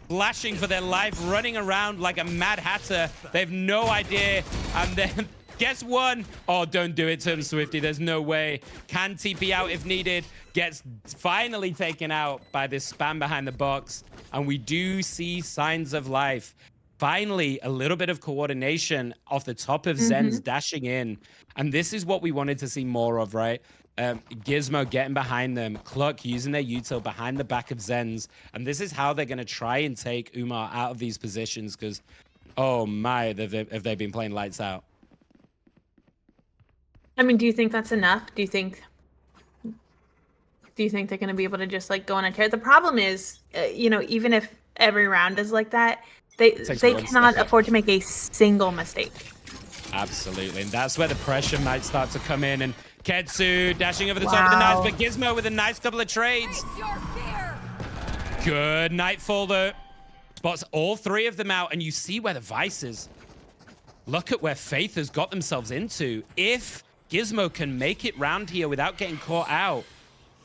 Flashing for their life, running around like a Mad Hatter. They have no idea. And then, guess one. Oh, don't do it to him, Swifty. There's no way. Can TP out if needed. Gets finally taken out by this spam behind the box. And we do see signs of life. Finally, a little bit of coordination off the top of Zenz dashing in. And this is what we wanted to see more of, right? Gizmo getting behind them. Cluck using their util behind the back of Zenz. And this is how they're going to try and take Umar out of these positions because, oh my, have they been playing lights out. I mean, do you think that's enough? Do you think they're going to be able to just like go on a tear? The problem is, you know, even if every round is like that, they cannot afford to make a single mistake. Absolutely. And that's where the pressure might start to come in. And Ketsu dashing over the top of the knives, but Gizmo with a nice couple of trades. Good Nightfall, though. Spots all three of them out, and you see where the Vice is. Look at where Faith has got themselves into. If Gizmo can make it round here without getting caught out,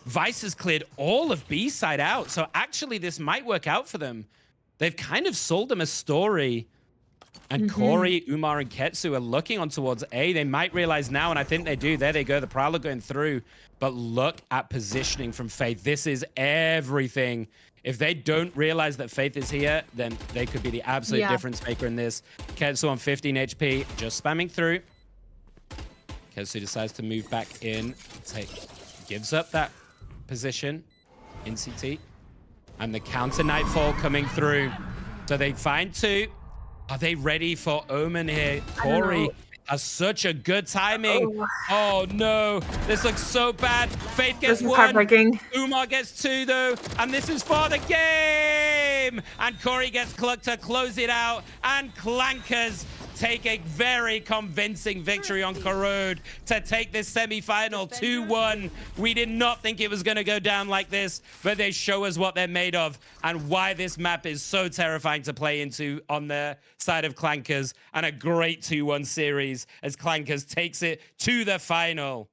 Vice has cleared all of B-side out. So actually, this might work out for them. They've kind of sold them a story. And Corey, Umar, and Ketsu are looking on towards A. They might realize now, and I think they do. There they go, the Prowler going through. But look at positioning from Faith. This is everything. If they don't realize that Faith is here, then they could be the absolute difference maker in this. Ketsu on 15 HP, just spamming through. Ketsu decides to move back in. Gives up that position in CT. And the counter Nightfall coming through. So they find two. Are they ready for Omen here? Corey has such a good timing. Oh no, this looks so bad. Faith gets one. Umar gets two though. And this is for the game. And Corey gets Cluck to close it out. And Clankers take a very convincing victory on Corrode to take this semi-final 2-1. We did not think it was going to go down like this, but they show us what they're made of and why this map is so terrifying to play into on the side of Clankers, and a great 2-1 series as Clankers takes it to the final.